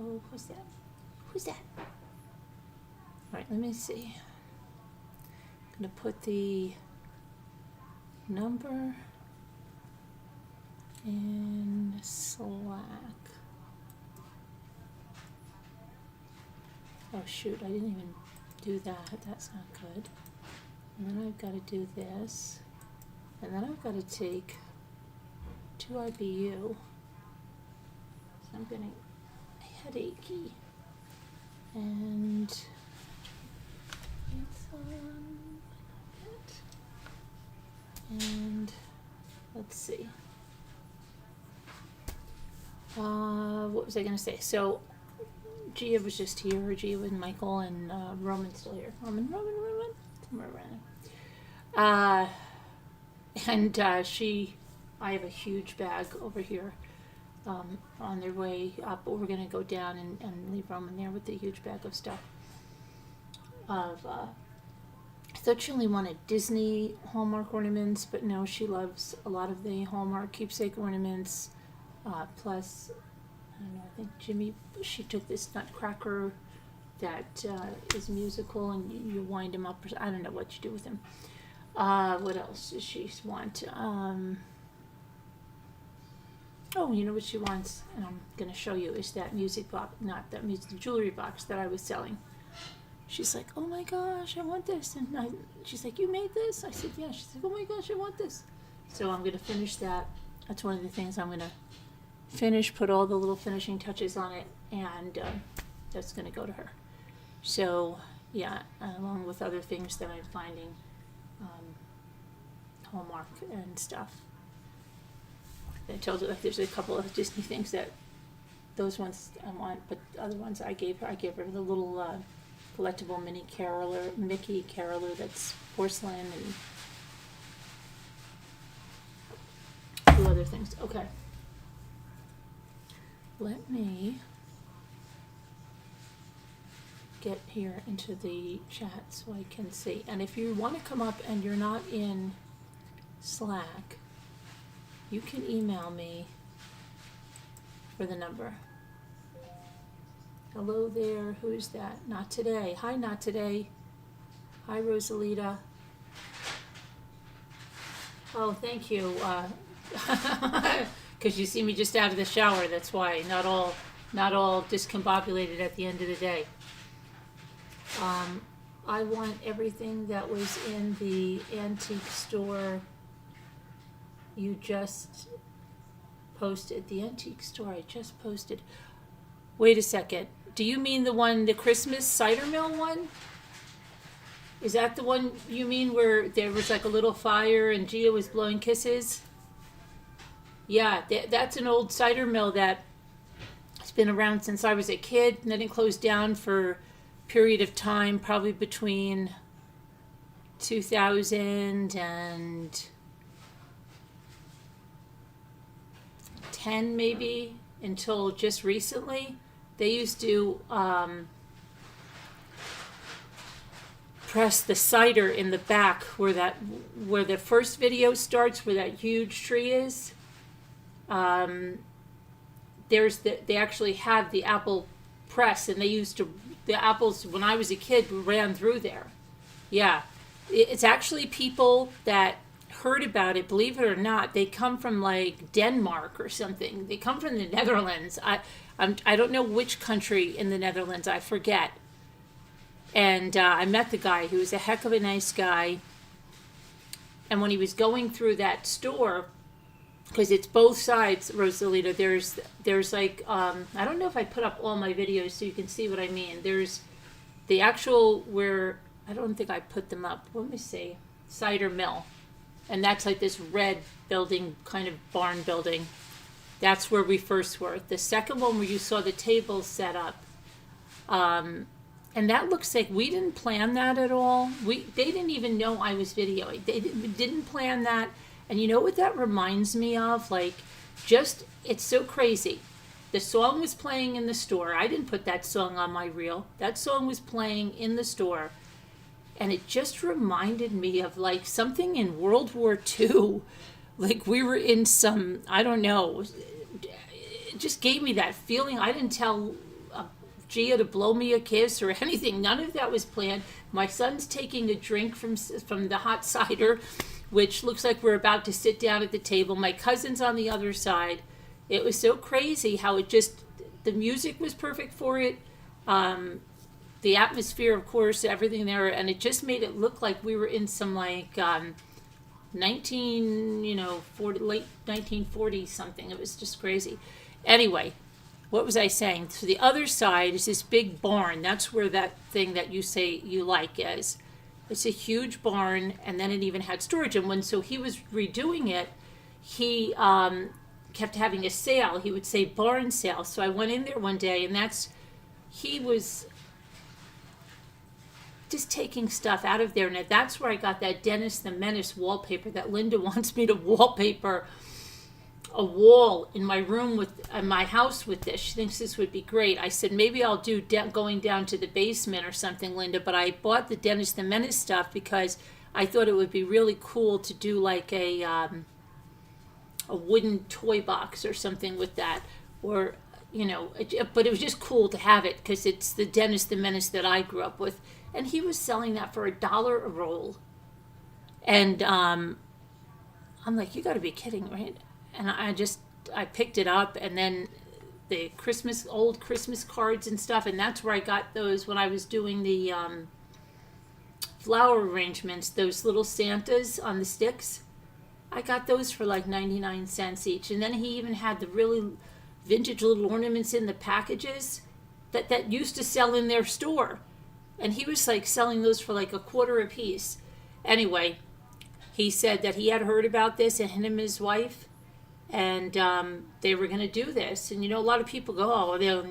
So, who's that? Who's that? All right, let me see. I'm going to put the number in Slack. Oh shoot, I didn't even do that. That's not good. And then I've got to do this. And then I've got to take 2 IBU. So I'm getting headachy. And it's on it. And let's see. What was I going to say? So Gia was just here. Gia and Michael and Roman's still here. Roman. Somewhere around there. And I have a huge bag over here on their way up. But we're going to go down and leave Roman there with the huge bag of stuff. I thought she only wanted Disney Hallmark ornaments, but no, she loves a lot of the Hallmark keepsake ornaments. Plus, I don't know, I think Jimmy, she took this nutcracker that is musical and you wind him up. I don't know what you do with him. What else does she want? Oh, you know what she wants? And I'm going to show you is that music box, not that music, the jewelry box that I was selling. She's like, oh my gosh, I want this. And she's like, you made this? I said, yeah. She's like, oh my gosh, I want this. So I'm going to finish that. That's one of the things I'm going to finish, put all the little finishing touches on it, and that's going to go to her. So, yeah, along with other things that I'm finding, Hallmark and stuff. I told her that there's a couple of Disney things that those ones I want, but the other ones I gave her the little collectible Mickey caroler that's porcelain and a few other things. Okay. Let me get here into the chat so I can see. And if you want to come up and you're not in Slack, you can email me for the number. Hello there. Who is that? Not today. Hi, not today. Hi, Rosalita. Oh, thank you. Because you see me just out of the shower. That's why. Not all discombobulated at the end of the day. I want everything that was in the antique store you just posted. The antique store I just posted. Wait a second. Do you mean the Christmas cider mill one? Is that the one you mean where there was like a little fire and Gia was blowing kisses? Yeah, that's an old cider mill that has been around since I was a kid, and then it closed down for a period of time, probably between 2000 and 10 maybe, until just recently. They used to press the cider in the back where the first video starts, where that huge tree is. They actually have the apple press, and the apples when I was a kid ran through there. Yeah, it's actually people that heard about it, believe it or not. They come from like Denmark or something. They come from the Netherlands. I don't know which country in the Netherlands, I forget. And I met the guy. He was a heck of a nice guy. And when he was going through that store, because it's both sides, Rosalita, there's like, I don't know if I put up all my videos so you can see what I mean. There's the actual where, I don't think I put them up. Let me see. Cider mill. And that's like this red building, kind of barn building. That's where we first were. The second one where you saw the tables set up. And that looks like we didn't plan that at all. They didn't even know I was videoing. They didn't plan that. And you know what that reminds me of? Like, it's so crazy. The song was playing in the store. I didn't put that song on my reel. That song was playing in the store. And it just reminded me of like something in World War II. Like we were in some, I don't know. It just gave me that feeling. I didn't tell a Gia to blow me a kiss or anything. None of that was planned. My son's taking a drink from the hot cider, which looks like we're about to sit down at the table. My cousin's on the other side. It was so crazy how the music was perfect for it. The atmosphere, of course, everything there, and it just made it look like we were in some like 40, late 1940s something. It was just crazy. Anyway, what was I saying? So the other side is this big barn. That's where that thing that you say you like is. It's a huge barn, and then it even had storage. And so he was redoing it, he kept having a sale. He would say barn sale. So I went in there one day, and he was just taking stuff out of there. And that's where I got that Dennis the Menace wallpaper that Linda wants me to wallpaper a wall in my room in my house with this. She thinks this would be great. I said, maybe I'll do going down to the basement or something, Linda. But I bought the Dennis the Menace stuff because I thought it would be really cool to do like a wooden toy box or something with that. Or, but it was just cool to have it because it's the Dennis the Menace that I grew up with. And he was selling that for $1 a roll. And I'm like, you got to be kidding, right? And I picked it up, and then the old Christmas cards and stuff, and that's where I got those when I was doing the flower arrangements, those little Santas on the sticks. I got those for like 99 cents each. And then he even had the really vintage little ornaments in the packages that used to sell in their store. And he was like selling those for like $0.25 a piece. Anyway, he said that he had heard about this, and him and his wife, and they were going to do this. And, a lot of people go, oh, they'll,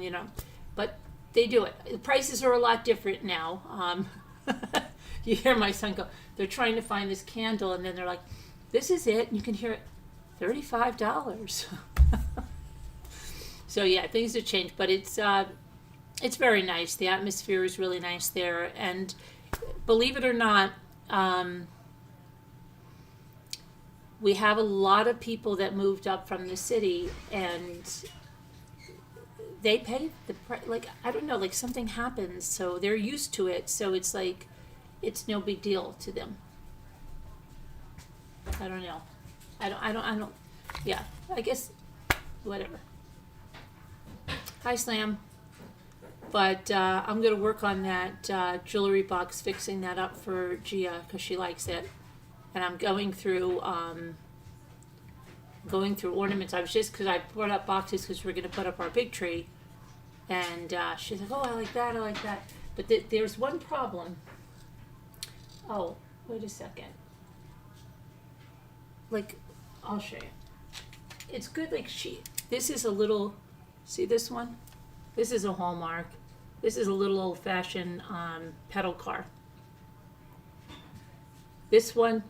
but they do it. The prices are a lot different now. You hear my son go, they're trying to find this candle, and then they're like, this is it. And you can hear it, $35. So, yeah, things have changed, but it's very nice. The atmosphere is really nice there. And believe it or not, we have a lot of people that moved up from the city, and they pay the price. Like, I don't know, like something happens, so they're used to it. So it's like, it's no big deal to them. I don't know. I don't, yeah, I guess, whatever. Hi, Slam. But I'm going to work on that jewelry box, fixing that up for Gia because she likes it. And I'm going through ornaments. I was just, because I brought up boxes because we're going to put up our big tree. And she's like, oh, I like that, I like that. But there's one problem. Oh, wait a second. Like, I'll show you. It's good, like this is a little, see this one? This is a Hallmark. This is a little old-fashioned pedal car. This one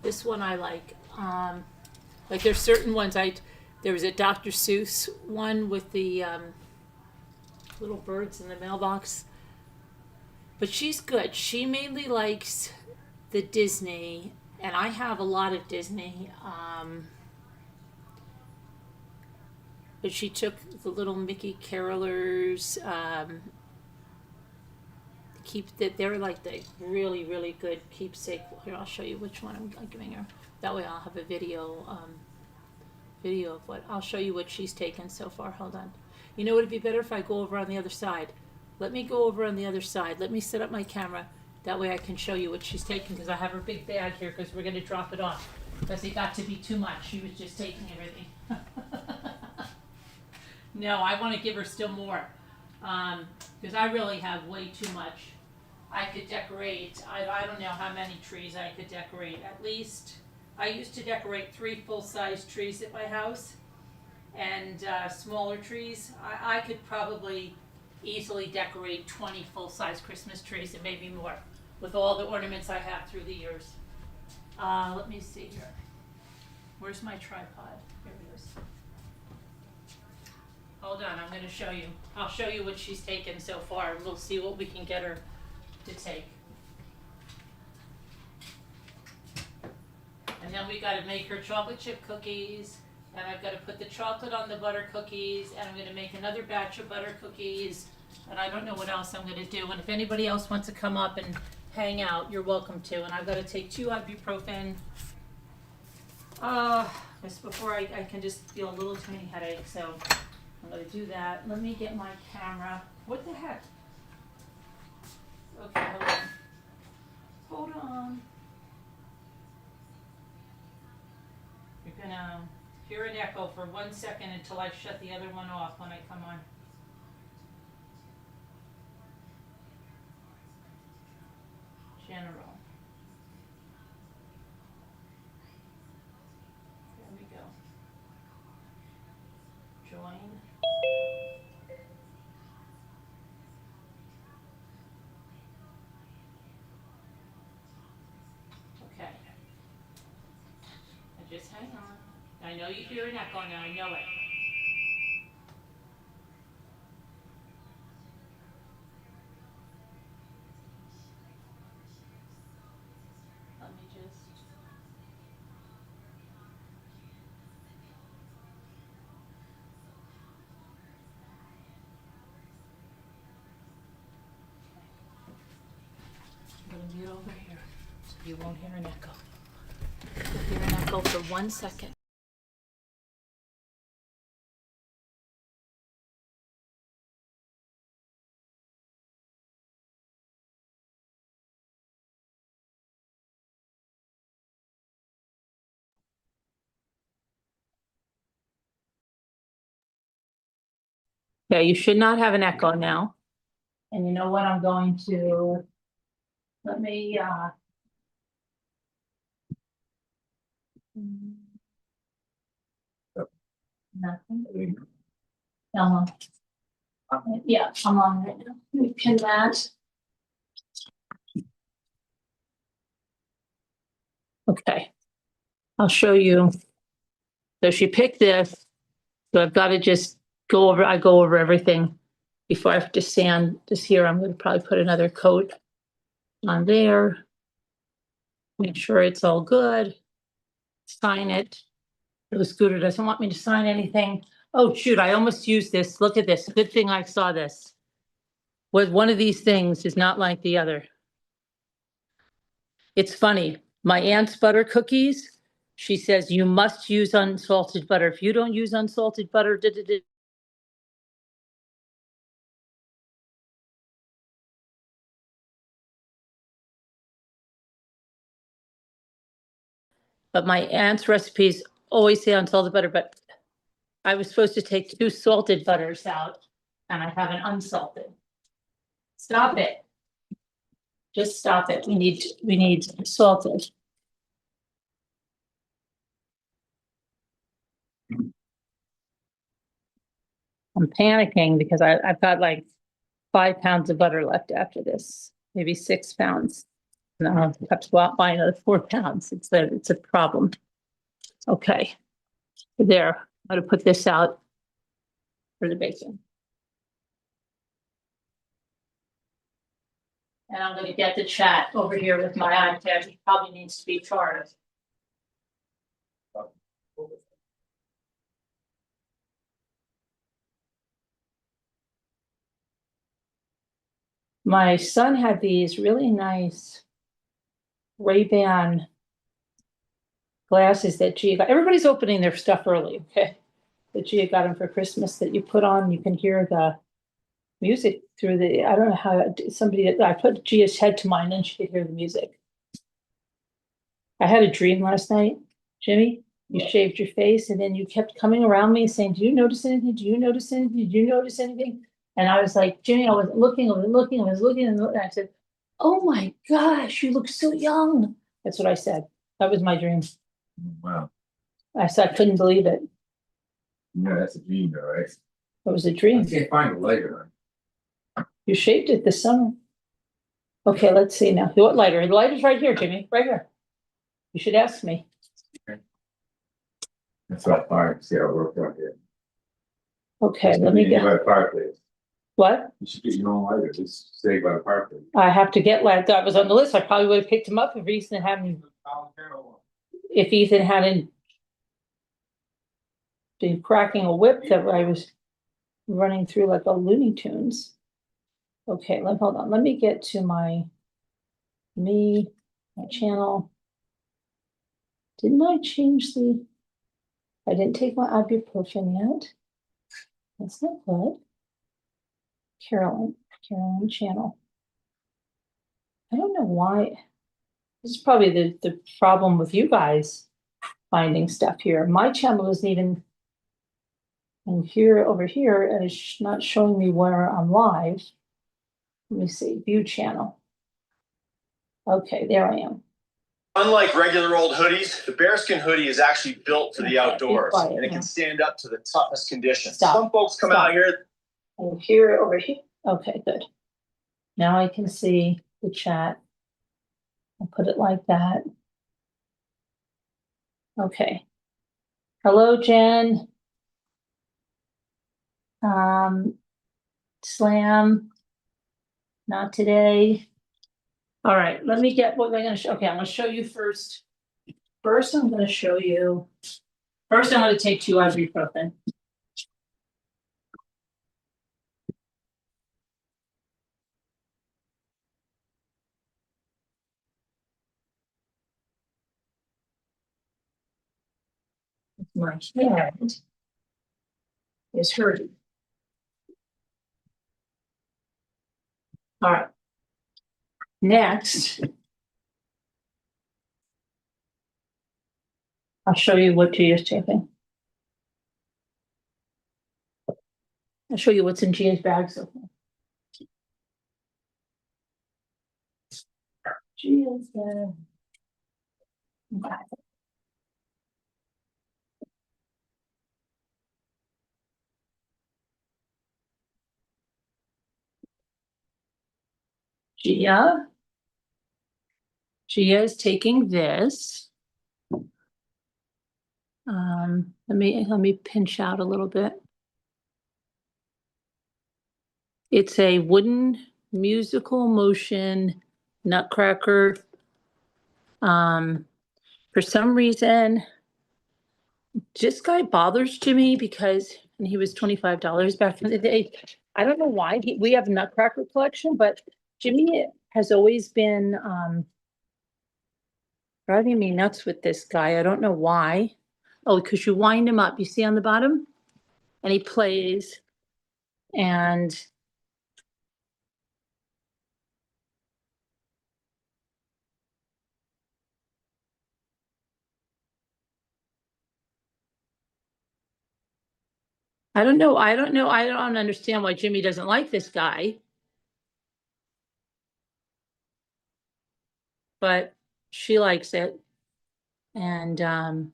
I like. Like there's certain ones there was a Dr. Seuss one with the little birds in the mailbox. But she's good. She mainly likes the Disney, and I have a lot of Disney. But she took the little Mickey carolers. They're like the really, really good keepsake. Here, I'll show you which one I'm giving her. That way I'll have a video of what, I'll show you what she's taken so far. Hold on. You know what, it'd be better if I go over on the other side. Let me go over on the other side. Let me set up my camera. That way I can show you what she's taking, because I have her big bag here because we're going to drop it off. Because it got to be too much. She was just taking everything. No, I want to give her still more. Because I really have way too much. I could decorate, I don't know how many trees I could decorate. At least, I used to decorate 3 full-size trees at my house. And smaller trees. I could probably easily decorate 20 full-size Christmas trees and maybe more. With all the ornaments I have through the years. Let me see here. Where's my tripod? Here it is. Hold on, I'm going to show you. I'll show you what she's taken so far, and we'll see what we can get her to take. And then we got to make her chocolate chip cookies, and I've got to put the chocolate on the butter cookies, and I'm going to make another batch of butter cookies, And I don't know what else I'm gonna do, and if anybody else wants to come up and hang out, you're welcome to, and I've gotta take 2 ibuprofen. Just before I can just feel a little tiny headache, so I'm gonna do that. Let me get my camera. What the heck? Okay, hold on. Hold on. You're gonna hear an echo for 1 second until I shut the other one off when I come on. General. There we go. Join. Okay. Now just hang on. I know you hear an echo now, I know it. Let me just. I'm gonna mute over here so you won't hear an echo. You'll hear an echo for 1 second. Okay, you should not have an echo now. And you know what, I'm going to, let me, nothing. No, yeah, I'm on right now. Let me pin that. Okay, I'll show you. So she picked this, so I've got to just I go over everything before I have to sand this here. I'm going to probably put another coat on there. Make sure it's all good. Sign it. The scooter doesn't want me to sign anything. Oh, shoot, I almost used this. Look at this. Good thing I saw this. With one of these things is not like the other. It's funny. My aunt's butter cookies, she says you must use unsalted butter. If you don't use unsalted butter, but my aunt's recipes always say unsalted butter, but I was supposed to take 2 salted butters out and I have an unsalted. Stop it. Just stop it. We need salted. I'm panicking because I've got like 5 pounds of butter left after this, maybe 6 pounds. And I'll have to go out and buy another 4 pounds. It's a problem. Okay, there. I'm gonna put this out for the bacon. And I'm gonna get the chat over here with my iPad. He probably needs to be charged. My son had these really nice Ray-Ban glasses that Gia got. Everybody's opening their stuff early, okay? That Gia got him for Christmas that you put on, you can hear the music through the, I don't know how, I put Gia's head to mine and she could hear the music. I had a dream last night, Jimmy. You shaved your face and then you kept coming around me saying, do you notice anything? Do you notice anything? Did you notice anything? And I was like, Jimmy, I was looking. And I said, oh my gosh, you look so young. That's what I said. That was my dream. Wow. I said, I couldn't believe it. Yeah, that's a dream, though, right? It was a dream. I can't find the lighter. You shaved it this summer. Okay, let's see now. What lighter? The lighter's right here, Jimmy, right here. You should ask me. That's what I see how it worked out here. Okay, let me get. By the fireplace. What? You should get your own lighter. Just stay by the fireplace. I have to get light. That was on the list. I probably would have picked him up if Ethan hadn't. If Ethan hadn't been cracking a whip that I was running through like a Looney Tunes. Okay, hold on, let me get to my channel. Didn't I change I didn't take my ibuprofen yet. That's not good. Carolyn channel. I don't know why. This is probably the problem with you guys finding stuff here. My channel isn't even in here, over here, and it's not showing me where I'm live. Let me see, view channel. Okay, there I am. Unlike regular old hoodies, the bearskin hoodie is actually built for the outdoors, quiet, and it yeah. can stand up to the toughest conditions. Stop. Some folks come out here. And here, over here. Okay, good. Now I can see the chat. I'll put it like that. Okay. Hello, Jen. Slam. Not today. All right, let me get what I'm gonna show. Okay, I'm gonna show you first. First, I'm gonna show you. First, I'm gonna take 2 ibuprofen. My head is hurting. All right. Next, I'll show you what Gia's taking. I'll show you what's in Gia's bag so far. Gia's bag. Okay. Gia is taking this. Let me pinch out a little bit. It's a wooden musical motion nutcracker. For some reason, this guy bothers Jimmy because, and he was $25 back in the day. I don't know why. We have a nutcracker collection, but Jimmy has always been driving me nuts with this guy. I don't know why. Oh, because you wind him up. You see on the bottom? And he plays. And I don't know. I don't understand why Jimmy doesn't like this guy. But she likes it. And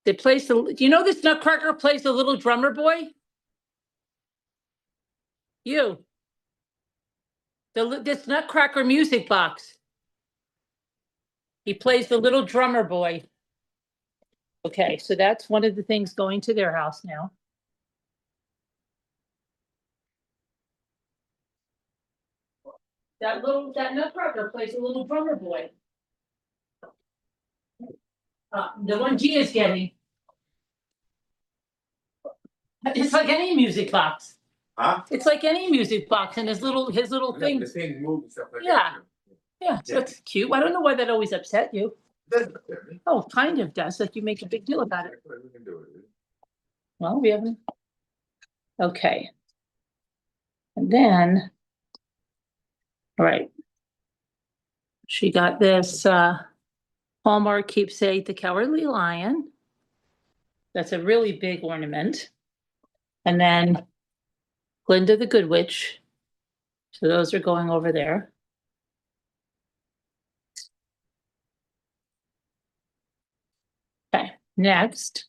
they place do you know this nutcracker plays the little drummer boy? This nutcracker music box. He plays the little drummer boy. Okay, so that's one of the things going to their house now. That nutcracker plays a little drummer boy. The one Gia's getting. It's like any music box. Huh? It's like any music box, and his little thing. The thing move and stuff like Yeah. that. Yeah, that's cute. I don't know why that always upset you. Doesn't upset me. Oh, kind of does. Like you make a big deal about it. We can do it. Well, we haven't. Okay. And then, all right. She got this Hallmark keepsake, the Cowardly Lion. That's a really big ornament. And then Glinda the Good Witch. So those are going over there. Okay, next.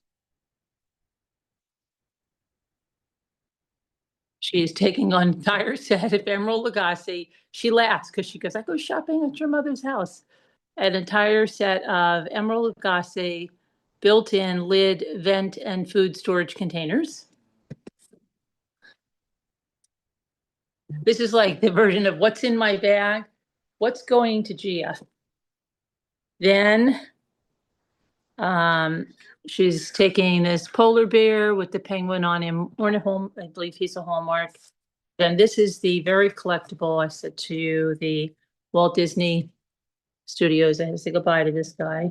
She's taking on entire set of Emerald Lagasse. She laughs because she goes, I go shopping at your mother's house. An entire set of Emerald Lagasse built-in lid, vent, and food storage containers. This is like the version of what's in my bag, what's going to Gia. Then she's taking this polar bear with the penguin on him, I believe he's a Hallmark. And this is the very collectible, I said to you, the Walt Disney Studios. I had to say goodbye to this guy.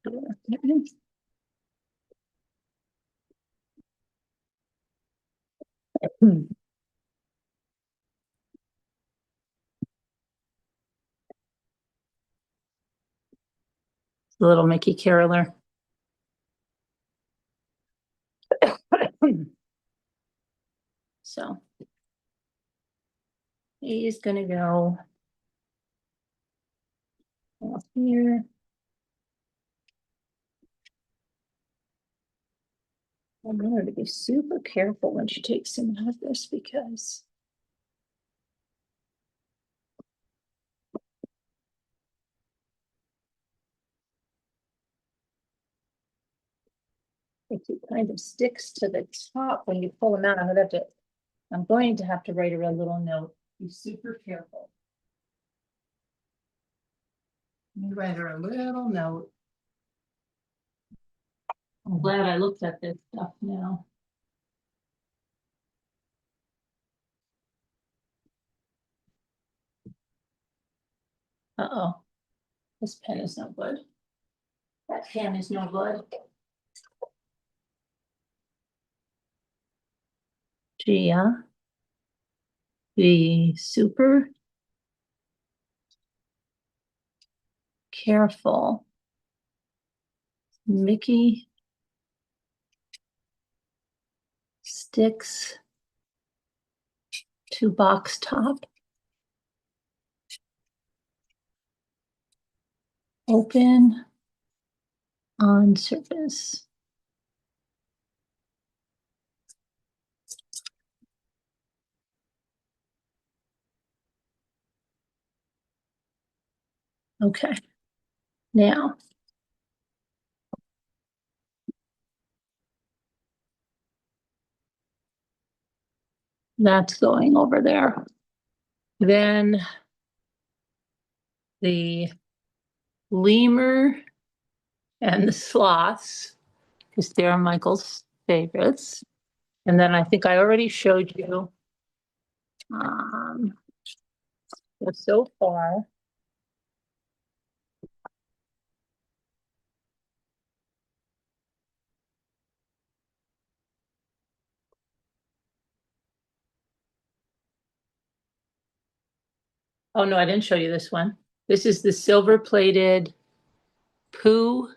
The little Mickey Caroler. So he's gonna go off here. I want her to be super careful when she takes him out of this because it kind of sticks to the top when you pull them out. I'm going to have to write her a little note. Be super careful. Let me write her a little note. I'm glad I looked at this stuff now. Uh-oh. This pen is no good. That pen is no good. Gia. Be super careful. Mickey sticks to box top. Open on surface. Okay. Now. That's going over there. Then the lemur and the sloths, because they're Michael's favorites. And then I think I already showed you so far. Oh, no, I didn't show you this one. This is the silver plated Pooh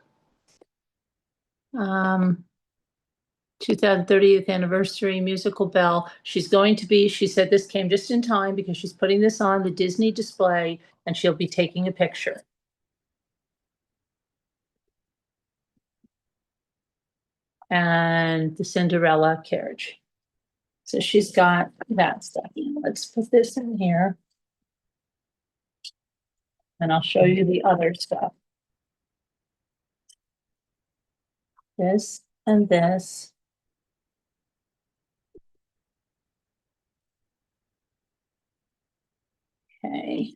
2030th anniversary musical bell. She's going to be, she said this came just in time because she's putting this on the Disney display and she'll be taking a picture. And the Cinderella carriage. So she's got that stuff. Let's put this in here. And I'll show you the other stuff. This and this. Okay.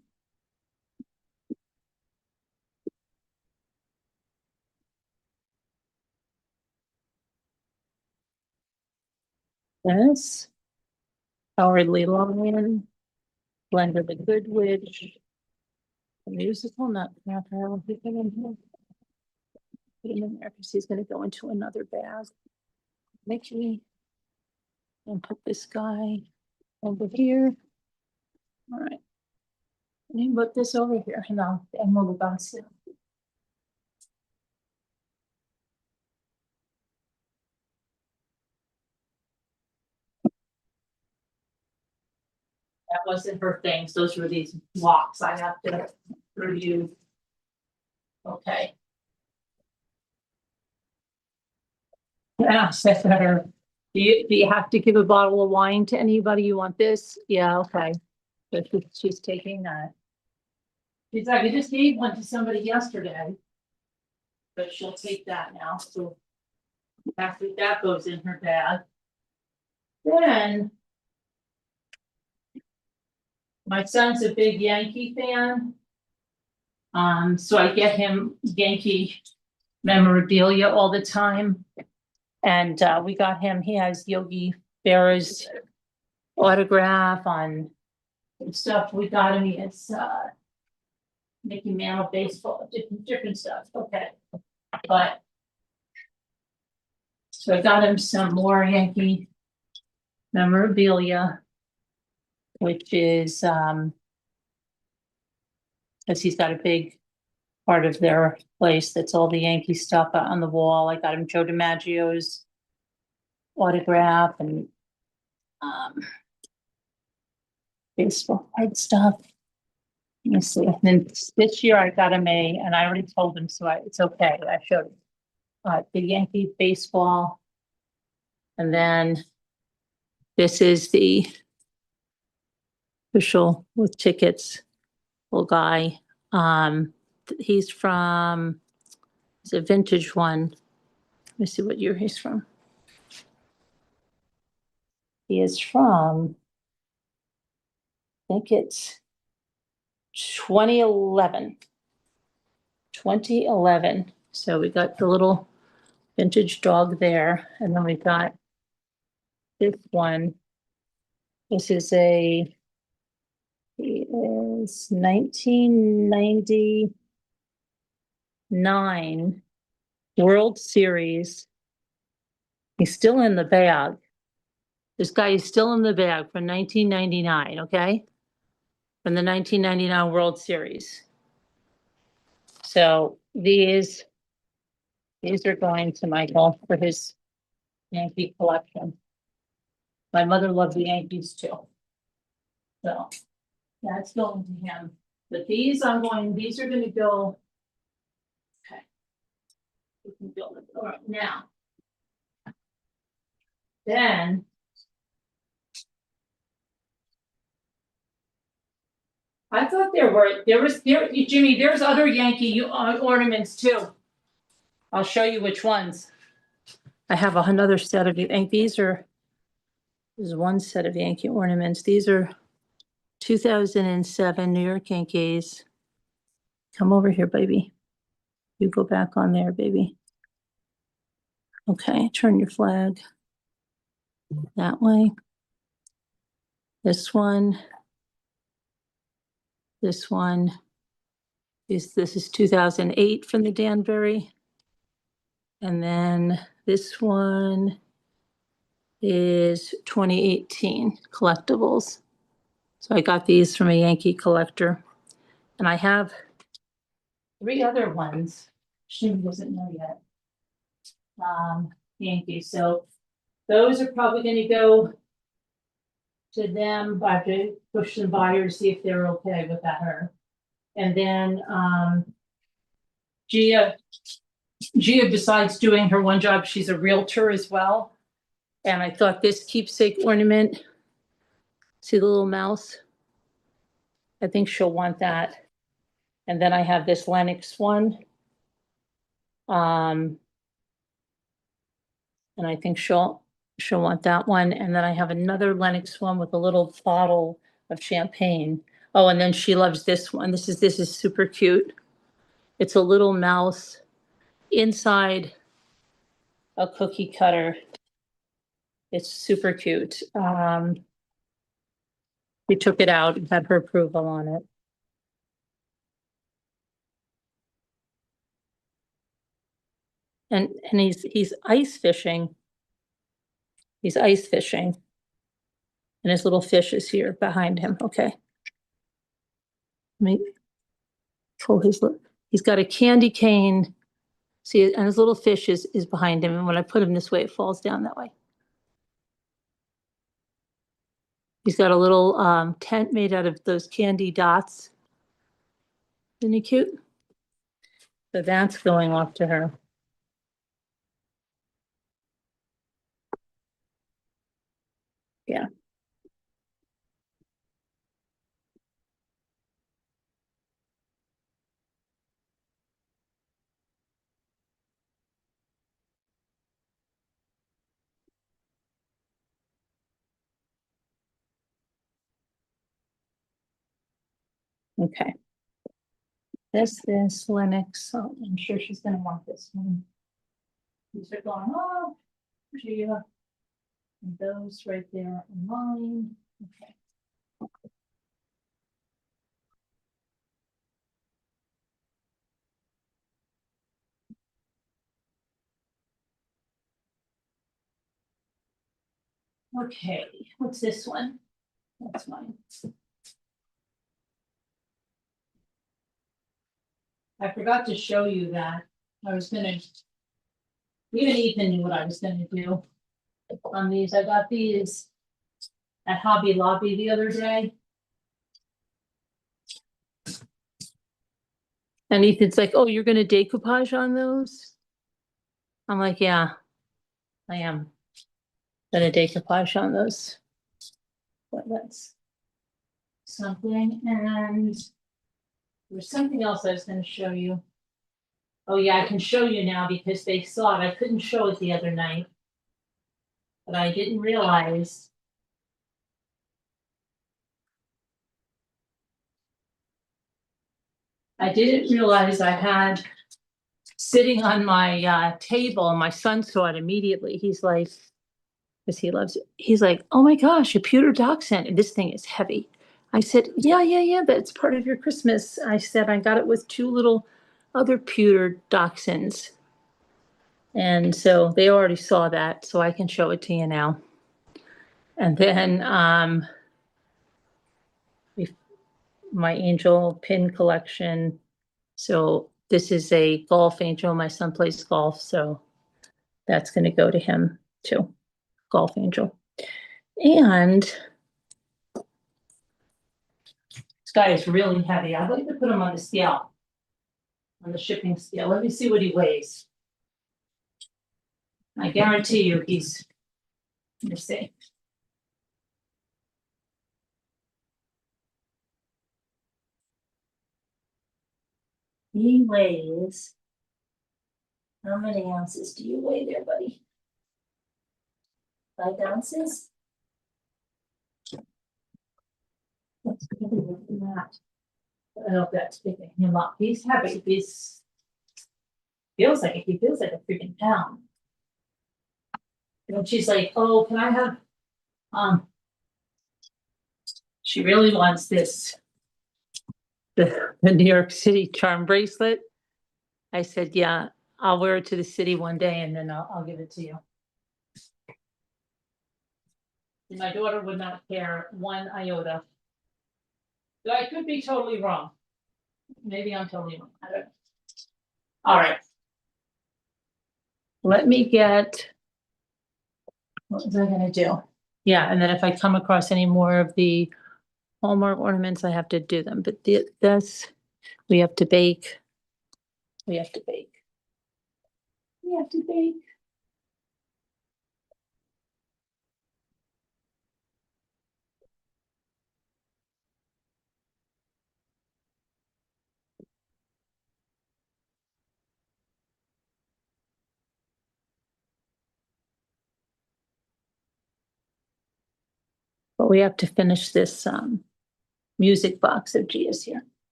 This. Cowardly Lion. Blender the Good Witch. The musical Nutcracker. I'll put him in here. Put him in there because he's going to go into another bag. Mickey. And put this guy over here. All right. Let me put this over here. And we'll bounce it. That wasn't her things. Those were these blocks I have to review. Okay. Yeah, I said to her, do you have to give a bottle of wine to anybody? You want this? Yeah, okay. But she's taking that. She's like, I just gave one to somebody yesterday. But she'll take that now. So after that goes in her bag. Then my son's a big Yankee fan. So I get him Yankee memorabilia all the time. And we got him, he has Yogi Berra's autograph on stuff we got him. It's Mickey Mantle baseball, different stuff. Okay, but so I got him some more Yankee memorabilia, which is because he's got a big part of their place that's all the Yankee stuff on the wall. I got him Joe DiMaggio's autograph and baseball card stuff. Let me see. And then this year I got him and I already told him, so it's okay. I showed him the Yankee baseball, and then this is the official with tickets. Little guy. He's from. It's a vintage one. Let me see what year he's from. He is from, I think it's 2011. 2011. So we got the little vintage dog there, and then we got this one. This is he is 1999 World Series. He's still in the bag. This guy is still in the bag from 1999, okay? From the 1999 World Series. So these are going to Michael for his Yankee collection. My mother loved the Yankees too. So that's going to him. But these are going to go. Okay. We can build it. All right, now. Then I thought Jimmy, there's other Yankee ornaments too. I'll show you which ones. I have another set of Yankees, there's one set of Yankee ornaments. These are 2007 New York Yankees. Come over here, baby. You go back on there, baby. Okay, turn your flag that way. This one this is 2008 from the Danbury. And then this one is 2018 collectibles. So I got these from a Yankee collector. And I have 3 other ones. She doesn't know yet. Yankee. So those are probably going to go to them. I have to push them by her to see if they're okay with that. Her. And then Gia, besides doing her one job, she's a realtor as well. And I thought this keepsake ornament, see the little mouse? I think she'll want that. And then I have this Lennox one. And I think she'll want that one. And then I have another Lennox one with a little bottle of champagne. Oh, and then she loves this one. This is super cute. It's a little mouse inside a cookie cutter. It's super cute. We took it out and had her approval on it. And he's ice fishing. He's ice fishing. And his little fish is here behind him. Okay. Let me pull he's got a candy cane. See, and his little fish is behind him. And when I put him this way, it falls down that way. He's got a little tent made out of those candy dots. Isn't he cute? So that's going off to her. Yeah. Okay. This Lennox. Oh, I'm sure she's going to want this one. These are going off. Gia. And those right there are mine. Okay. Okay, what's this one? That's mine. I forgot to show you that. I was gonna. Even Ethan knew what I was gonna do on these. I got these at Hobby Lobby the other day. And Ethan's like, oh, you're gonna decoupage on those? I'm like, yeah, I am gonna decoupage on those. But that's something, and there's something else I was gonna show you. Oh yeah, I can show you now because they saw it. I couldn't show it the other night. But I didn't realize. I didn't realize I had sitting on my table, and my son saw it immediately. He's like, because he loves it. He's like, oh my gosh, a pewter dachshund. And this thing is heavy. I said, yeah, but it's part of your Christmas. I said, I got it with two little other pewter dachshunds. And so they already saw that, so I can show it to you now. And then my angel pin collection. So this is a golf angel. My son plays golf, so that's going to go to him too. Golf angel. And this guy is really heavy. I'd like to put him on the scale, on the shipping scale. Let me see what he weighs. I guarantee you he's, let me see. He weighs, how many ounces do you weigh there, buddy? 5 ounces? That's heavier than that. I don't know if that's picking him up. He's heavy. He feels like a freaking pound. And she's like, oh, can I have, she really wants this, the New York City charm bracelet. I said, yeah, I'll wear it to the city one day and then I'll give it to you. And my daughter would not care 1 iota. So I could be totally wrong. Maybe I'm totally wrong. I don't know. All right. Let me get, what was I gonna do? Yeah, and then if I come across any more of the Hallmark ornaments, I have to do them. But this, we have to bake. We have to bake. We have to bake. But we have to finish this music box of Gia's here.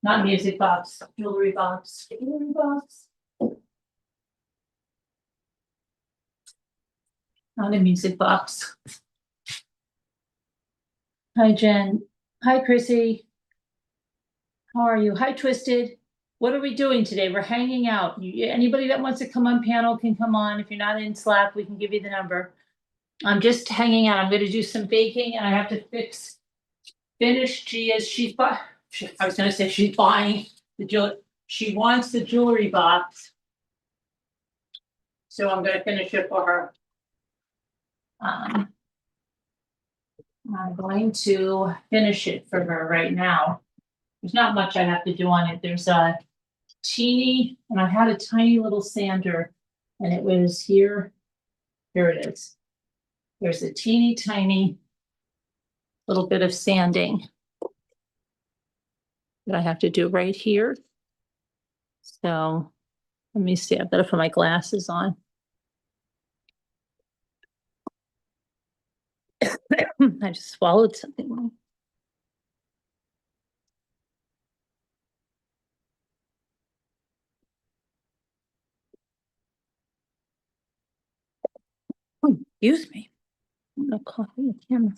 Not music box, jewelry box, jewelry box. Not a music box. Hi, Jen. Hi, Chrissy. How are you? Hi, Twisted. What are we doing today? We're hanging out. Anybody that wants to come on panel can come on. If you're not in Slack, we can give you the number. I'm just hanging out. I'm going to do some baking and I have to finish Gia's. I was going to say she's buying the jewelry. She wants the jewelry box. So I'm going to finish it for her. I'm going to finish it for her right now. There's not much I have to do on it. There's a teeny, and I had a tiny little sander, and it was here. Here it is. There's a teeny tiny little bit of sanding that I have to do right here. So let me see. I've got to put my glasses on. I just swallowed something. Oh, excuse me. I'm gonna cough in the camera.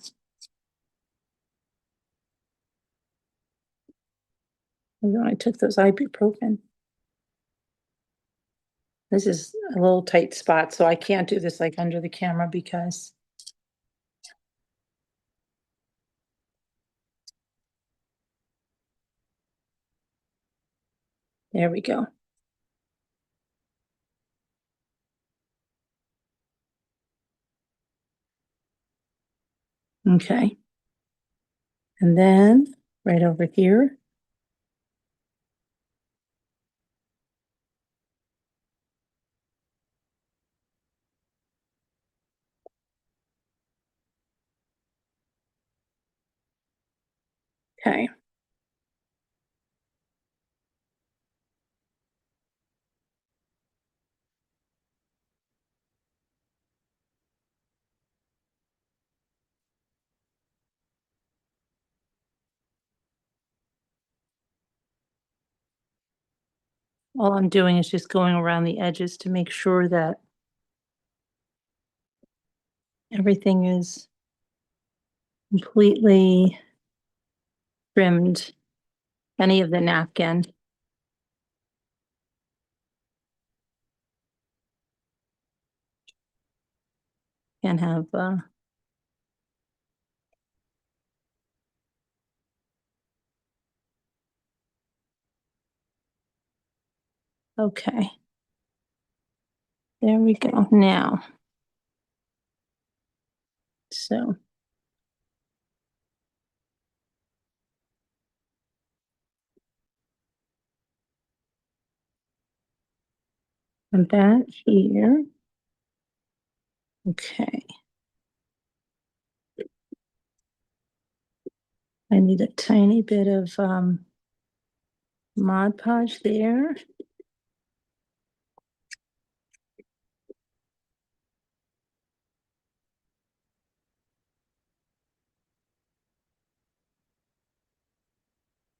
when I took those ibuprofen. This is a little tight spot, so I can't do this like under the camera because there we go. Okay. And then right over here. Okay. All I'm doing is just going around the edges to make sure that everything is completely trimmed. Any of the napkin. Can have okay. There we go. Now, so I'm back here. Okay. I need a tiny bit of Mod Podge there.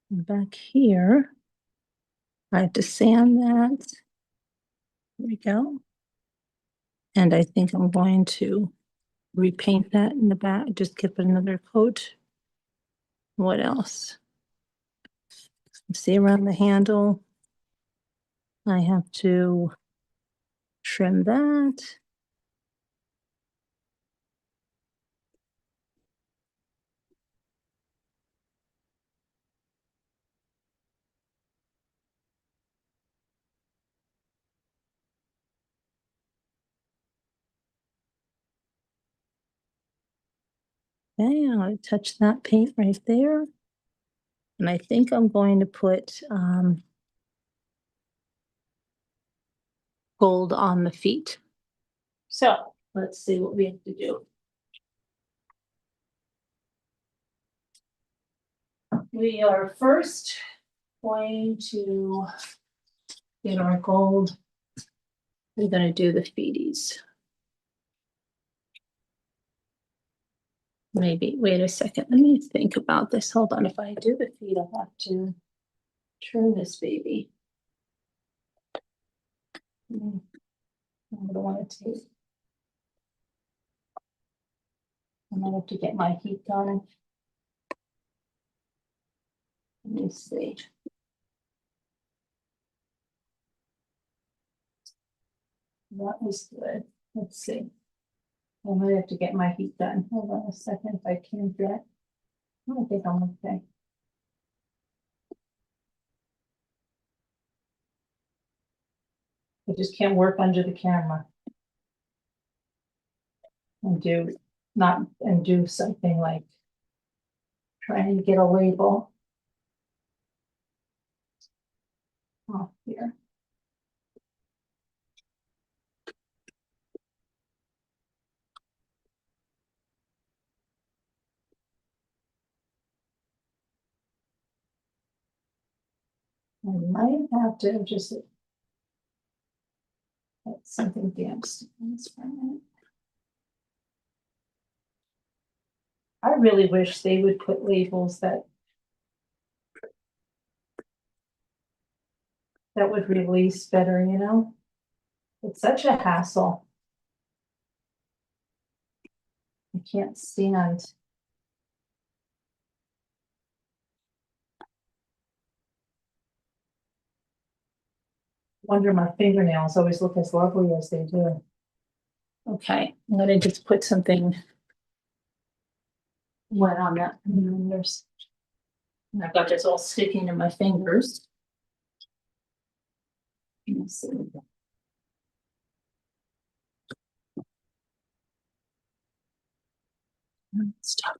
And back here, I have to sand that. There we go. And I think I'm going to repaint that in the back, just give it another coat. What else? See around the handle. I have to trim that. Okay, I'll touch that paint right there. And I think I'm going to put gold on the feet. So let's see what we have to do. We are first going to get our gold. We're going to do the feeties. Maybe, wait a second, let me think about this. Hold on, if I do the feet, I'll have to trim this baby. I don't want to take. I might have to get my heat gun. Let me see. That was good. Let's see. I might have to get my heat gun. Hold on a second if I can't get. I don't think I'm okay. I just can't work under the camera. And do something like trying to get a label off here. I might have to just let something damp on this for a minute. I really wish they would put labels that would release better, you know? It's such a hassle. I can't stand. wonder my fingernails always look as lovely as they do. Okay, I'm gonna just put something wet on that. And there's, and I've got this all sticking to my fingers. Let's see. Stop.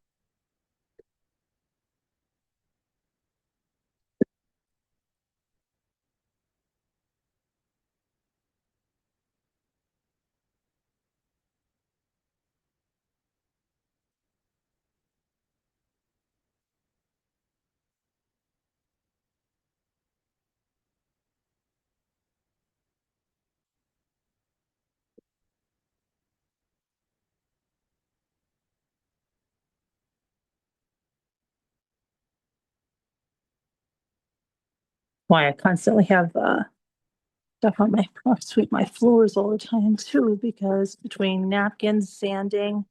Why I constantly have stuff on my, I sweep my floors all the time too, because between napkins, sanding.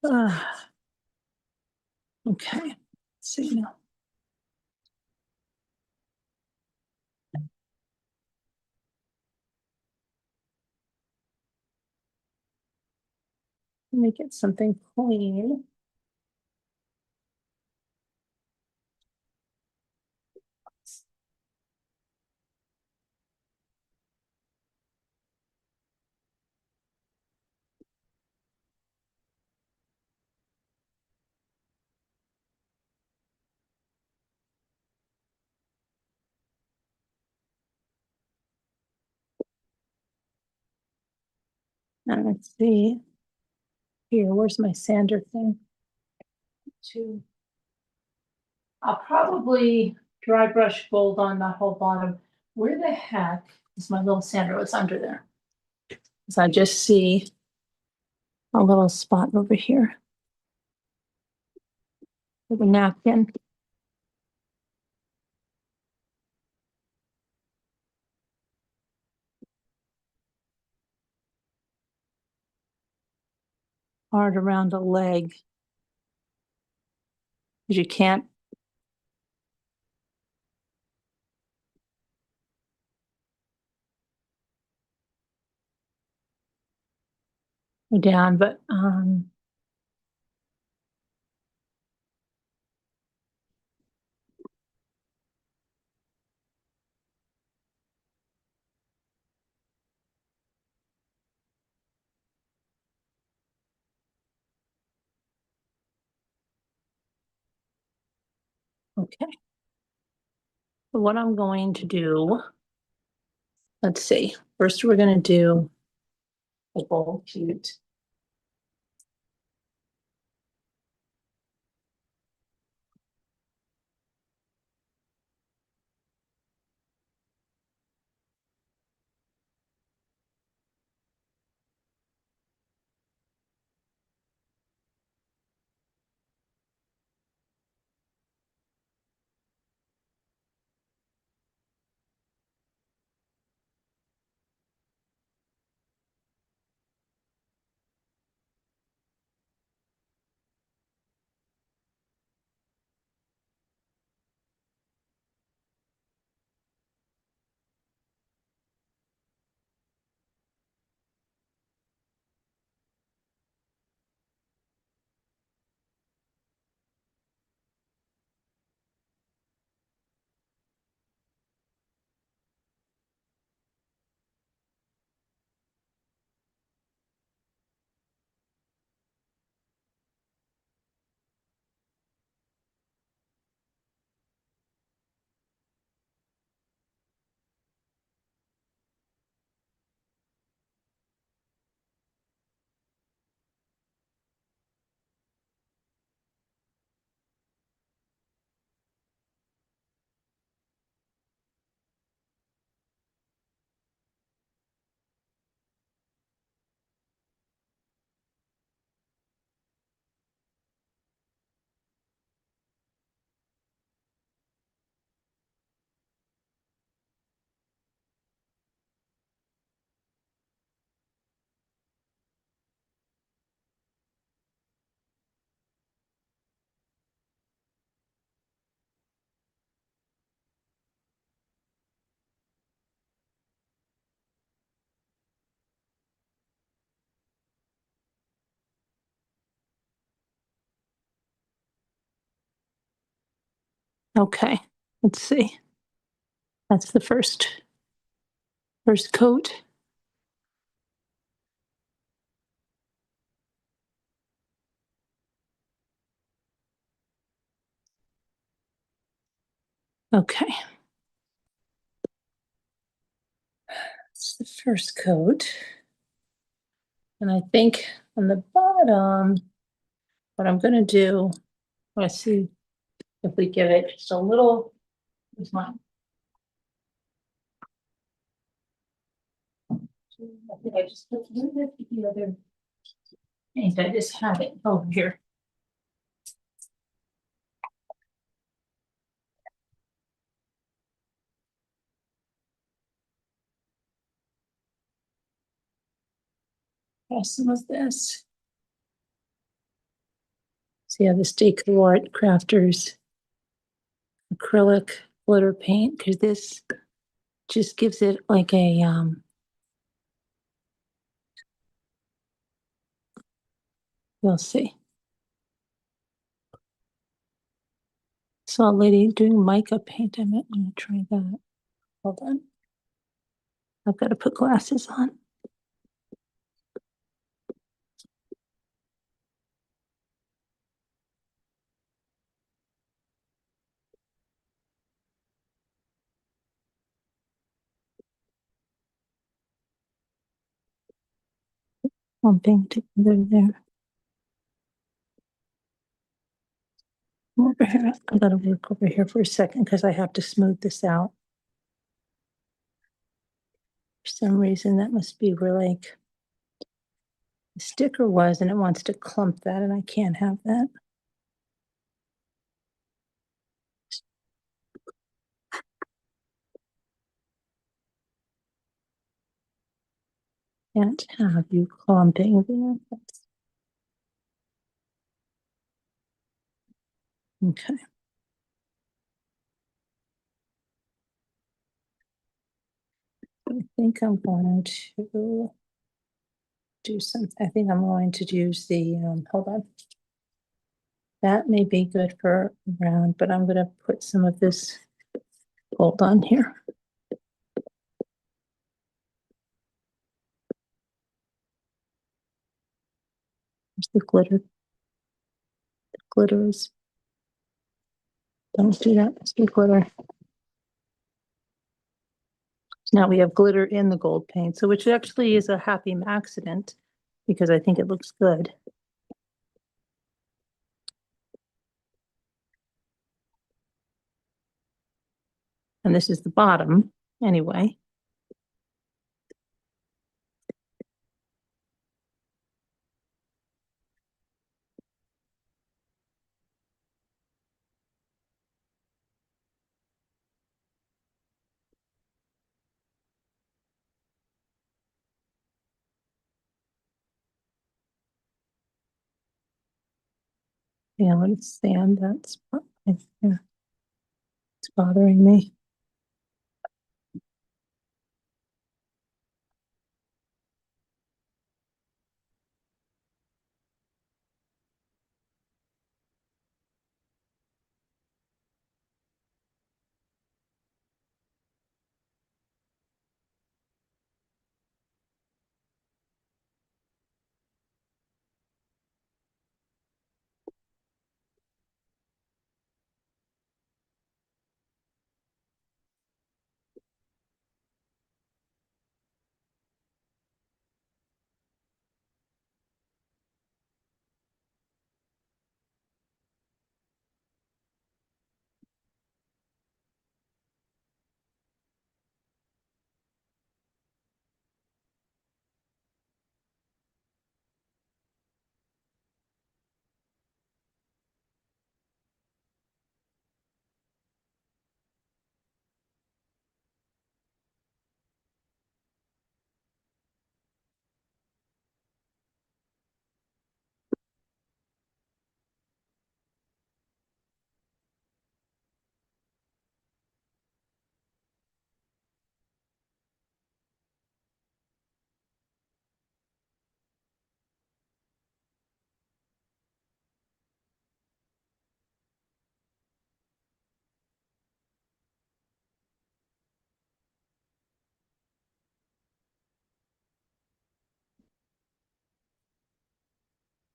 Uh, okay, let's see now. Let me get something clean. Now let's see. Here, where's my sander thing? Two. I'll probably dry brush gold on the whole bottom. Where the heck is my little sander? What's under there? Because I just see a little spot over here with a napkin. Hard around a leg. Because you can't. Go down, but okay. So what I'm going to do, let's see. First, we're going to do a bowl cute. Okay, let's see. That's the first coat. Okay. That's the first coat. And I think on the bottom, what I'm gonna do, let's see if we give it just a little, where's mine? I think I just put a little bit of the other paint. I just have it over here. Some of this. See how this Decor Art Crafters acrylic glitter paint, because this just gives it like a you'll see. Saw a lady doing mica paint. I might want to try that. Hold on. I've got to put glasses on. Lumping together there. Over here. I gotta work over here for a second because I have to smooth this out. For some reason, that must be where like the sticker was, and it wants to clump that, and I can't have that. Can't have you clumping there. Okay. I think I'm going to do something. I think I'm going to use the, hold on. That may be good for around, but I'm going to put some of this gold on here. There's the glitter. The glitter is, don't do that, it's the glitter. Now we have glitter in the gold paint, so which actually is a happy accident because I think it looks good. And this is the bottom anyway. Yeah, let's sand that spot right there. It's bothering me.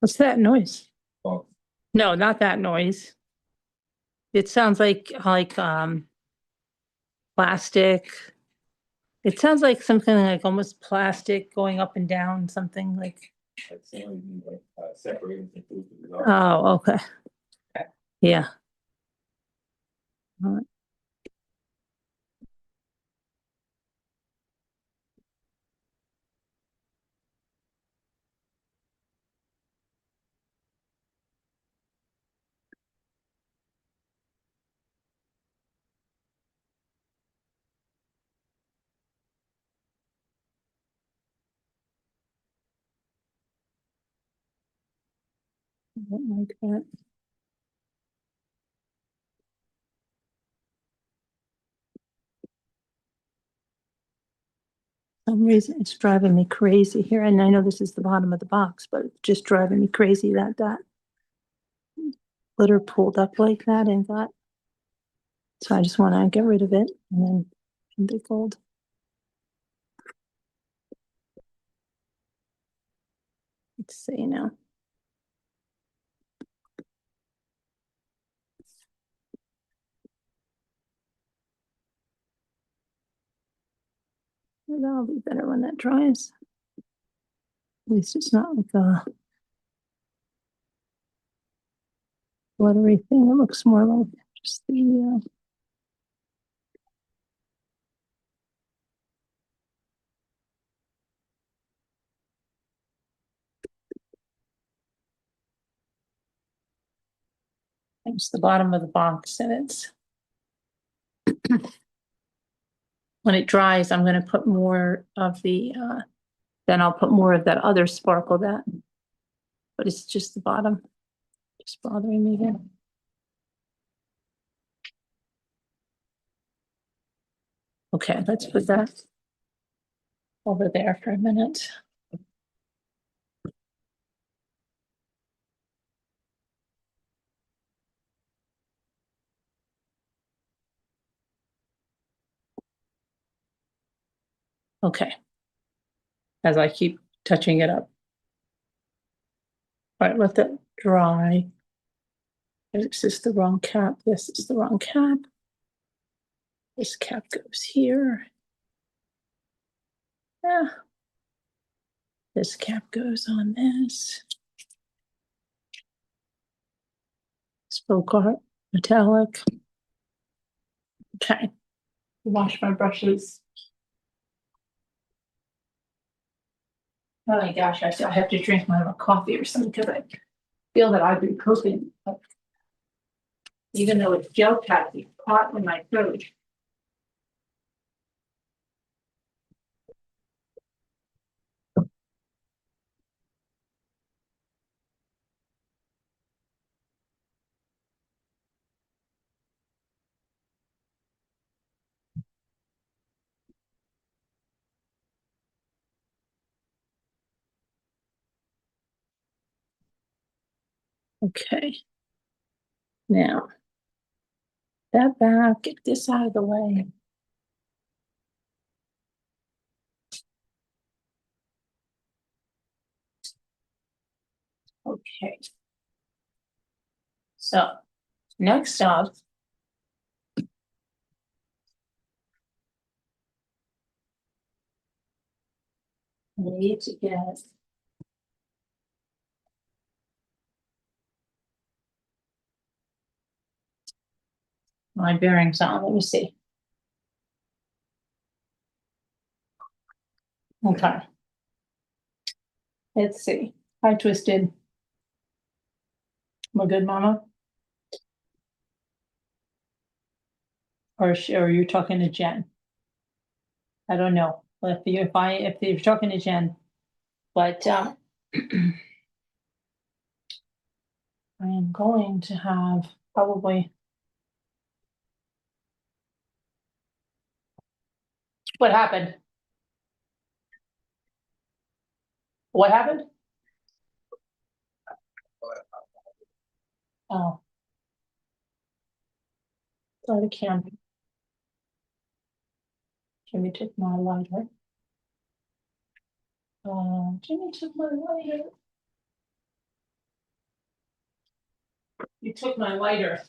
What's that noise? Oh, No, not that noise. It sounds like plastic. It sounds like something like almost plastic going up and down, something like, like saying, like, separating the food from the dog. oh, okay. Yeah. All right. I don't like that. Some reason it's driving me crazy here, and I know this is the bottom of the box, but it's just driving me crazy that glitter pulled up like that and got. So I just want to get rid of it and then they fold. Let's see now. That'll be better when that dries. At least it's not like a glittery thing. It looks more like just the it's the bottom of the box, and it's when it dries, I'm going to put more of the then I'll put more of that other sparkle but it's just the bottom, just bothering me here. Okay, let's put that over there for a minute. Okay. As I keep touching it up. All right, let that dry. Is this the wrong cap? This is the wrong cap. This cap goes here. Yeah. This cap goes on this. Spoke art, metallic. Okay. Wash my brushes. Oh my gosh, I have to drink my coffee or something because I feel that I've been cooking. Even though it's gel packed, it's hot in my throat. Okay. Now, that back, get this out of the way. Okay. So, next up, I need to get my bearings on. Let me see. Okay. Let's see. Hi, Twisted. My good mama? Or you're talking to Jen? I don't know. If you're talking to Jen, but I am going to have probably. What happened? What happened? Oh. Got a camera. Jimmy took my lighter. Jimmy took my lighter. You took my lighter.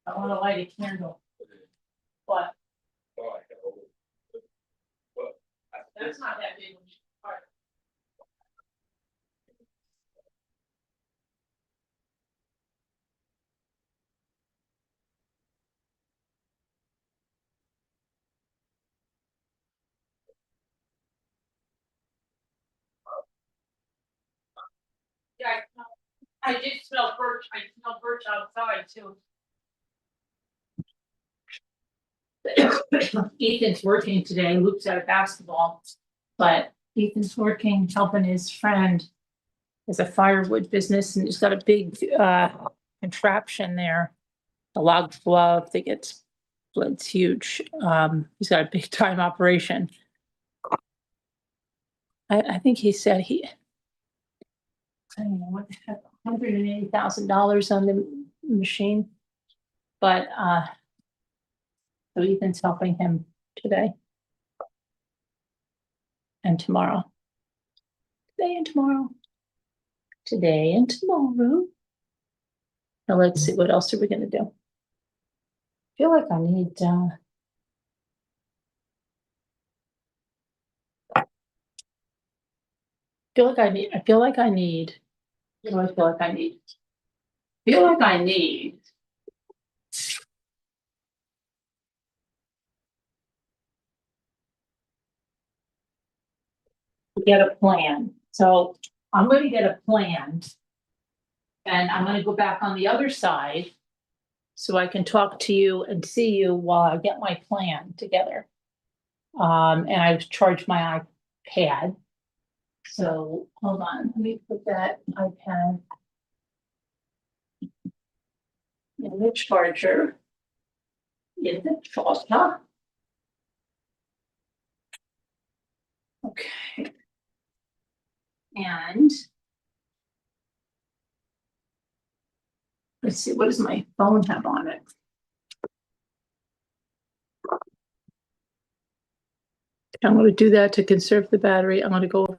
I want to light a candle, but that's not that big. Yeah, I did smell birch. I smell birch outside too. Ethan's working today. Luke's at a basketball, but Ethan's working, helping his friend. Has a firewood business and he's got a big contraption there. A log glove that gets, it's huge. He's got a big time operation. I think he said I don't know what the heck, $180,000 on the machine. But so Ethan's helping him today. And tomorrow. Today and tomorrow. Today and tomorrow. Now let's see, what else are we gonna do? I feel like I need I feel like I need, what do I feel like I need? I feel like I need to get a plan. So I'm gonna get a plan. And I'm gonna go back on the other side. So I can talk to you and see you while I get my plan together. And I've charged my iPad. So hold on, let me put that iPad in the charger. In the charger. Okay. And let's see, what does my phone have on it? I'm going to do that to conserve the battery. I'm going to go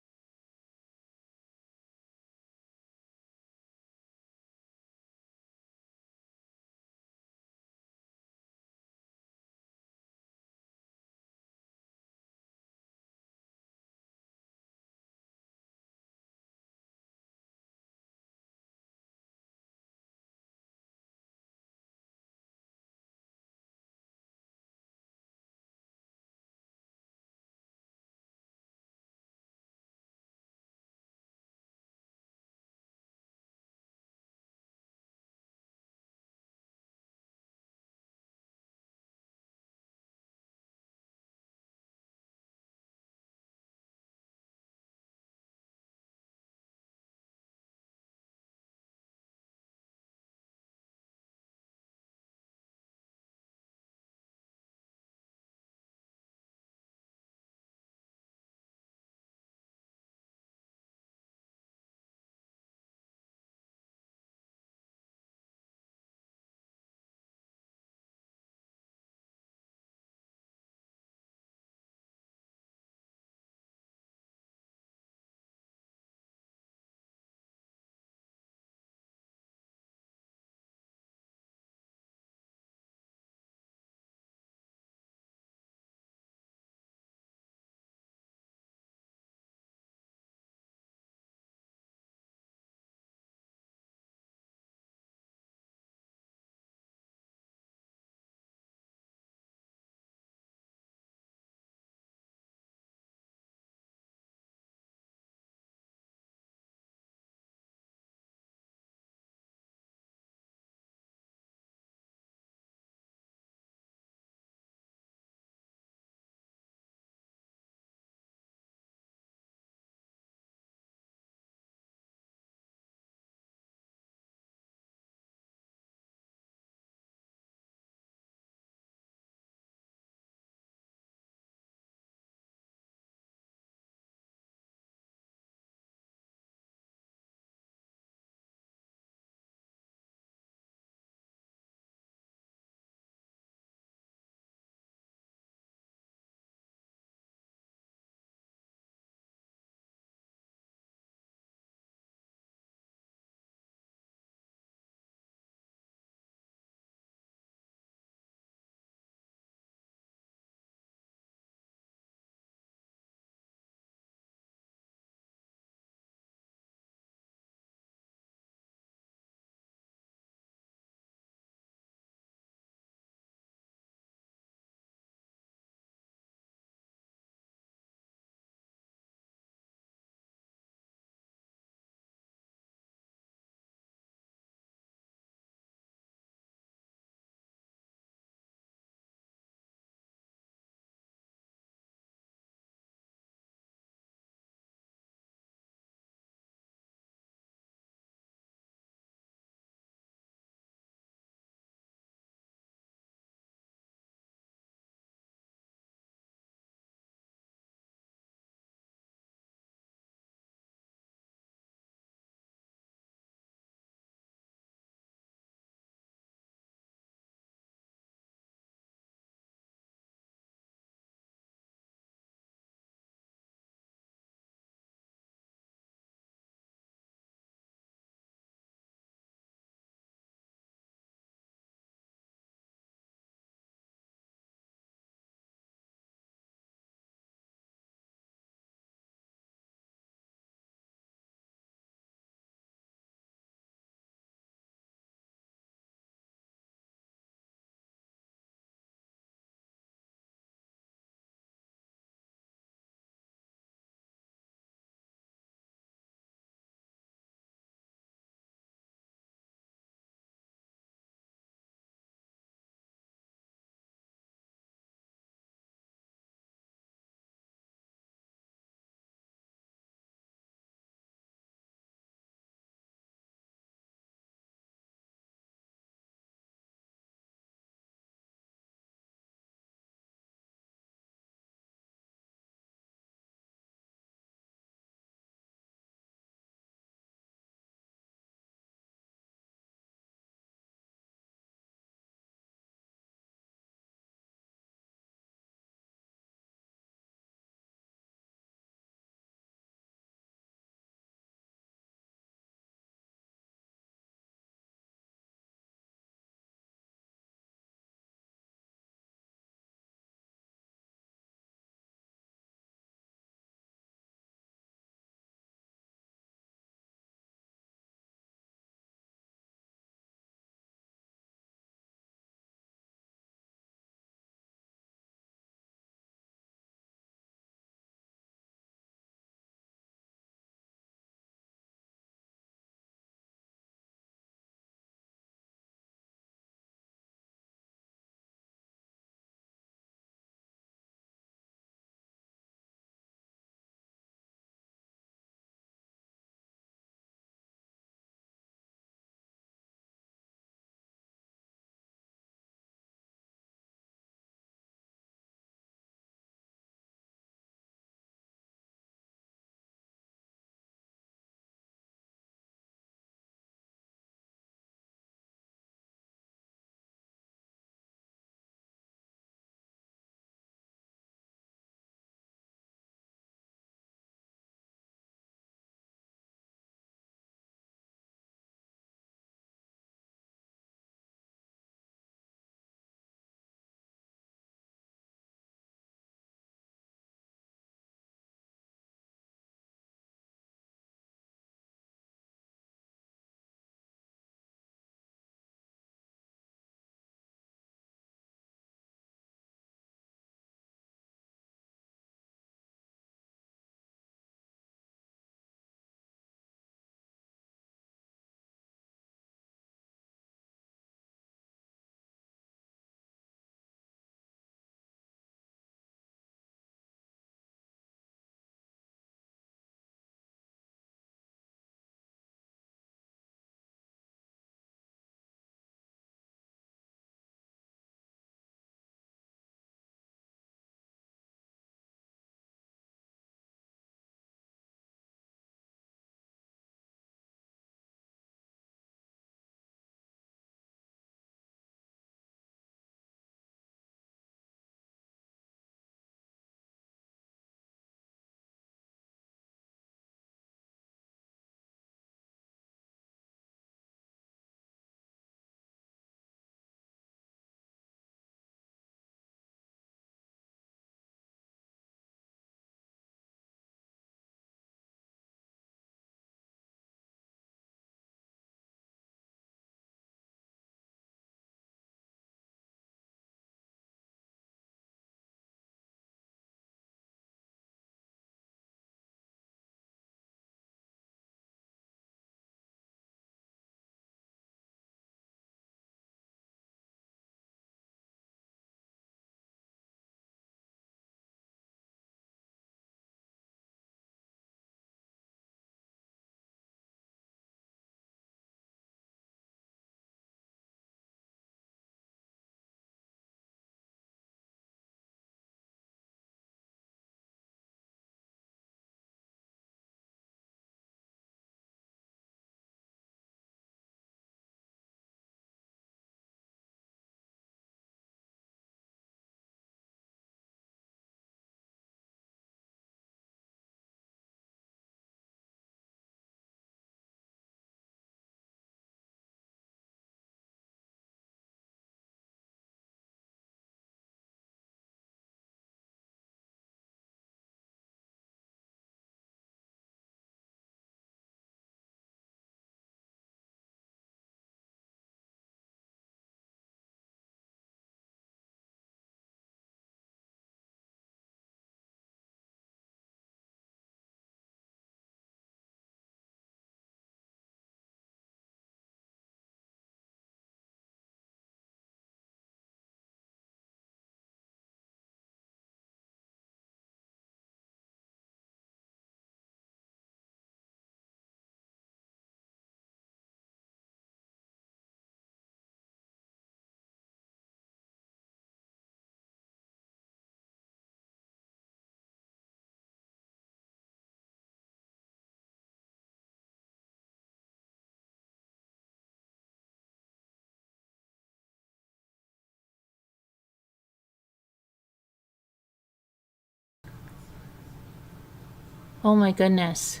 Oh my goodness.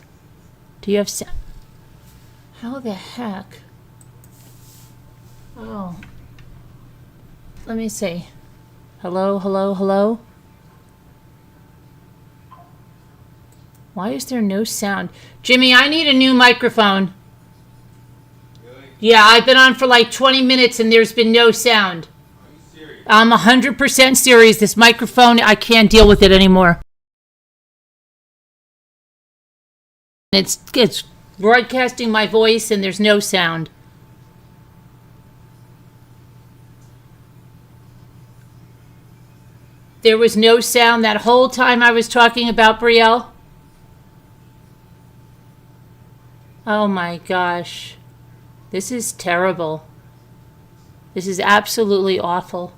Do you have sound? How the heck? Oh. Let me see. Hello, hello, hello? Why is there no sound? Jimmy, I need a new microphone. Really? Yeah, I've been on for like 20 minutes and there's been no sound. Are you serious? I'm 100% serious. This microphone, I can't deal with it anymore. It's broadcasting my voice and there's no sound. There was no sound that whole time I was talking about Brielle. Oh my gosh. This is terrible. This is absolutely awful.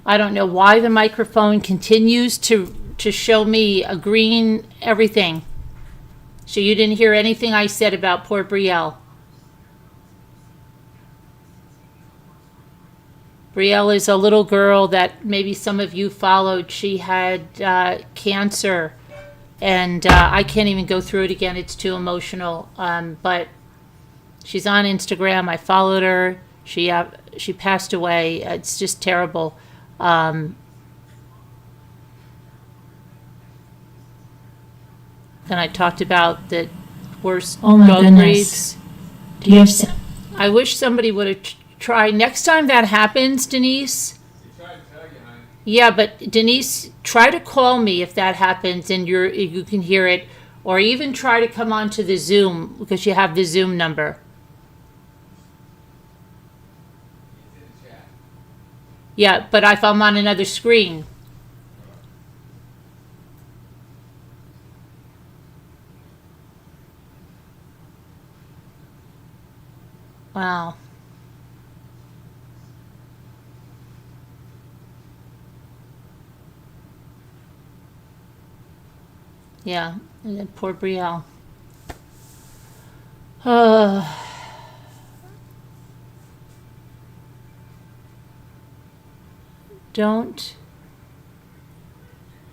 I don't know why the microphone continues to show me a green everything. So you didn't hear anything I said about poor Brielle. Brielle is a little girl that maybe some of you followed. She had cancer, and I can't even go through it again. It's too emotional. But she's on Instagram. I followed her. She passed away. It's just terrible. Then I talked about the worst dog breeds. Do you have I wish somebody would have tried. Next time that happens, Denise. She tried to tell you, honey. Yeah, but Denise, try to call me if that happens and you can hear it, or even try to come onto the Zoom because you have the Zoom number. It's in the chat. Yeah, but if I'm on another screen. Wow. Yeah, and then poor Brielle. Don't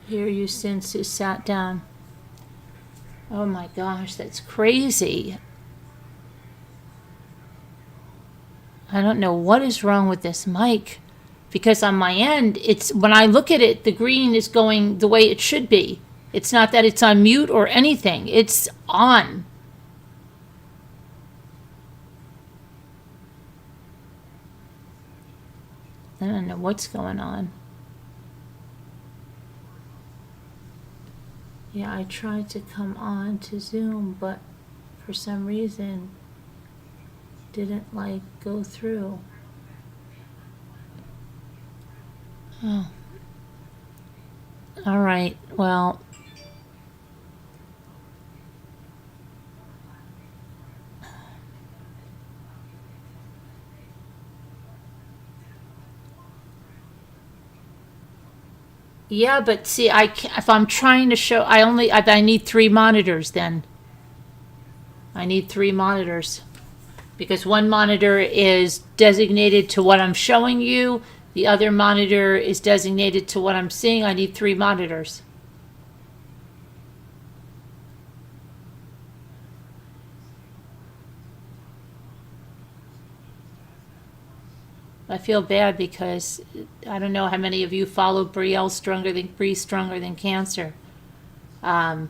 hear you since you sat down. Oh my gosh, that's crazy. I don't know what is wrong with this mic, because on my end, it's when I look at it, the green is going the way it should be. It's not that it's on mute or anything. It's on. I don't know what's going on. Yeah, I tried to come on to Zoom, but for some reason didn't go through. Oh. All right. Well, yeah, but see, if I'm trying to show, I need 3 monitors then. I need 3 monitors. Because one monitor is designated to what I'm showing you. The other monitor is designated to what I'm seeing. I need 3 monitors. I feel bad because I don't know how many of you follow Brielle Stronger Than Cancer. But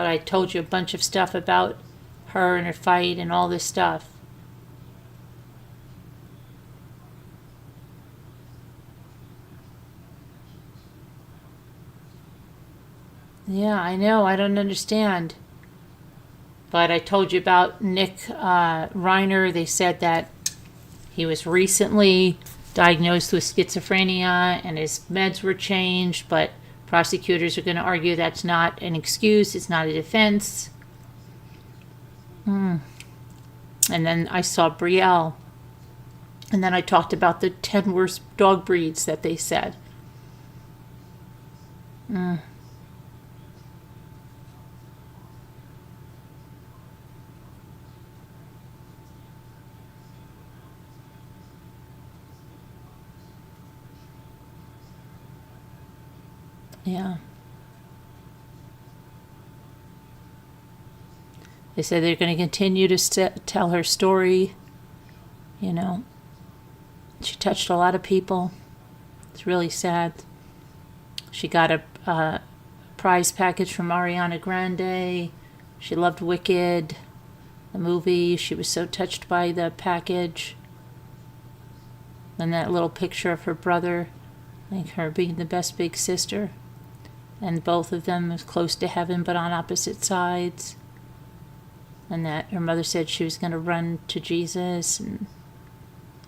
I told you a bunch of stuff about her and her fight and all this stuff. Yeah, I know. I don't understand. But I told you about Nick Reiner. They said that he was recently diagnosed with schizophrenia and his meds were changed, but prosecutors are going to argue that's not an excuse, it's not a defense. And then I saw Brielle. And then I talked about the 10 worst dog breeds that they said. Yeah. They said they're going to continue to tell her story. You know, she touched a lot of people. It's really sad. She got a prize package from Ariana Grande. She loved Wicked, the movie. She was so touched by the package. And that little picture of her brother, like her being the best big sister. And both of them was close to heaven but on opposite sides. And that her mother said she was going to run to Jesus. And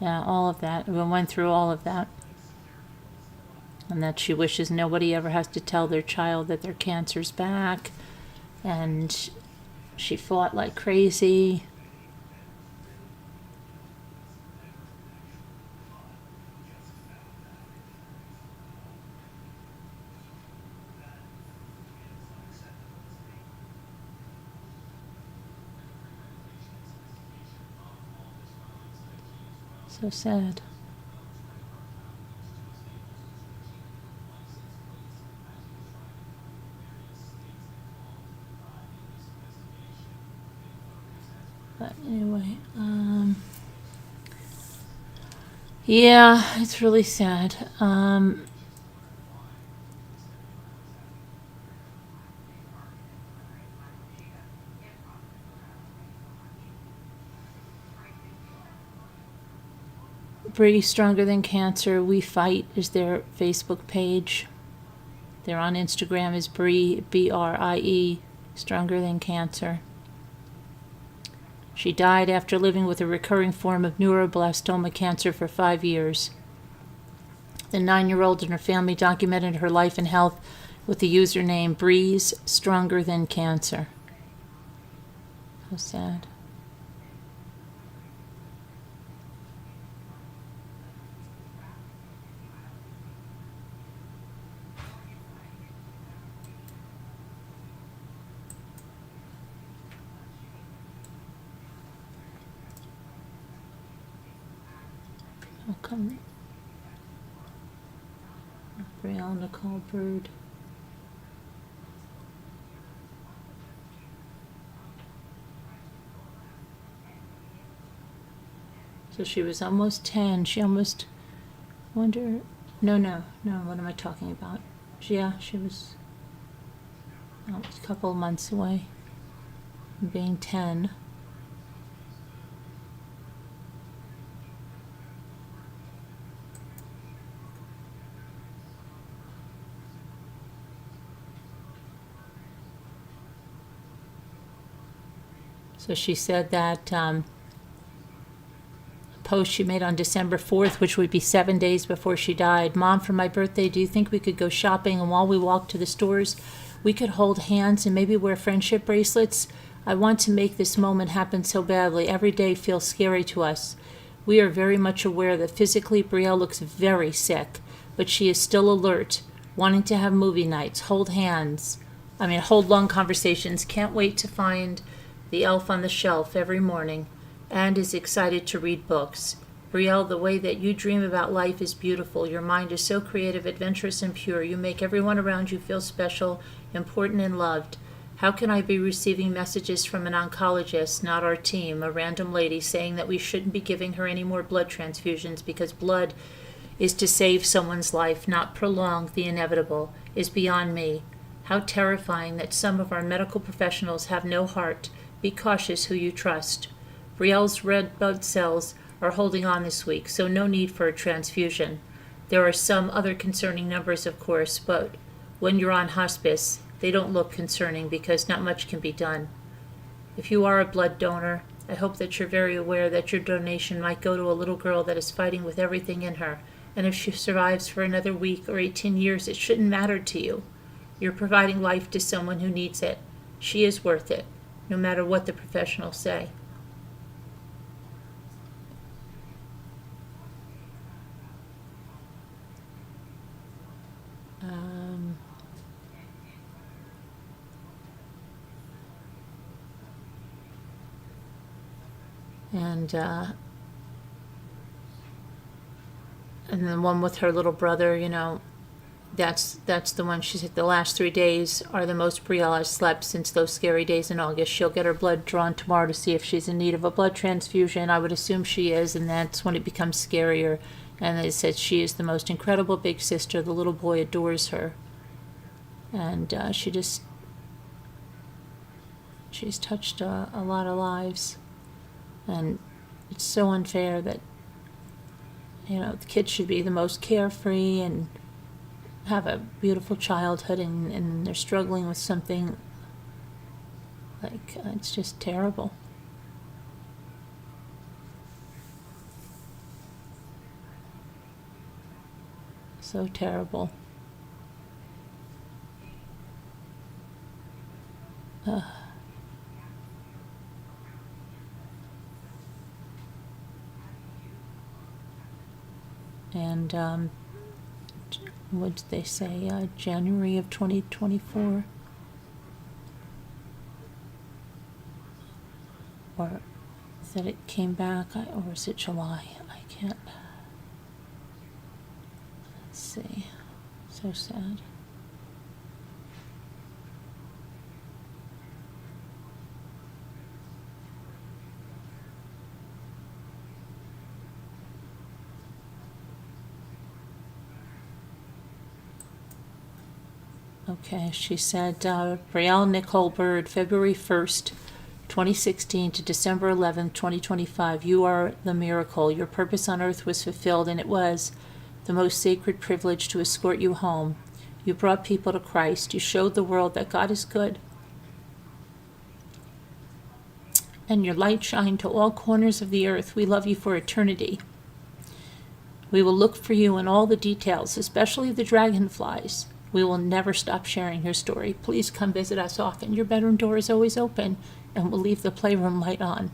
yeah, all of that. We went through all of that. And that she wishes nobody ever has to tell their child that their cancer's back. And she fought like crazy. So sad. But anyway, yeah, it's really sad. Bree Stronger Than Cancer, We Fight is their Facebook page. They're on Instagram as Bree, B-R-I-E, Stronger Than Cancer. She died after living with a recurring form of neuroblastoma cancer for 5 years. The 9-year-old and her family documented her life and health with the username Bree's Stronger Than Cancer. So sad. How come? Brielle Nicole Bird. So she was almost 10. She almost, wonder, no, what am I talking about? Yeah, she was a couple of months away from being 10. So she said that post she made on December 4th, which would be 7 days before she died. Mom, for my birthday, do you think we could go shopping, and while we walk to the stores, we could hold hands and maybe wear friendship bracelets? I want to make this moment happen so badly. Every day feels scary to us. We are very much aware that physically Brielle looks very sick, but she is still alert, wanting to have movie nights, hold long conversations, can't wait to find the elf on the shelf every morning, and is excited to read books. Brielle, the way that you dream about life is beautiful. Your mind is so creative, adventurous, and pure. You make everyone around you feel special, important, and loved. How can I be receiving messages from an oncologist, not our team, a random lady, saying that we shouldn't be giving her any more blood transfusions because blood is to save someone's life, not prolong the inevitable, is beyond me. How terrifying that some of our medical professionals have no heart. Be cautious who you trust. Brielle's red blood cells are holding on this week, so no need for a transfusion. There are some other concerning numbers, of course, but when you're on hospice, they don't look concerning because not much can be done. If you are a blood donor, I hope that you're very aware that your donation might go to a little girl that is fighting with everything in her, and if she survives for another week or 18 years, it shouldn't matter to you. You're providing life to someone who needs it. She is worth it, no matter what the professionals say. And the one with her little brother, That's the one. She said the last 3 days are the most Brielle has slept since those scary days in August. She'll get her blood drawn tomorrow to see if she's in need of a blood transfusion. I would assume she is, and that's when it becomes scarier. And they said she is the most incredible big sister. The little boy adores her. And she's touched a lot of lives. And it's so unfair that, the kids should be the most carefree and have a beautiful childhood, and they're struggling with something like, it's just terrible. So terrible. And what did they say? January of 2024, or that it came back, or is it July? I can't. Let's see. So sad. Okay, she said, Brielle Nicole Bird, February 1st, 2016 to December 11th, 2025. You are the miracle. Your purpose on earth was fulfilled, and it was the most sacred privilege to escort you home. You brought people to Christ. You showed the world that God is good. And your light shined to all corners of the earth. We love you for eternity. We will look for you in all the details, especially the dragonflies. We will never stop sharing your story. Please come visit us often. Your bedroom door is always open, and we'll leave the playroom light on.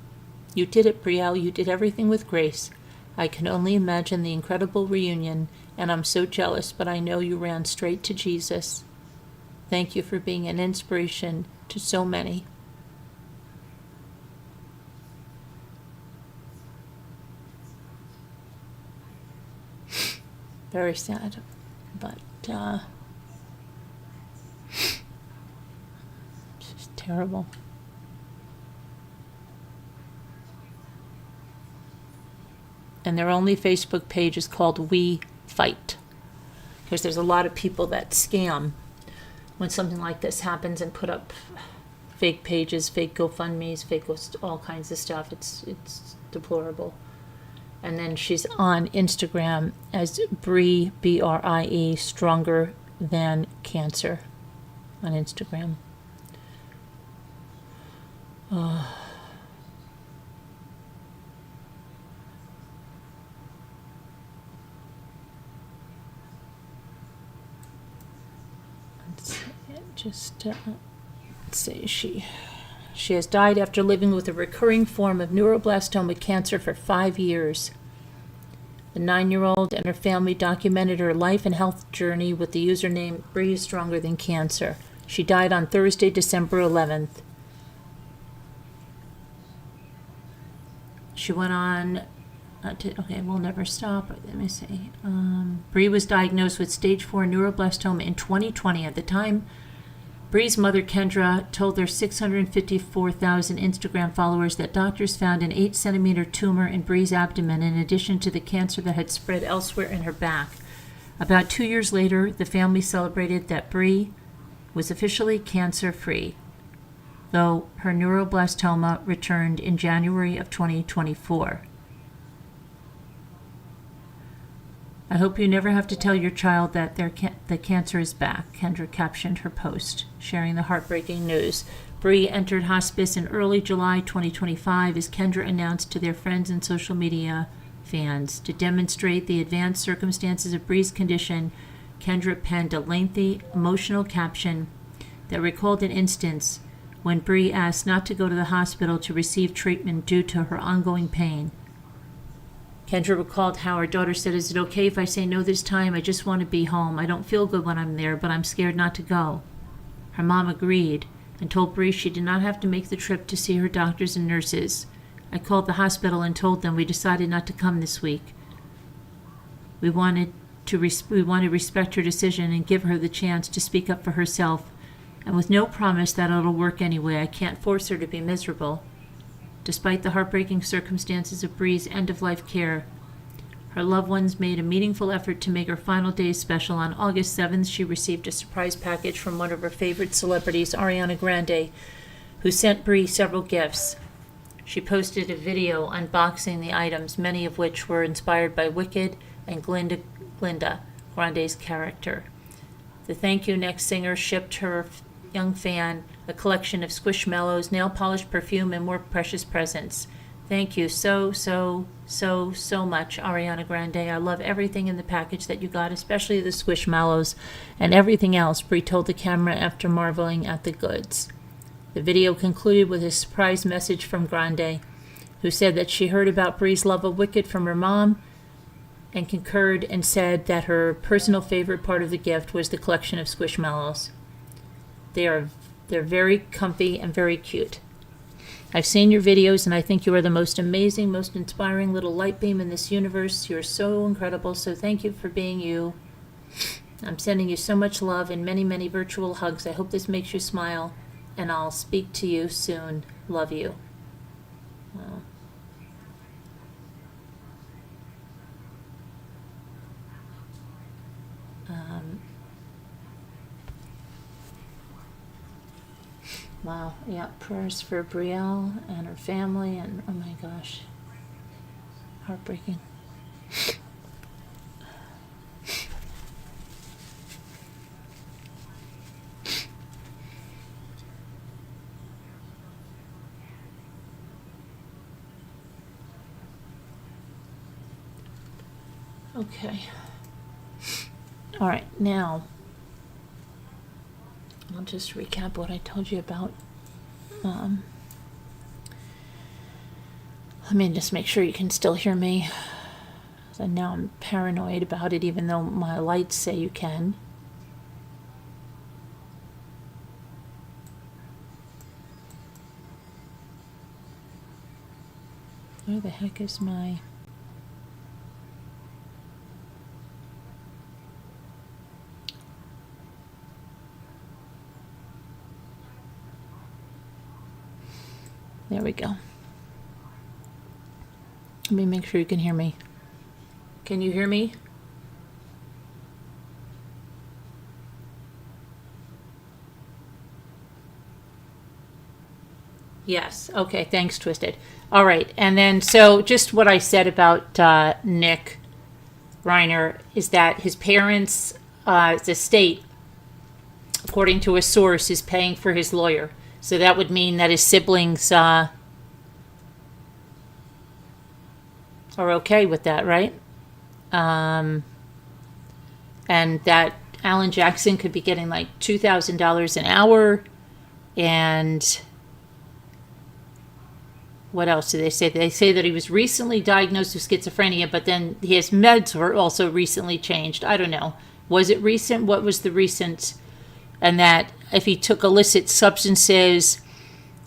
You did it, Brielle. You did everything with grace. I can only imagine the incredible reunion, and I'm so jealous, but I know you ran straight to Jesus. Thank you for being an inspiration to so many. Very sad, but it's just terrible. And their only Facebook page is called We Fight, because there's a lot of people that scam when something like this happens and put up fake pages, fake GoFundMes, fake all kinds of stuff. It's deplorable. And then she's on Instagram as Brie, Brie, Stronger Than Cancer on Instagram. Let's see, she has died after living with a recurring form of neuroblastoma cancer for 5 years. The 9-year-old and her family documented her life and health journey with the username Brie Stronger Than Cancer. She died on Thursday, December 11th. She went on okay, we'll never stop. Let me see. Brie was diagnosed with stage 4 neuroblastoma in 2020. At the time, Brie's mother, Kendra, told their 654,000 Instagram followers that doctors found an 8-centimeter tumor in Brie's abdomen in addition to the cancer that had spread elsewhere in her back. About 2 years later, the family celebrated that Brie was officially cancer-free, though her neuroblastoma returned in January of 2024. I hope you never have to tell your child that the cancer is back, Kendra captioned her post, sharing the heartbreaking news. Brie entered hospice in early July 2025 as Kendra announced to their friends and social media fans. To demonstrate the advanced circumstances of Brie's condition, Kendra penned a lengthy, emotional caption that recalled an instance when Brie asked not to go to the hospital to receive treatment due to her ongoing pain. Kendra recalled how her daughter said, "Is it okay if I say no this time? I just want to be home. I don't feel good when I'm there, but I'm scared not to go." Her mom agreed and told Brie she did not have to make the trip to see her doctors and nurses. "I called the hospital and told them we decided not to come this week. We wanted we want to respect her decision and give her the chance to speak up for herself. And with no promise that it'll work anyway, I can't force her to be miserable. Despite the heartbreaking circumstances of Bree's end-of-life care, her loved ones made a meaningful effort to make her final days special. On August 7th, she received a surprise package from one of her favorite celebrities, Ariana Grande, who sent Bree several gifts. She posted a video unboxing the items, many of which were inspired by Wicked and Glinda, Grande's character. The Thank You Next singer shipped her young fan a collection of Squishmallows, nail polish, perfume, and more precious presents. Thank you so much, Ariana Grande. I love everything in the package that you got, especially the Squishmallows and everything else, Bree told the camera after marveling at the goods. The video concluded with a surprise message from Grande, who said that she heard about Bree's love of Wicked from her mom and concurred and said that her personal favorite part of the gift was the collection of Squishmallows. They're very comfy and very cute. I've seen your videos, and I think you are the most amazing, most inspiring little light beam in this universe. You're so incredible, so thank you for being you. I'm sending you so much love and many, many virtual hugs. I hope this makes you smile, and I'll speak to you soon. Love you. Wow. Wow, yeah, prayers for Brielle and her family, and oh my gosh, heartbreaking. Okay. All right, now I'll just recap what I told you about. Let me just make sure you can still hear me. And now I'm paranoid about it, even though my lights say you can. Where the heck is my... There we go. Let me make sure you can hear me. Can you hear me? Yes. Okay. Thanks, Twisted. All right. And then, so just what I said about Nick Reiner is that his parents, the state, according to a source, is paying for his lawyer. So that would mean that his siblings are okay with that, right? And that Alan Jackson could be getting like $2,000 an hour. And what else do they say? They say that he was recently diagnosed with schizophrenia, but then his meds were also recently changed. I don't know. Was it recent? What was the recent? And that if he took illicit substances,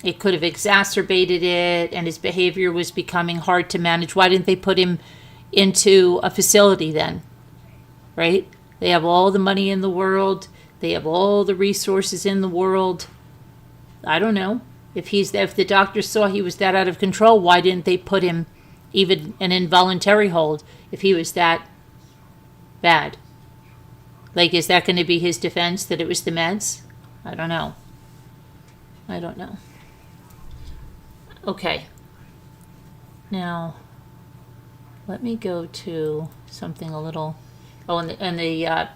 it could have exacerbated it, and his behavior was becoming hard to manage. Why didn't they put him into a facility then? Right? They have all the money in the world. They have all the resources in the world. I don't know. If the doctor saw he was that out of control, why didn't they put him even an involuntary hold if he was that bad? Like, is that going to be his defense, that it was the meds? I don't know. Okay. Now, let me go to something a little... Oh, and the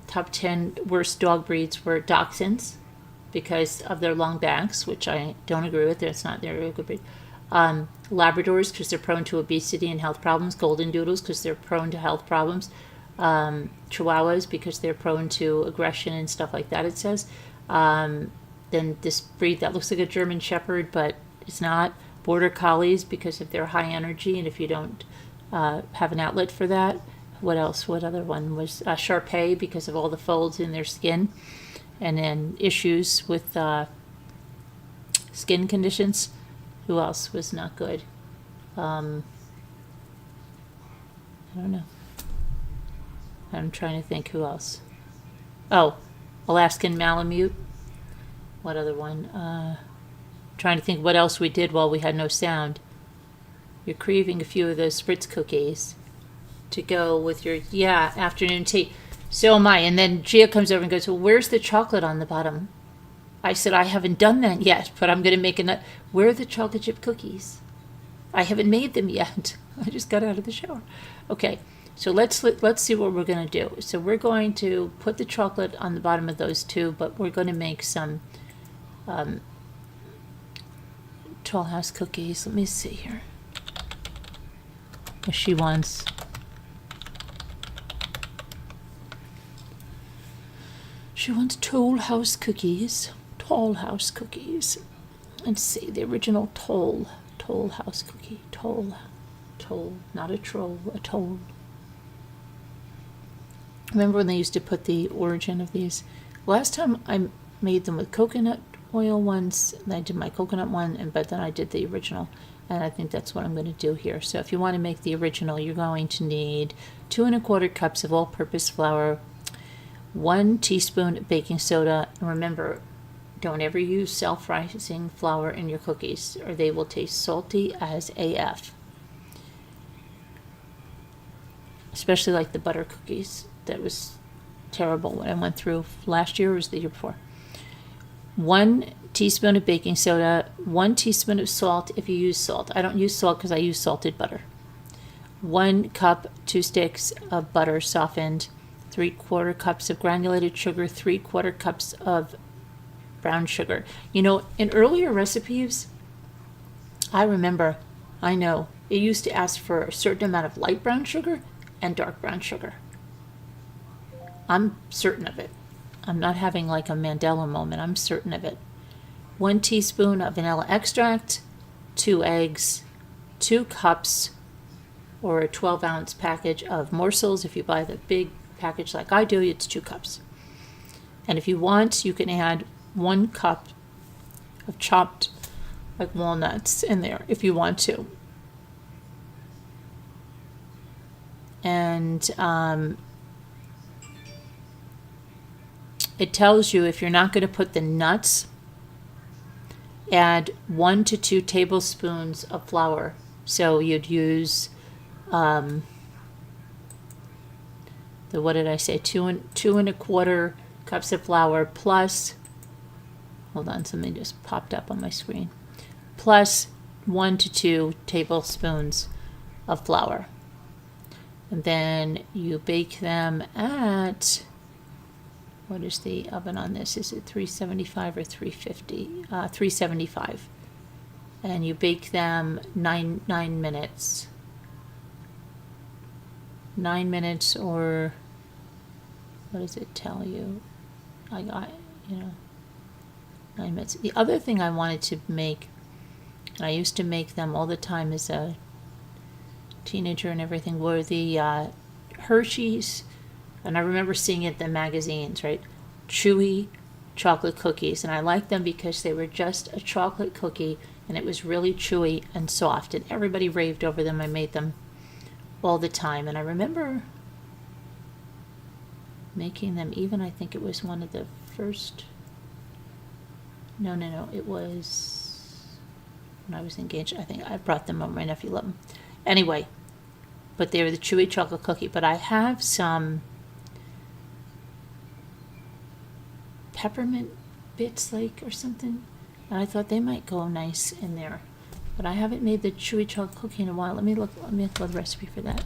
top 10 worst dog breeds were Dachshunds because of their long backs, which I don't agree with. It's not they're a good breed. Labradors because they're prone to obesity and health problems. Golden Doodles because they're prone to health problems. Chihuahuas because they're prone to aggression and stuff like that, it says. Then this breed that looks like a German Shepherd, but it's not. Border Collies because of their high energy, and if you don't have an outlet for that. What else? What other one was? Shar Pei because of all the folds in their skin, and then issues with skin conditions. Who else was not good? I don't know. I'm trying to think who else. Oh, Alaskan Malamute. What other one? Trying to think what else we did while we had no sound. You're craving a few of those Spritz cookies to go with your, afternoon tea. So am I. And then Gia comes over and goes, well, where's the chocolate on the bottom? I said, I haven't done that yet, but I'm going to make a. Where are the chocolate chip cookies? I haven't made them yet. I just got out of the shower. Okay, so let's see what we're going to do. So we're going to put the chocolate on the bottom of those two, but we're going to make some Toll House cookies. Let me see here. What she wants. She wants Toll House cookies. Toll House cookies. Let's see, the original Toll House cookie. Toll, not a troll, a toll. Remember when they used to put the origin of these? Last time I made them with coconut oil once, and I did my coconut one, but then I did the original, and I think that's what I'm going to do here. So if you want to make the original, you're going to need 2 1/4 cups of all-purpose flour, 1 teaspoon baking soda, and remember, don't ever use self-rising flour in your cookies, or they will taste salty as AF. Especially like the butter cookies. That was terrible when I went through last year or was the year before. 1 teaspoon of baking soda, 1 teaspoon of salt if you use salt. I don't use salt because I use salted butter. 1 cup, 2 sticks of butter softened, 3/4 cups of granulated sugar, 3/4 cups of brown sugar. You know, in earlier recipes, I know, it used to ask for a certain amount of light brown sugar and dark brown sugar. I'm certain of it. I'm not having like a Mandela moment. I'm certain of it. 1 teaspoon of vanilla extract, 2 eggs, 2 cups or a 12-ounce package of morsels. If you buy the big package like I do, it's 2 cups. And if you want, you can add 1 cup of chopped like walnuts in there if you want to. And it tells you if you're not going to put the nuts, add 1 to 2 tablespoons of flour. So you'd use what did I say? 2 1/4 cups of flour plus, hold on, something just popped up on my screen, plus 1 to 2 tablespoons of flour. And then you bake them at, what is the oven on this? Is it 375 or 350? 375. And you bake them 9 minutes. 9 minutes, or what does it tell you? I got, 9 minutes. The other thing I wanted to make, and I used to make them all the time as a teenager and everything, were the Hershey's, and I remember seeing it in the magazines, right? Chewy chocolate cookies, and I liked them because they were just a chocolate cookie, and it was really chewy and soft, and everybody raved over them. I made them all the time, and I remember making them even, I think it was one of the first, no, it was when I was engaged. I think I brought them over, my nephew loved them. Anyway, but they were the chewy chocolate cookie, but I have some peppermint bits like or something, and I thought they might go nice in there, but I haven't made the chewy chocolate cookie in a while. Let me look for the recipe for that.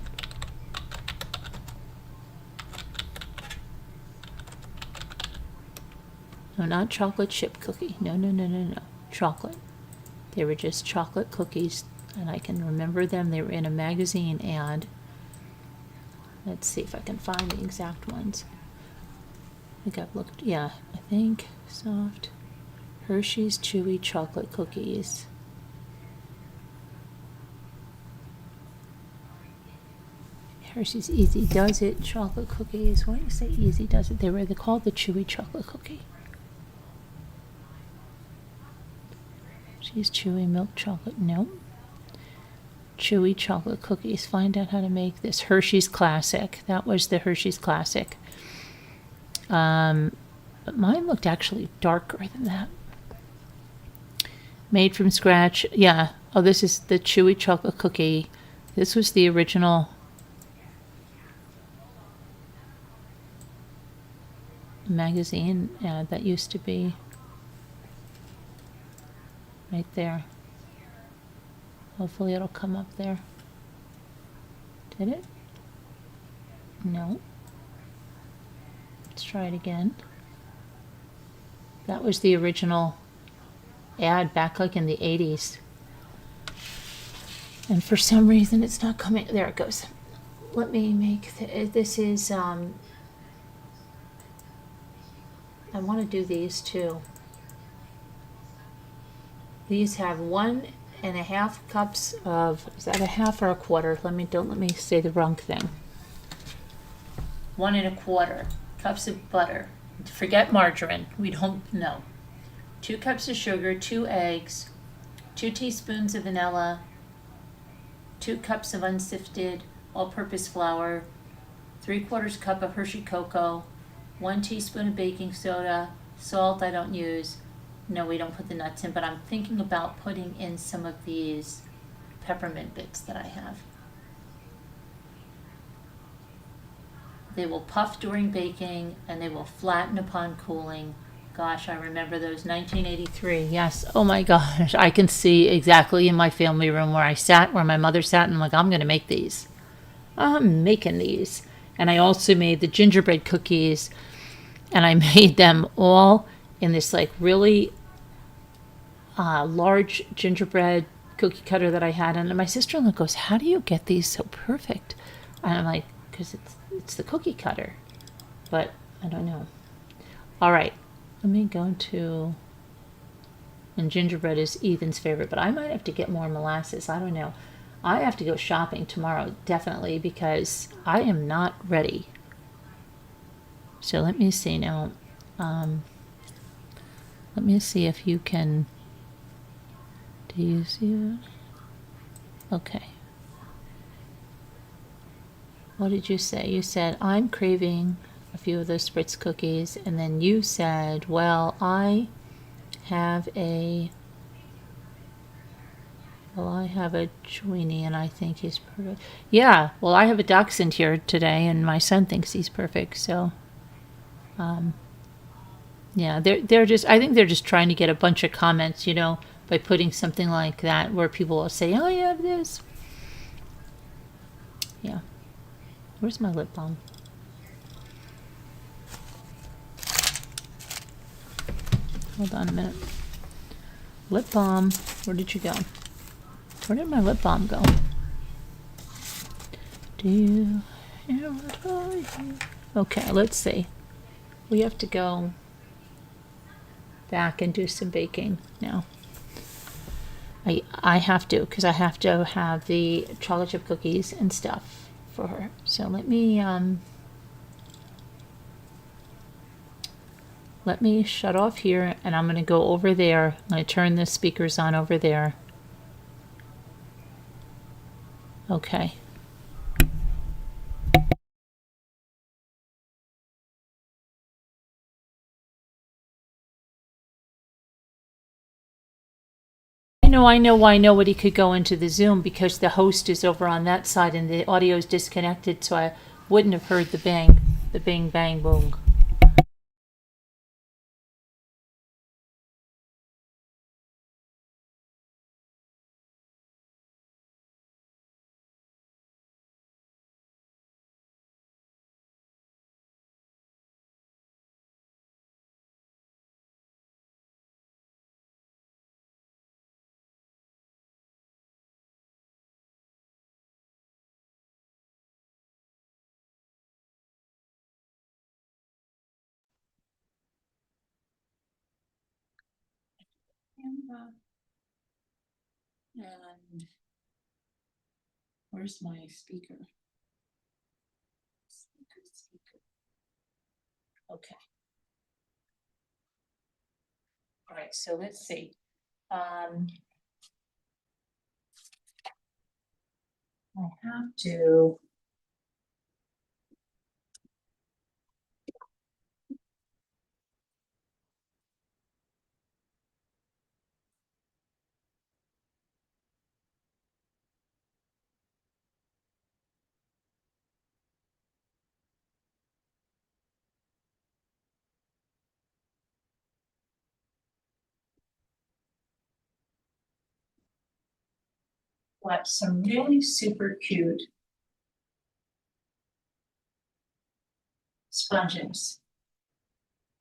No, not chocolate chip cookie. No. Chocolate. They were just chocolate cookies, and I can remember them. They were in a magazine ad. Let's see if I can find the exact ones. I think I've looked, I think soft Hershey's chewy chocolate cookies. Hershey's Easy Does It chocolate cookies. Why do you say Easy Does It? They're called the chewy chocolate cookie. She's chewy milk chocolate. No. chewy chocolate cookies. Find out how to make this. Hershey's Classic. That was the Hershey's Classic. But mine looked actually darker than that. Made from scratch. Yeah. Oh, this is the chewy chocolate cookie. This was the original magazine ad that used to be right there. Hopefully it'll come up there. Did it? No. Let's try it again. That was the original ad back like in the 80s. And for some reason it's not coming. There it goes. Let me make this is I want to do these too. These have 1.5 cups of, is that a half or a quarter? Don't let me say the wrong thing. 1.25 cups of butter. Forget margarine. We don't know. 2 cups of sugar, 2 eggs, 2 teaspoons of vanilla, 2 cups of unsifted all-purpose flour, 3/4 cup of Hershey cocoa, 1 teaspoon of baking soda, salt I don't use. No, we don't put the nuts in, but I'm thinking about putting in some of these peppermint bits that I have. They will puff during baking and they will flatten upon cooling. Gosh, I remember those, 1983. Yes. Oh my gosh. I can see exactly in my family room where my mother sat, and I'm like, I'm going to make these. I'm making these. And I also made the gingerbread cookies, and I made them all in this like really large gingerbread cookie cutter that I had. And my sister-in-law goes, how do you get these so perfect? And I'm like, because it's the cookie cutter. But I don't know. All right. Let me go to, and gingerbread is Ethan's favorite, but I might have to get more molasses. I don't know. I have to go shopping tomorrow, definitely, because I am not ready. So let me see now. Let me see if you can, do you see that? Okay. What did you say? You said, I'm craving a few of those Spritz cookies, and then you said, well, I have a Chewini, and I think he's perfect. Yeah, well, I have a dachshund here today, and my son thinks he's perfect. So, yeah, they're just. I think they're just trying to get a bunch of comments, by putting something like that where people will say, "Oh, you have this." Yeah. Where's my lip balm? Hold on a minute. Lip balm. Where did you go? Where did my lip balm go? Do you hear what I hear? Okay, let's see. We have to go back and do some baking now. I have to, because I have to have the chocolate chip cookies and stuff for her. So let me shut off here, and I'm going to go over there. I'm going to turn the speakers on over there. Okay. I know what he could go into the Zoom, because the host is over on that side and the audio is disconnected, so I wouldn't have heard the bang, bang, boom. And where's my speaker? Speaker. Okay. All right, so let's see. I have to. What some really super cute sponges.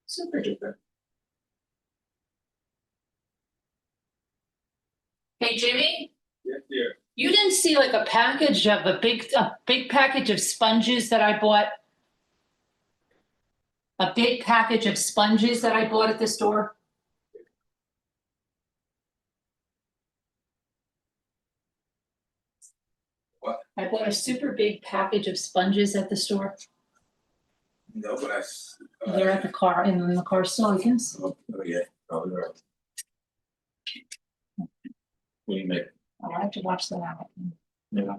Super duper. Hey Jimmy, Yes, dear. you didn't see like a package of a big package of sponges that I bought? A big package of sponges that I bought at the store? What? I bought a super big package of sponges at the store. No, but I. They're at the car, in the car store, I guess. Oh, yeah, probably right. What do you make? Oh, I have to watch that out. Yeah.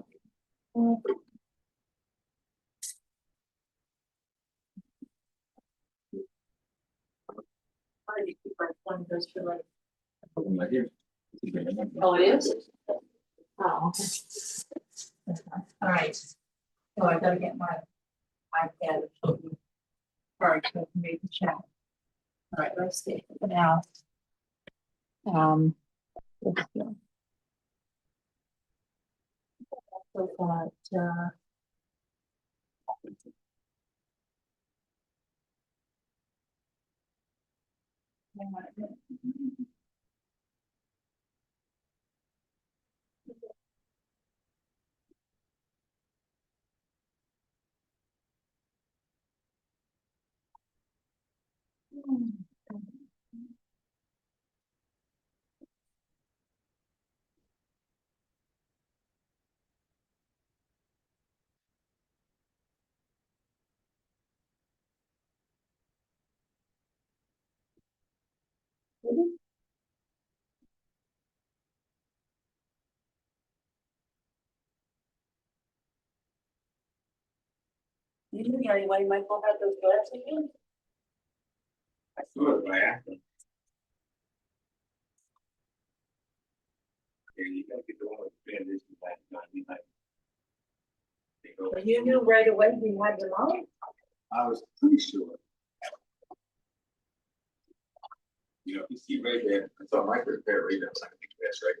One goes for like. Open my ear. Oh, it is? Oh, okay. All right. So I gotta get my iPad. All right, so I can make the chat. All right, let's see for now. Let's go. So got, You knew why Michael had those glasses in? I saw it by accident. Yeah, you gotta get the one with the band, this is like 99. They go- But you knew right away he had them on? I was pretty sure. You know, you see right there, I saw my repair right there, I think that's right.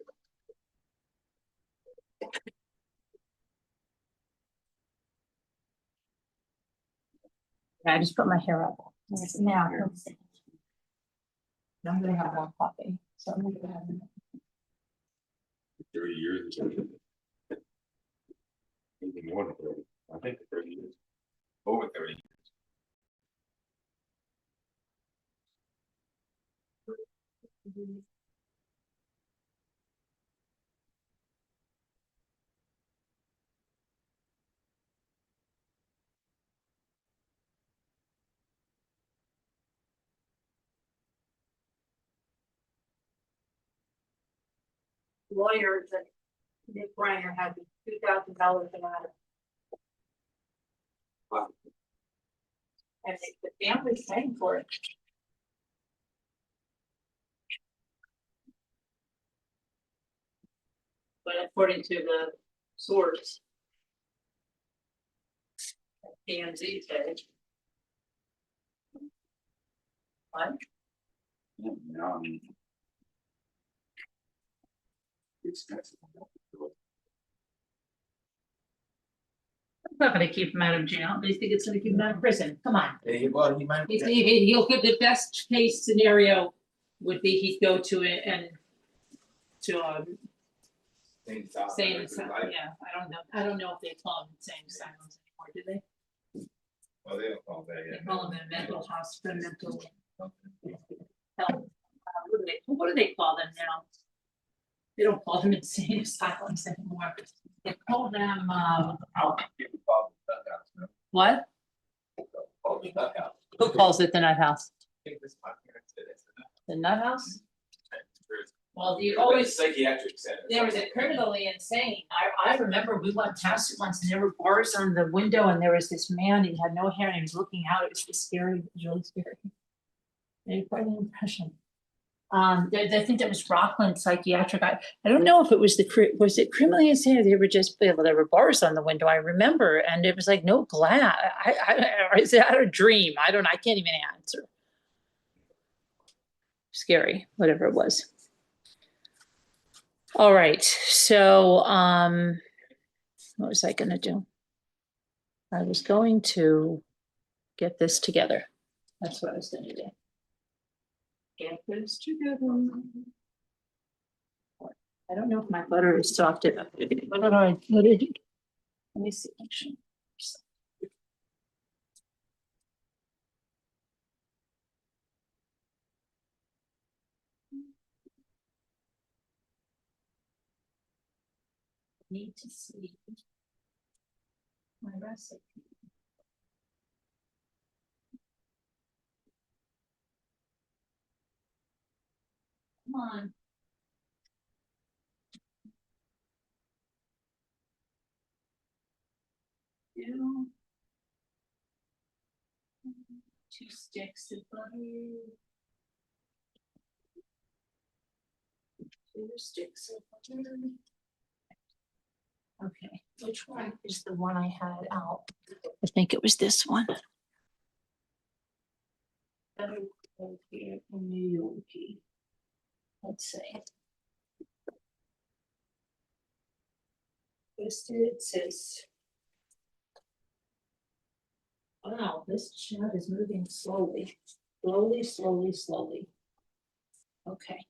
I just put my hair up. Now. I'm gonna have more coffee, so I'm gonna have. 30 years or something. Maybe more than 30. I think 30 years. Over 30 years. Lawyers that Nick Briner had $2,000 in out. Wow. And the family's paying for it. But according to the source. TMZ said. What? Yeah, now, I mean. It's expensive. It's not gonna keep him out of jail, they think it's gonna keep him out of prison, come on. Well, he might. He'll give the best case scenario would be he'd go to it and to Same sane, yeah, I don't know if they call him insane silence anymore, do they? Oh, they don't call that They yet. call him a mental hospital, mental health. What do they call them now? They don't call them insane asylums anymore. They call them, People call it the nut house, no? what? Call it the nut house. Who calls it the nut house? I think this is my parents said it's the nut The nut house? house. Well, you always, Psychiatric center. there was a criminally insane, I remember we went past it once and there were bars on the window and there was this man, he had no hair and he was looking out, it was just scary, it was really scary. Made quite an impression. I think that was Rockland Psychiatric, I don't know if it was was it criminally insane, or they were just, well, there were bars on the window, I remember, and it was like no glass, or is that a dream? I can't even answer. Scary, whatever it was. All right, so what was I gonna do? I was going to get this together. That's what I was gonna do. Get this together. I don't know if my butter is soft enough. What did I do? Let me see. Actually. Need to see my recipe. Come on. Do 2 sticks of butter. 2 sticks of butter. Okay, which one is the one I had out? I think it was this one. Let's see. Twisted says. Wow, this chat is moving slowly, slowly. Okay.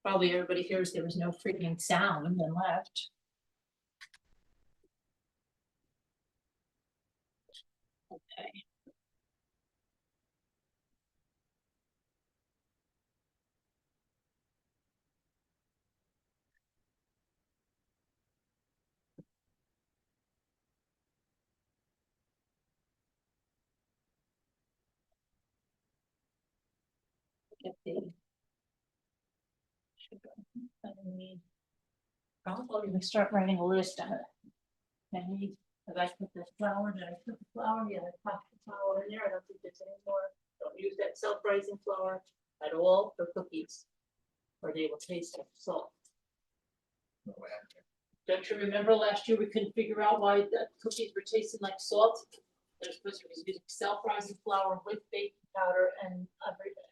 Probably everybody hears there was no freaking sound and left. Okay. Get the sugar. I need. Probably we start writing a list on it. I need, have I put the flour, did I put the flour? Yeah, I popped the flour in there, I don't think there's any more. Don't use that self-rising flour at all for cookies. Or they will taste like salt. Don't you remember last year we couldn't figure out why the cookies were tasting like salt? They're supposed to be using self-rising flour with baking powder and everything.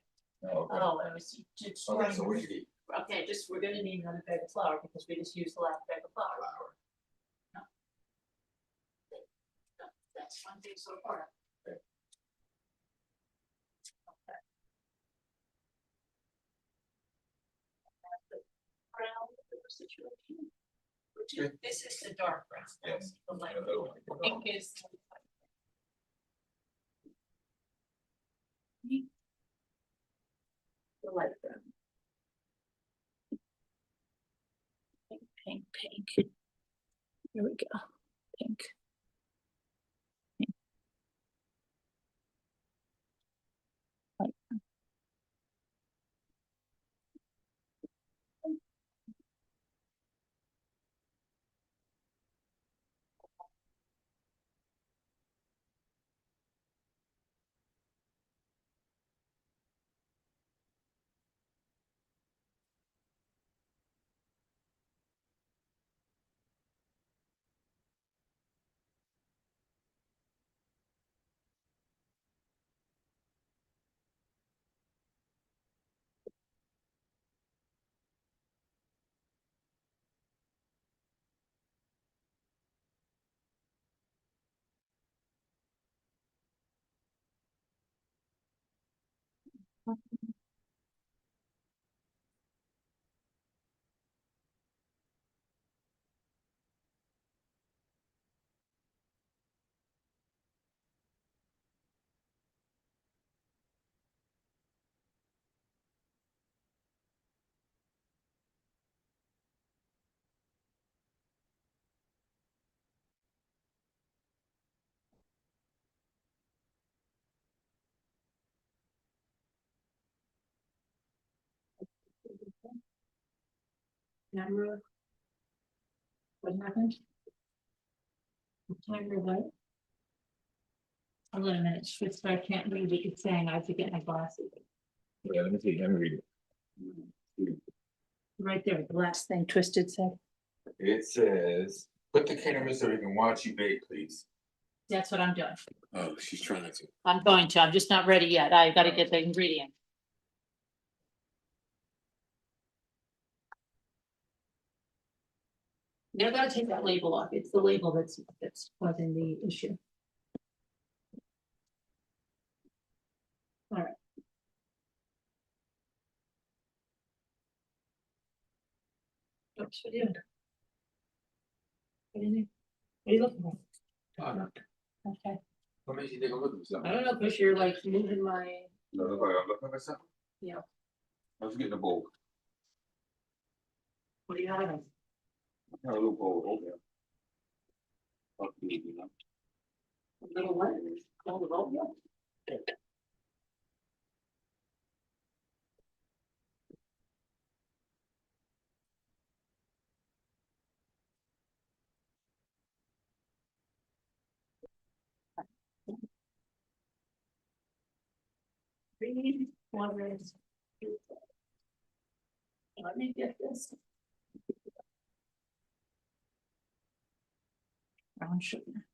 Oh, it was just. Okay, so what do you need? Okay, just, we're gonna need another bag of flour because we just used the last bag of flour. No. No, that's one thing so far. Okay. Brown situation. This is the dark brown. Yes. The light pink is. The light brown. Pink. Here we go. Pink. Light brown. Camera. What happened? Camera what? Hold on a minute, Schwitz, I can't read what it's saying, I have to get my glasses. Yeah, let me see, let me read it. Right there, the last thing Twisted said. It says, put the camera so we can watch you bake, please. That's what I'm doing. Oh, she's trying to. I'm going to, I'm just not ready yet. I gotta get the ingredient. They're gonna take that label off. It's the label that's causing the issue. All right. Oops, what are you doing? What are you looking for? Okay, What makes you think I'm looking for I something? don't know, because you're like moving my, No, look like I'm looking for something. Yeah. I was getting a bowl. what do you have? I have a little bowl over there. Fuck me, you know? A little what? Call the roll? Three, one is. Let me get this. Brown sugar.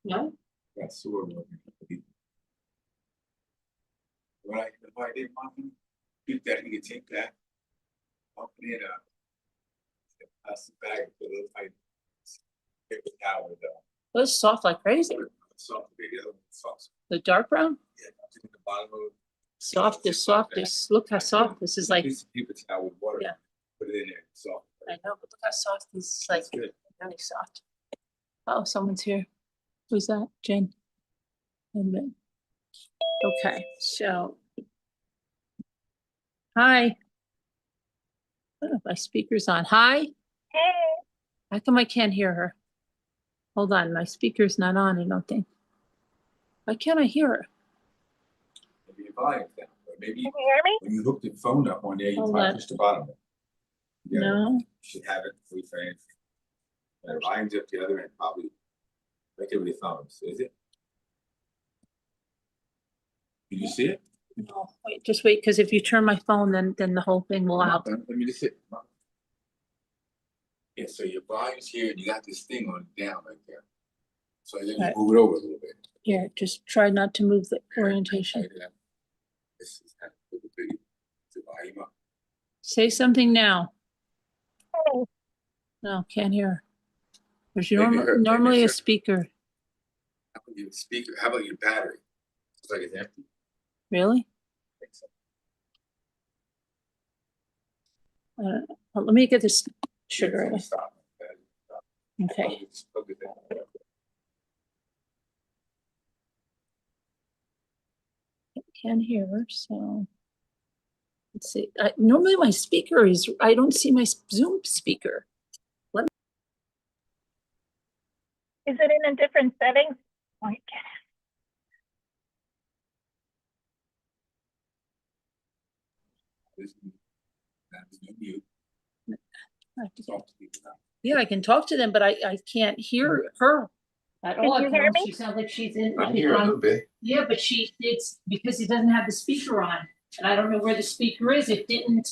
No? That's sort of looking. Right, if I did something, you definitely take that. Open it up. Pass the bag for the like. Paper towel though. Those soft like crazy. Soft, the other one soft. The dark brown? Yeah, just in the bottom of. Softest, softest. Look how soft this is like. Piece of paper towel with water. Yeah. Put it in there, soft. I know, but look how soft this is, like That's good. really soft. Oh, someone's here. Who's that? Jen? And then. Okay, so. Hi. I don't know if my speaker's on. Hi. Hey, How come I can't hear her? Hold on, my speaker's not on, I don't think. Why can't I hear her? Maybe your volume's down, or maybe can you hear me? when you hook the phone up on there, you Hold probably on. push the bottom. Yeah, No, you should have it free frame. And the volume's up the other end, probably. Like it with your thumbs, is it? Can you see it? no, wait, just wait, because if you turn my phone, then the whole thing will out. Let me just sit. Yeah, so your volume's here, and you got this thing on down right there. So then you Right. move it over a little bit. Yeah, just try not to move the orientation. Right there. This is how to put the video, the volume up. Say something now. Hey, No, can't hear her. There's Maybe her- maybe normally a her- speaker. How about your speaker? How about your battery? Looks like it's empty. Really? I think so. Well, let me get this sugar. Yeah, in. stop. Okay. Plug it in. Can't hear her, so. Let's see, normally my speaker is, I don't see my Zoom speaker. is it in a different setting? Like, This- that's no mute. I have to- Talk to people now. Yeah, I can talk to them, but I can't hear her. At Can all you hear me? she sounds like she's in. I'm here a little bit. Yeah, but it's because it doesn't have the speaker on, and I don't know where the speaker is. It didn't.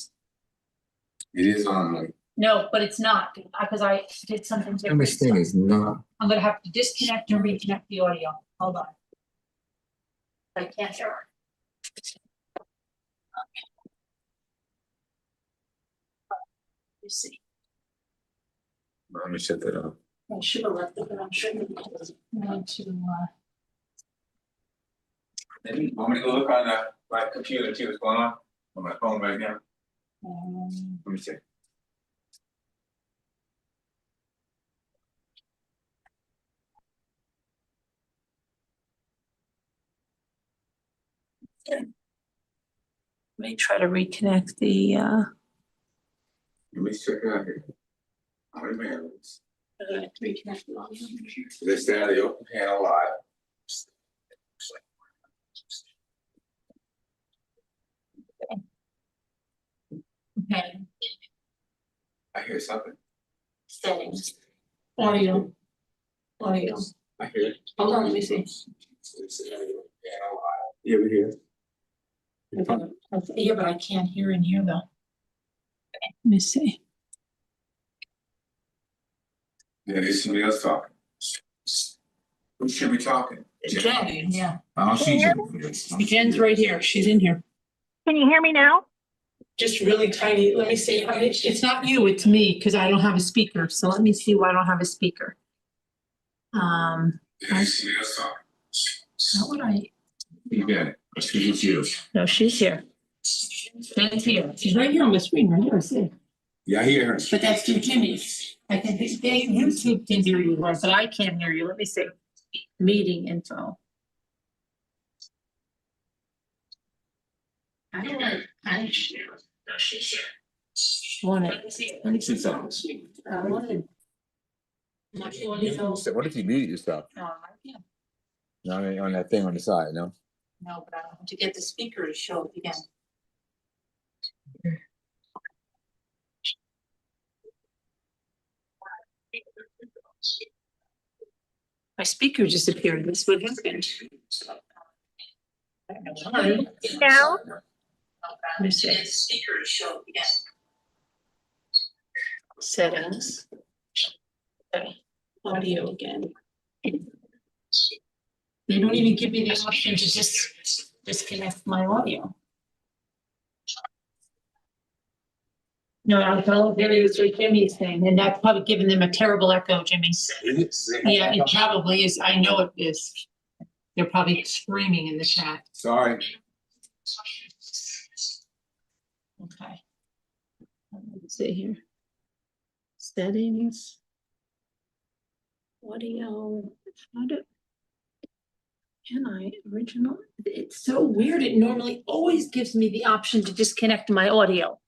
It is on, like, No, but it's not, because I did something different. this thing is not. I'm gonna have to disconnect and reconnect the audio. Hold on. I can't hear her. You see, Let me shut that off. I should have left it, but I'm sure it was going to, Maybe, want me to go look on my computer and see what's going on my phone right now? Let me see. let me try to reconnect the, Let me check it out here. Wait a minute. reconnect the audio. Let's stay out of the open panel live. Okay, I hear something. settings, audio, audio. I hear it. Hold on, let me see. Let's stay out of the open panel live. Yeah, we hear. Yeah, but I can't hear in here though. Let me see. Yeah, there's somebody else talking. Who should be talking? Jen, yeah. I don't see Jen. Jen's right here. She's in here. Can you hear me now? Just really tiny. Let me see. I mean, it's not you, it's me, because I don't have a speaker. So let me see why I don't have a speaker. Yeah, there's somebody else talking. How would I? You got it. Let's see who's you. No, she's here. Jen's here. She's right here on the screen, right here. I see. Yeah, I hear her. But that's through Jimmy's. I can, YouTube can hear you, but I can't hear you. Let me see. Meeting info. I don't want, I share. No, she's here. Want it. Let me see something. I wanted. My audio. What if you muted yourself? Yeah. Not on that thing on the side, no? No, but I want to get the speaker to show it again. My speaker disappeared. This would happen. Now? Let me see. Speaker to show it again. Settings. Okay. Audio again. They don't even give me the option to just disconnect my audio. No, I don't hear you. It's what Jimmy's saying, and that's probably giving them a terrible echo, Jimmy. Yeah, it probably is. I know it is. They're probably screaming in the chat. Sorry. Okay. Let's see here. Settings. Audio. Can I original? It's so weird. It normally always gives me the option to disconnect my audio.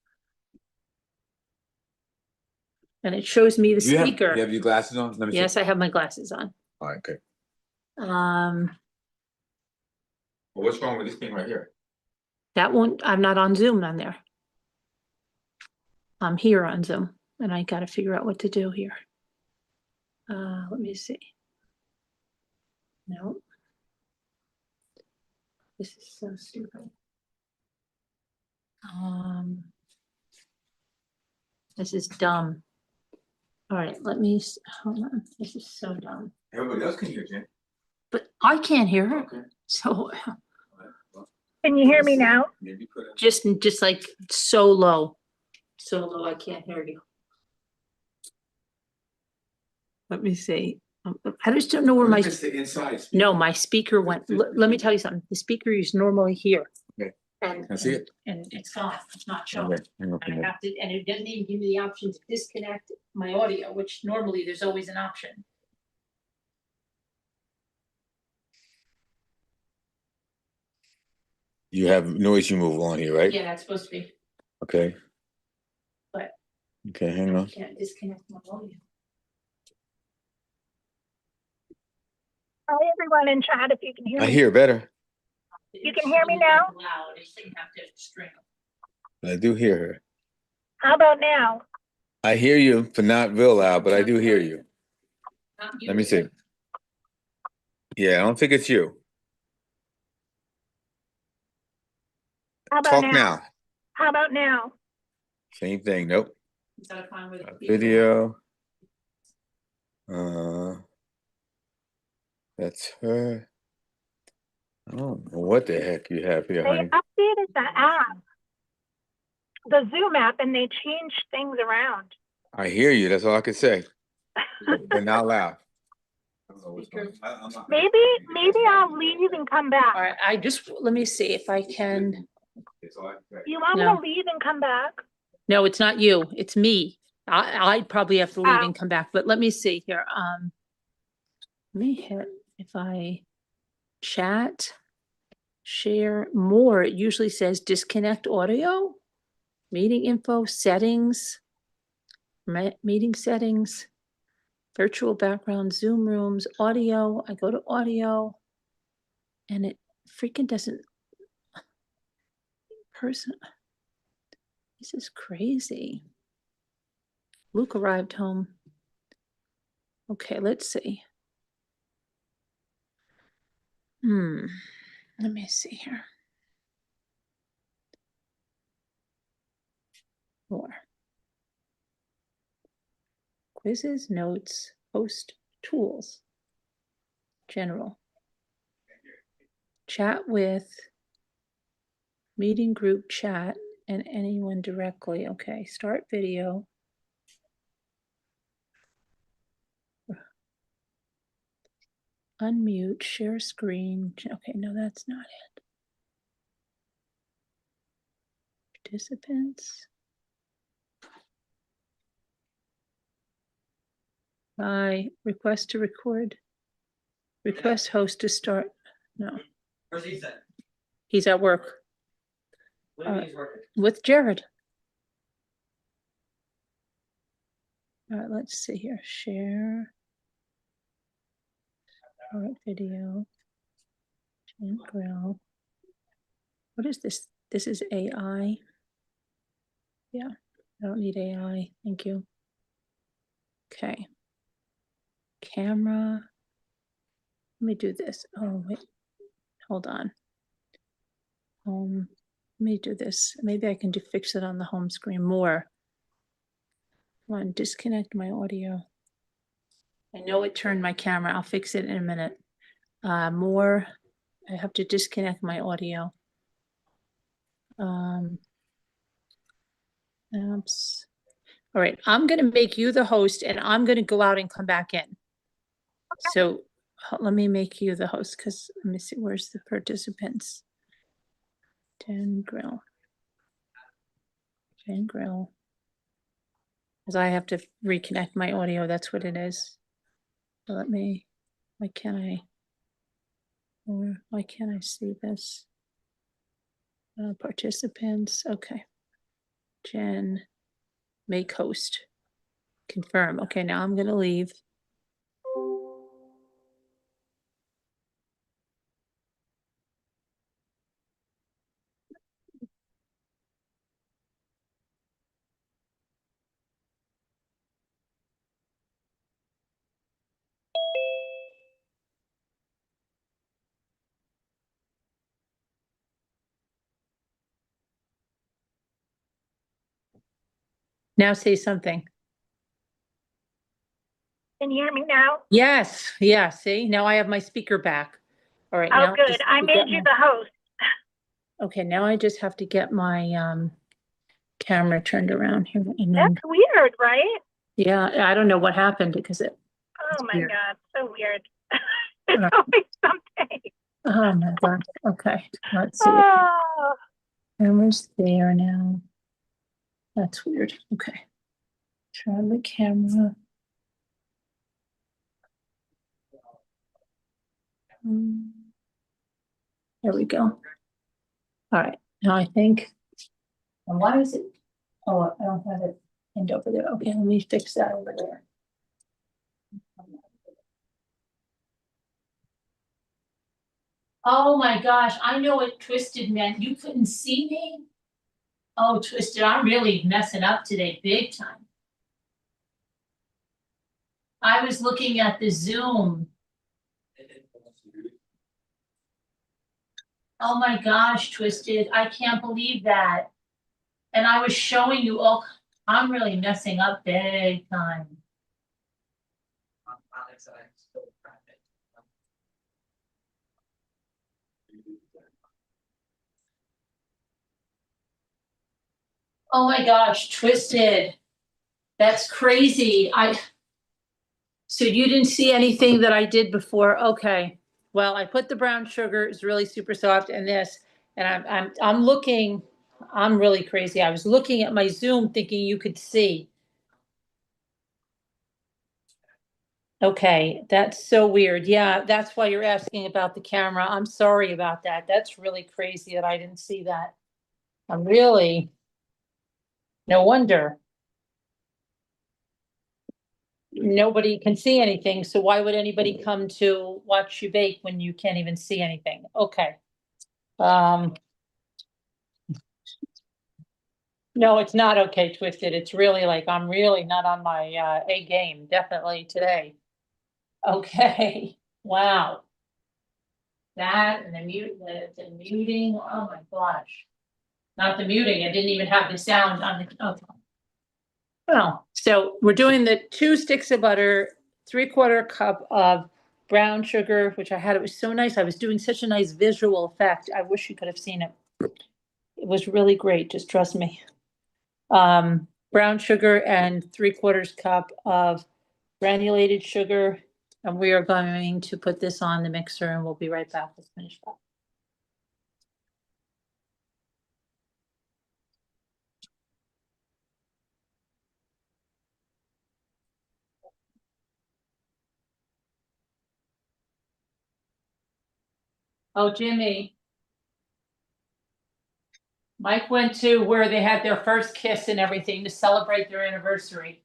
And it shows me the speaker. You have your glasses on? Let me Yes, see. I have my glasses on. All right, okay. Um, Well, what's wrong with this thing right here? that one, I'm not on Zoom on there. I'm here on Zoom, and I gotta figure out what to do here. Let me see. No. This is so stupid. This is dumb. All right, hold on. This is so dumb. Everybody else can hear you. But I can't hear her. Okay. So Can you hear me now? Maybe put it. just like so low. So low, I can't hear you. Let me see. I just don't know where my, Just the inside. no, my speaker went. Let me tell you something. The speaker is normally here. Okay. And, Can I see it? and it's gone. It's not showing. Okay, hang on for a And I minute. have to, and it doesn't even give me the option to disconnect my audio, which normally there's always an option. You have noise removal on here, right? Yeah, that's supposed to be. Okay. But- Okay, hang on. Can't disconnect my audio. Hi, everyone in chat, if you can hear I me. hear better. You can hear me now? Loud. They shouldn't have to string them. I do hear her. How about now? I hear you, but not real loud, but I do hear you. Not you. Let me see. Yeah, I don't think it's you. How about Talk now? now. How about now? Same thing. Nope. Is that fine with people? Video. That's her. I don't know what the heck you have here, They honey. updated the app, the Zoom app, and they changed things around. I hear you. That's all I can say. But not loud. I don't know what's going on. I'm not- Maybe I'll leave and come back. All right, I just, let me see if I can. It's all I can say. You want me No. to leave and come back? No, it's not you, it's me. I'd probably have to leave Oh. and come back, but let me see here. Let me hit, if I chat, share more, it usually says disconnect audio, meeting info, settings, meeting settings, virtual background, Zoom rooms, audio. I go to audio and it freaking doesn't, person, this is crazy. Luke arrived home. Okay, let's see. Let me see here. More. Quizzes, notes, host, tools. General. Chat with, meeting group chat, and anyone directly. Okay, start video. Unmute, share screen. Okay, no, that's not it. Participants. Request to record. Request host to start. No. Where's he at? He's at work. What do you mean he's working? With Jared. All right, let's see here. Share. All right, video. Grill. What is this? This is AI. Yeah, I don't need AI. Thank you. Okay. Camera. Let me do this. Oh, wait. Hold on. Let me do this. Maybe I can fix it on the home screen more. Come on, disconnect my audio. I know it turned my camera. I'll fix it in a minute. More. I have to disconnect my audio. Oops. All right, I'm going to make you the host and I'm going to go out and come back in. So let me make you the host because let me see, where's the participants? Jen Grill. Jen Grill. Because I have to reconnect my audio, that's what it is. So let me, why can't I see this? Participants, okay. Jen, make host. Confirm. Okay, now I'm gonna leave. Now say something. Can you hear me now? Yes, yeah, see, now I have my speaker back. All right, Oh, now good. just I to made get you my- the host. Okay, now I just have to get my camera turned around here and then, That's weird, right? yeah, I don't know what happened because it, Oh my weird. God, so weird. It's Right. always something. oh my God, okay, let's see. Oh, Camera's there now. That's weird, okay. Try the camera. There we go. All right, now I think, and why is it, oh, I don't have it pinned over there. Okay, let me fix that over there. Oh my gosh, I know what Twisted meant. You couldn't see me? Oh, Twisted, I'm really messing up today, big time. I was looking at the Zoom. Oh my gosh, Twisted, I can't believe that. And I was showing you all, I'm really messing up big time. Alex, I still trying to. Oh my gosh, Twisted. That's crazy. So you didn't see anything that I did before? Okay. Well, I put the brown sugar, it's really super soft, and this, and I'm looking, I'm really crazy. I was looking at my Zoom thinking you could see. Okay, that's so weird. Yeah, that's why you're asking about the camera. I'm sorry about that. That's really crazy that I didn't see that. I'm really, no wonder. Nobody can see anything, so why would anybody come to watch you bake when you can't even see anything? Okay. No, it's not okay, Twisted. It's really like, I'm really not on my A game, definitely today. Okay, wow. That and the muting, oh my gosh. Not the muting, I didn't even have the sound on the, okay. Well, so we're doing the 2 sticks of butter, 3/4 cup of brown sugar, which I had, it was so nice. I was doing such a nice visual effect. I wish you could have seen it. It was really great, just trust me. Brown sugar and 3/4 cup of granulated sugar. And we are going to put this on the mixer and we'll be right back. Let's finish that. Oh, Jimmy. Mike went to where they had their first kiss and everything to celebrate their anniversary.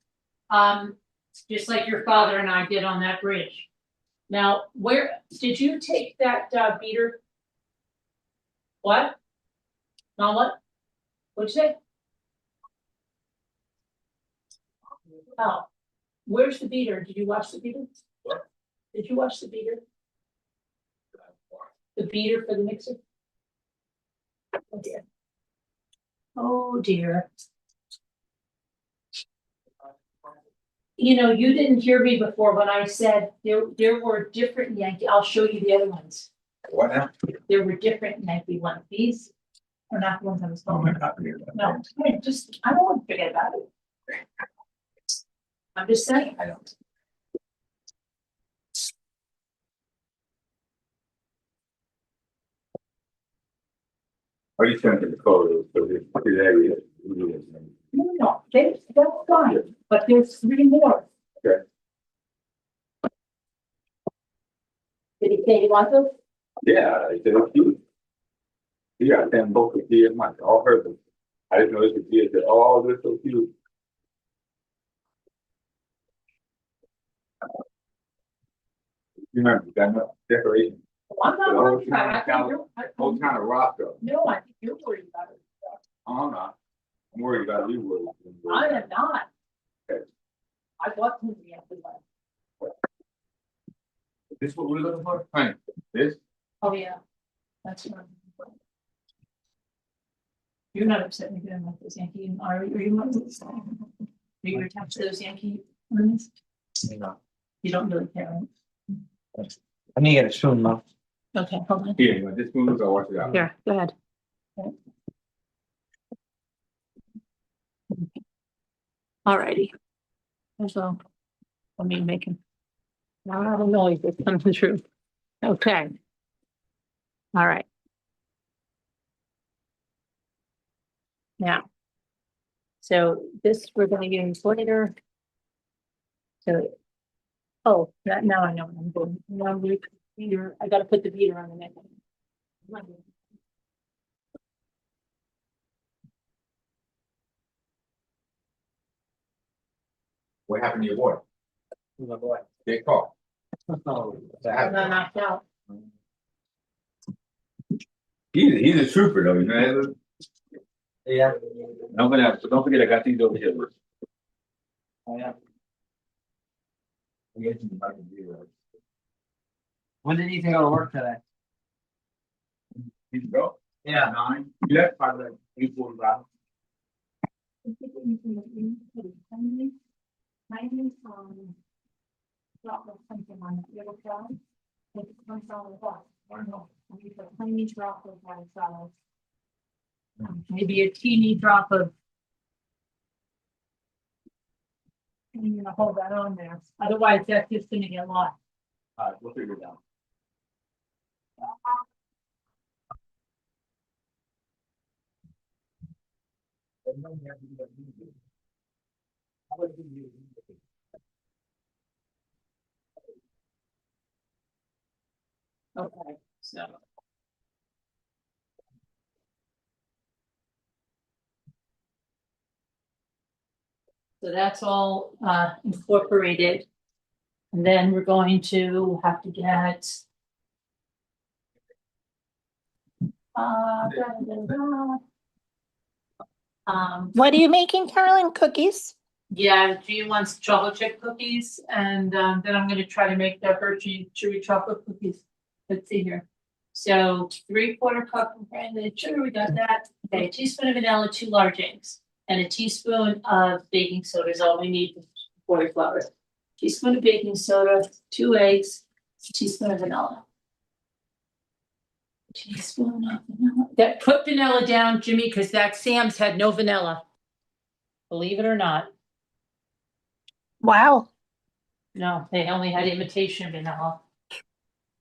Just like your father and I did on that bridge. Now, where, did you take that beater? What? Not what? What'd you say? Oh, where's the beater? Did you watch the beater? What? Did you watch the beater? The beater for the mixer? Oh dear. Oh dear. You know, you didn't hear me before when I said there were different Yankee, I'll show you the other ones. What happened? There were different Yankee ones. These are not the ones I was Oh, talking my about. God. No, I just, I don't want to forget about it. I'm just saying, I don't. Are you sending the photos for this area? No, that's fine, but there's 3 more. Okay. Did he say he wants those? Yeah, I said, it's cute. You got them both of kids, my, all heard them. I didn't know this was kids, that, oh, they're so cute. You remember, that decoration, I'm not The worried whole about it. I town- think you're- whole kind of rock though. No, I think you're worried about it. Oh, I'm not. I'm worried about you. I am not. Okay. I bought them the other one. Is this what we're looking for? Honey, this? Oh, yeah. That's what I'm looking for. You're not upset with them like this Yankee, are you not? Are you attached to those Yankee ornaments? No. You don't really care, right? I need to get a spoon, Mom. Okay, hold on. Here, you want this move or watch it out? Here, go ahead. Alrighty. So, let me make him. Now I don't know if it's coming true. Okay. All right. Now. So this we're gonna use later. So. Oh, now I know what I'm doing. Now I'm gonna put the beater, I gotta put the beater on the neck. What happened to your boy? My boy. They caught. Oh, I'm not knocked out. He's a trooper though, you know. yeah. Don't forget I got these over here. Oh, yeah. When did Ethan go to work today? Did you go? Yeah. 9, you left by the 8:45. I know. Maybe a teeny drop of. I'm gonna hold that on there, otherwise that's just gonna get lost. We'll figure it out. Okay, so. So that's all incorporated. And then we're going to have to get. Da, da, da, da. What are you making, Carolyn? Cookies? Yeah, G wants chocolate chip cookies, and then I'm gonna try to make the Hershey chewy chocolate cookies. Let's see here. So 3/4 cup of granulated sugar, we got that. Okay, a teaspoon of vanilla, 2 large eggs, and a teaspoon of baking soda is all we need for the flour. Teaspoon of baking soda, 2 eggs, a teaspoon of vanilla. Teaspoon of vanilla. That put vanilla down, Jimmy, because that Sam's had no vanilla. Believe it or not. Wow. No, they only had imitation vanilla.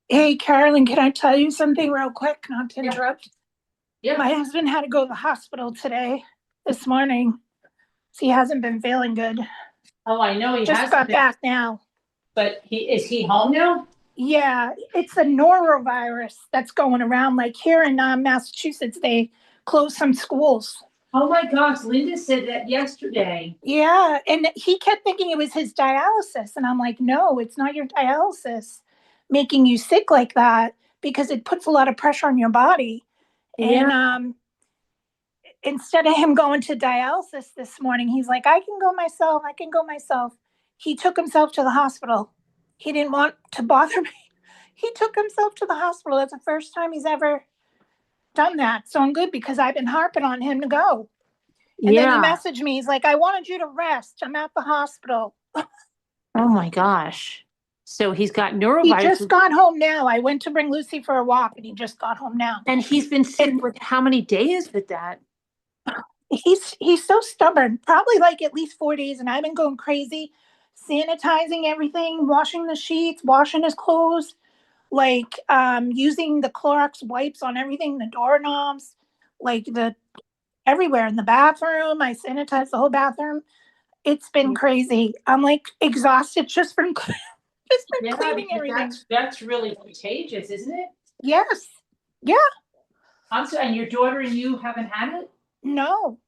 Hey, Carolyn, can I tell you something real quick? Not to Yeah. interrupt. Yeah. My husband had to go to the hospital this morning. So he hasn't been feeling good. Oh, I know he Just has, got back now. but is he home now? Yeah, it's a norovirus that's going around. Like here in Massachusetts, they closed some schools. Oh my gosh, Linda said that yesterday. Yeah, and he kept thinking it was his dialysis. And I'm like, no, it's not your dialysis making you sick like that because it puts a lot of pressure on your body. Yeah. And instead of him going to dialysis this morning, he's like, I can go myself. He took himself to the hospital. He didn't want to bother me. He took himself to the hospital. That's the first time he's ever done that. So I'm good because I've been harping on him to go. And then he messaged me. He's like, I wanted you to rest. I'm at the hospital. Oh my gosh. So he's got He norovirus. just got home now. I went to bring Lucy for a walk and he just got home now. And he's been sick And- with how many days with that? He's so stubborn, probably like at least 4 days. And I've been going crazy, sanitizing everything, washing the sheets, washing his clothes, like using the Clorox wipes on everything, the doorknobs, like everywhere in the bathroom. I sanitized the whole bathroom. It's been crazy. I'm like exhausted just from cleaning everything. That's really contagious, isn't it? Yes. I'm sorry, and your daughter and you haven't had it? No.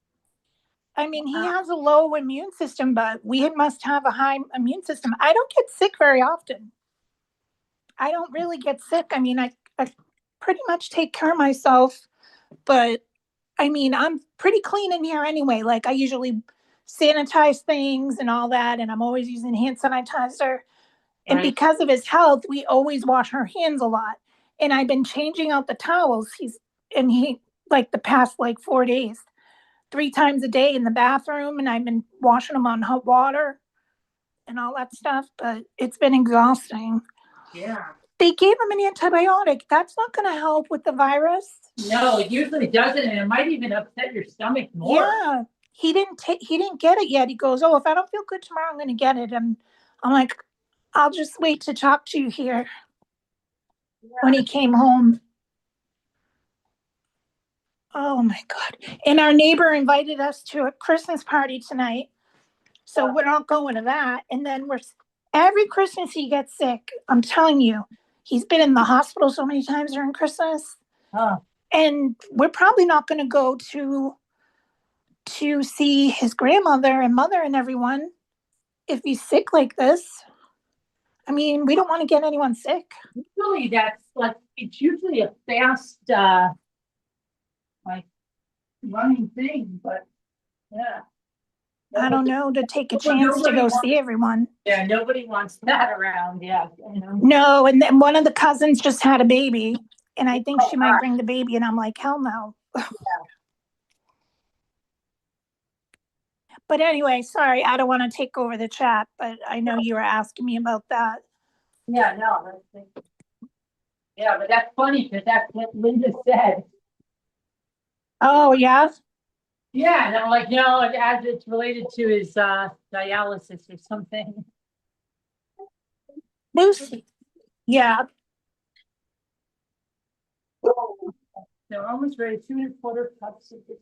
I mean, he has a low immune system, but we must have a high immune system. I don't get sick very often. I don't really get sick. I mean, I pretty much take care of myself, but I mean, I'm pretty clean in here anyway. Like I usually sanitize things and all that, and I'm always using hand sanitizer. And Right. because of his health, we always wash our hands a lot. And I've been changing out the towels. He like the past like 4 days, 3 times a day in the bathroom, and I've been washing them on hot water and all that stuff. But it's been exhausting. Yeah. They gave him an antibiotic. That's not going to help with the virus. No, it usually doesn't, and it might even upset your stomach more. Yeah, he didn't get it yet. He goes, oh, if I don't feel good tomorrow, I'm going to get it. And I'm like, I'll just wait to talk to you here. When he came home. Oh my God. And our neighbor invited us to a Christmas party tonight. So we're not going to that. And then every Christmas he gets sick. I'm telling you, he's been in the hospital so many times during Christmas. Oh. And we're probably not going to go to see his grandmother and mother and everyone if he's sick like this. I mean, we don't want to get anyone sick. Usually that's like, it's usually a fast, like running thing, but yeah. I don't know, to take a Well, chance to nobody go wants- see everyone. Yeah, nobody wants that around, yeah, you know. No, and then one of the cousins just had a baby, and I think she might bring the baby, and I'm like, hell no. But anyway, sorry, I don't want to take over the chat, but I know you were asking me about that. Yeah, no, yeah, but that's funny, because that's what Linda said. Oh, yeah? Yeah, and I'm like, no, as it's related to his dialysis or something. Lucy. Yeah, They're almost ready, 2 1/4 cups of this.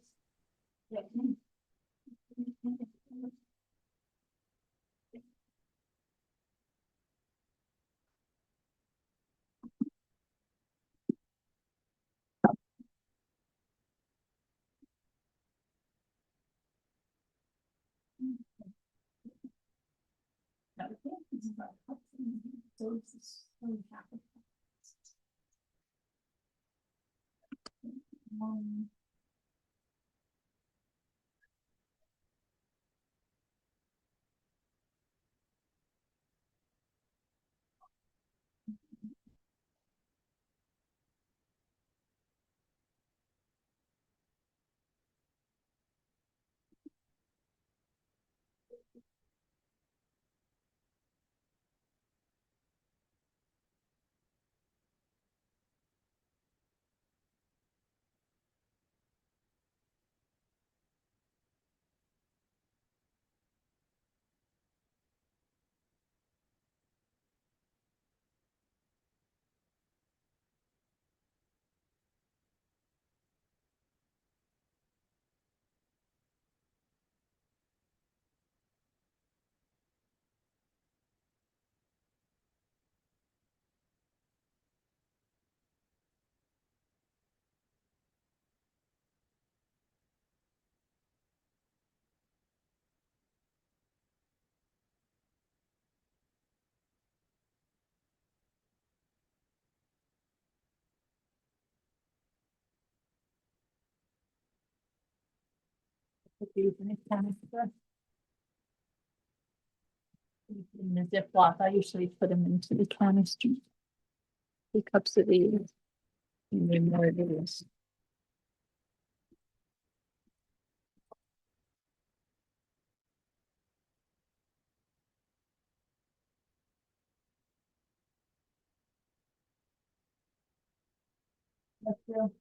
In the Ziploc, I usually put them into the canister. 2 cups of these. And then more of this. That's real.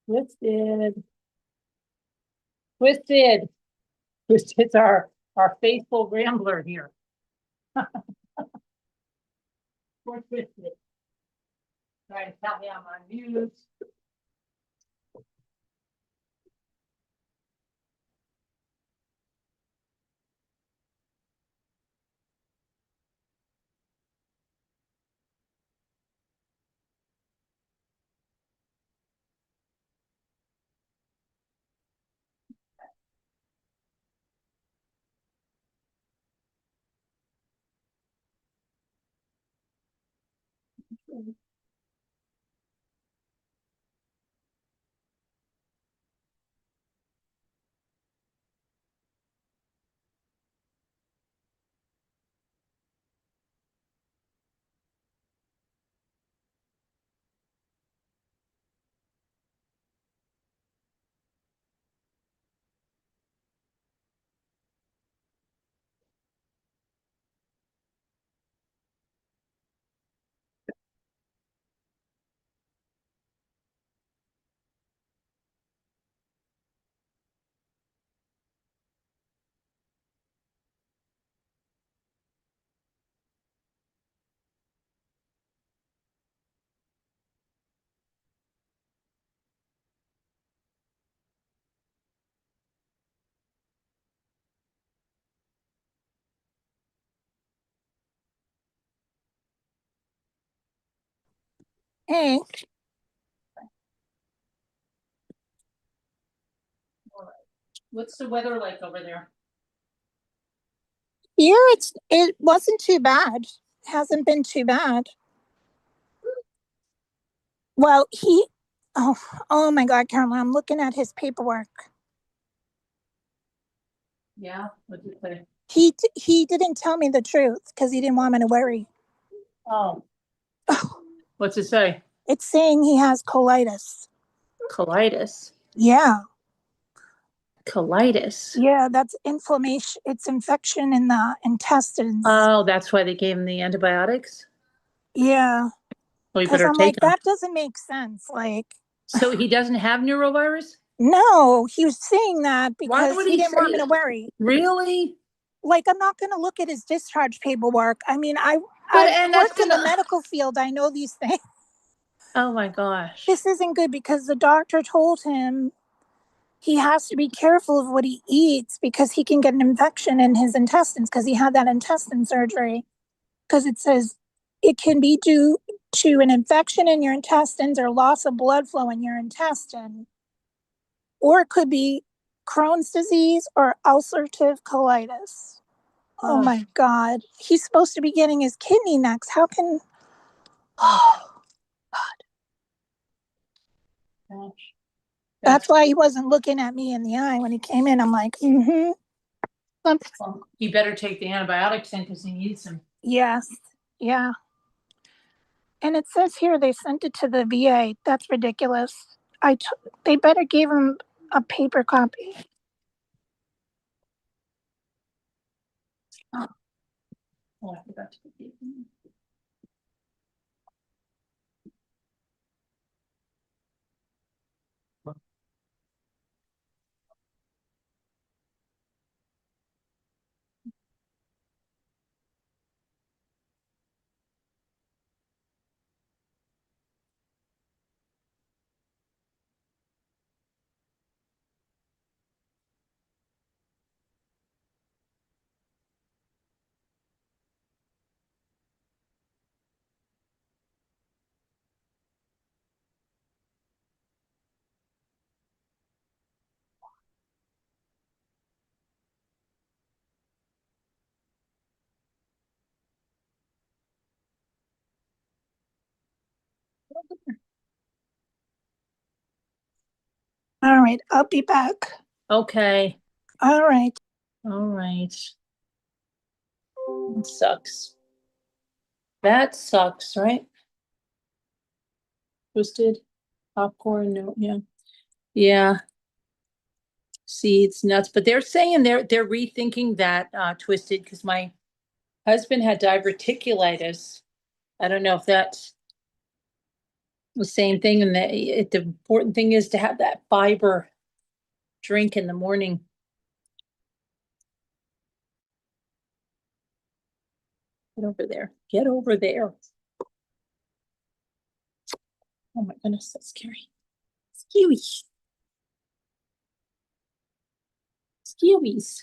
Twisted. Twisted. Twisted's our faithful Rambler here. Poor Twisted. Trying to tell me I'm on mute. Hey, What's the weather like over there? here it wasn't too bad. Hasn't been too bad. Well, oh my God, Carolyn, I'm looking at his paperwork. Yeah, what'd you say? He didn't tell me the truth because he didn't want me to worry. Oh, what's it say? It's saying he has colitis. Colitis. Yeah, Colitis. yeah, that's inflammation. It's infection in the intestines. Oh, that's why they gave him the antibiotics. Yeah, Well, you because better I'm take like, them. that doesn't make sense. Like, So he doesn't have neurovirus? no, he was saying that Why because would he he didn't want say me to that? worry. Really? Like, I'm not going to look at his discharge paperwork. I mean, But I've and that's worked in the gonna. medical field. I know these things. Oh my gosh. This isn't good because the doctor told him he has to be careful of what he eats because he can get an infection in his intestines because he had that intestine surgery. Because it says it can be due to an infection in your intestines or loss of blood flow in your intestine, or it could be Crohn's disease or ulcerative colitis. Oh my God. He's supposed to be getting his kidney next. How can. Oh, Gosh. that's why he wasn't looking at me in the eye when he came in. I'm like, Well, you better take the antibiotics in because he needs them. yes, yeah. And it says here they sent it to the VA. That's ridiculous. They better give him a paper copy. Oh, I forgot to put the. All right, I'll be back. Okay. All right. All right. It sucks. That sucks, right? Twisted popcorn. No, yeah. Yeah. See, it's nuts. But they're saying they're rethinking that twisted because my husband had diverticulitis. I don't know if that's the same thing. And the important thing is to have that fiber drink in the morning. Get over there. Get over there. Oh my goodness, that's scary. Skewy. Skewies.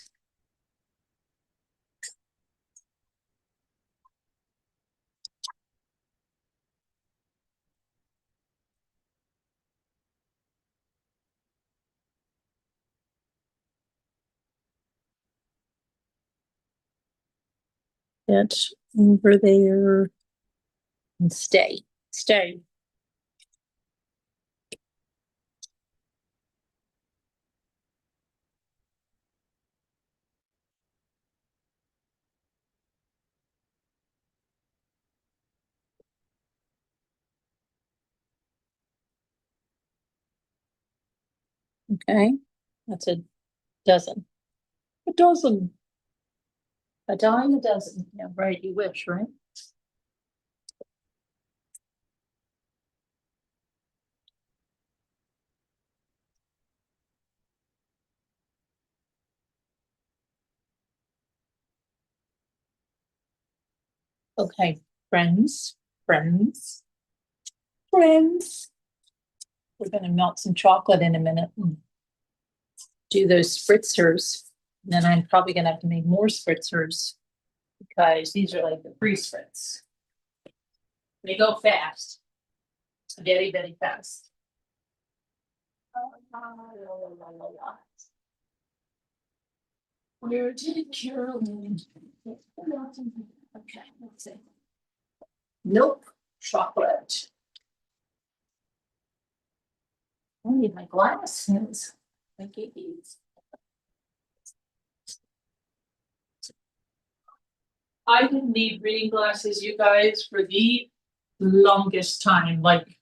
Get over there and stay. Stay. Okay. That's a dozen. A dozen. A dime a dozen. Yeah, right. You wish, right? Okay, friends, friends, friends. We're gonna melt some chocolate in a minute and do those spritzers. And then I'm probably gonna have to make more spritzers because these are like the free spritz. They go fast. very, very fast. Where did Carolyn? Okay, let's see. Milk chocolate. I need my glasses. I get these. I didn't need reading glasses, you guys, for the longest time, like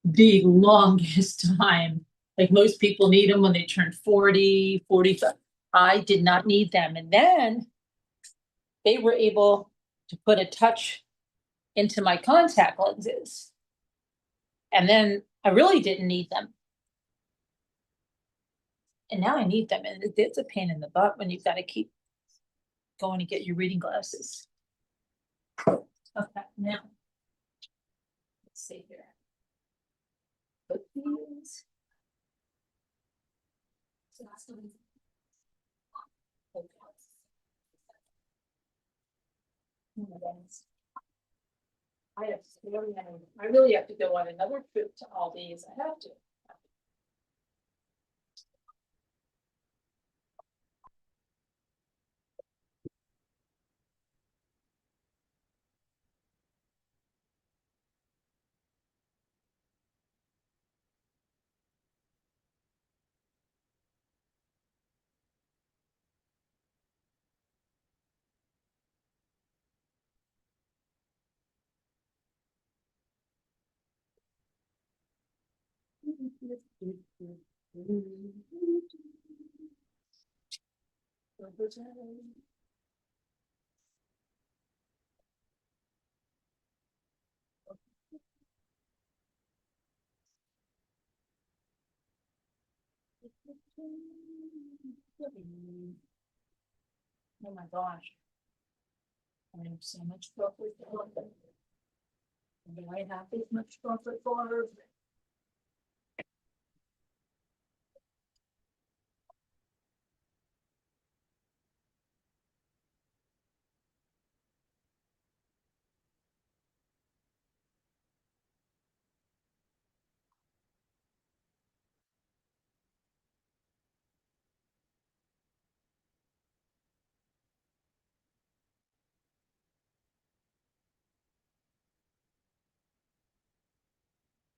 the longest time. Like most people need them when they turn 40, 45. I did not need them. And then they were able to put a touch into my contact lenses. And then I really didn't need them. And now I need them. And it's a pain in the butt when you've got to keep going to get your reading glasses. Okay, now. Let's see here. Put these. So that's the reason. Okay. Oh my goodness. I really have to go on another trip to Aldi's. I have to. Oh my gosh. I have so much chocolate. Do I have this much chocolate bar?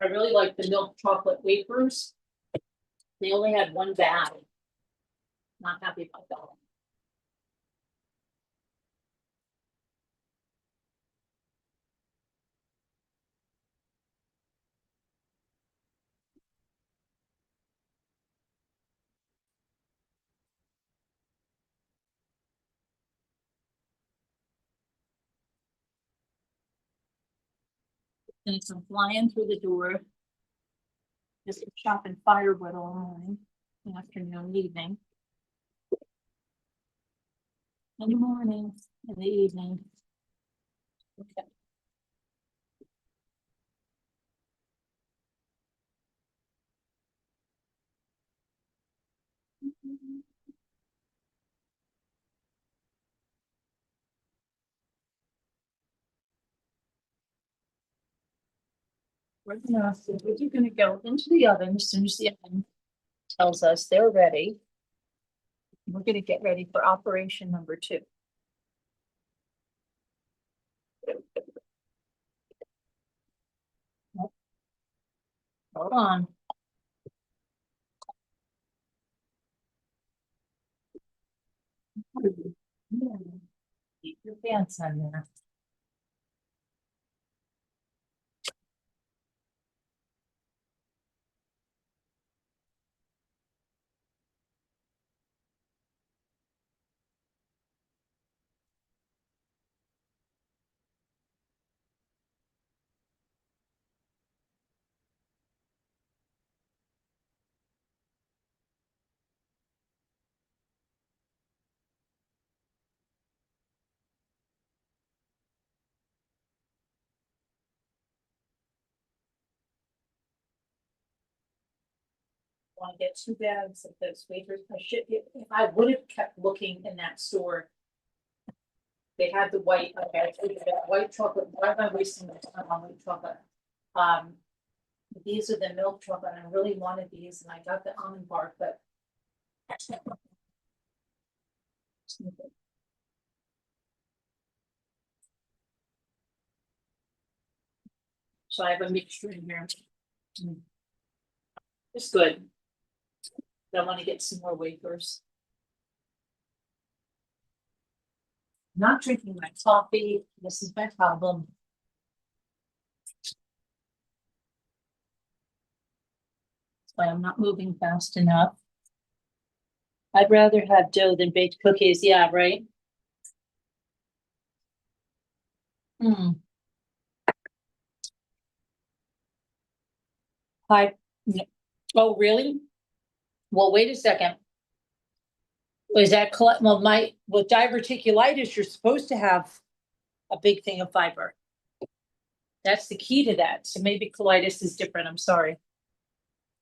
I really like the milk chocolate wafers. They only had one bag. Not happy about that. And I'm flying through the door. Just chopping firewood all morning, afternoon, evening. In the morning, in the evening. Okay. We're gonna go into the oven as soon as the oven tells us they're ready. We're gonna get ready for operation number 2. Hold on. Keep your pants on there. Want to get 2 bags of those wafers. I should, if I would have kept looking in that store. They had the white, okay, I told you that white chocolate. Why am I wasting my time on white chocolate? These are the milk chocolate, and I really wanted these, and I got the almond bark, but. So I have a mixture in here. It's good. I want to get some more wafers. Not drinking my coffee, this is my problem. That's why I'm not moving fast enough. I'd rather have dough than baked cookies, yeah, right? Hmm. Hi. Oh, really? Well, wait a second. Is that, well, with diverticulitis, you're supposed to have a big thing of fiber. That's the key to that. So maybe colitis is different, I'm sorry.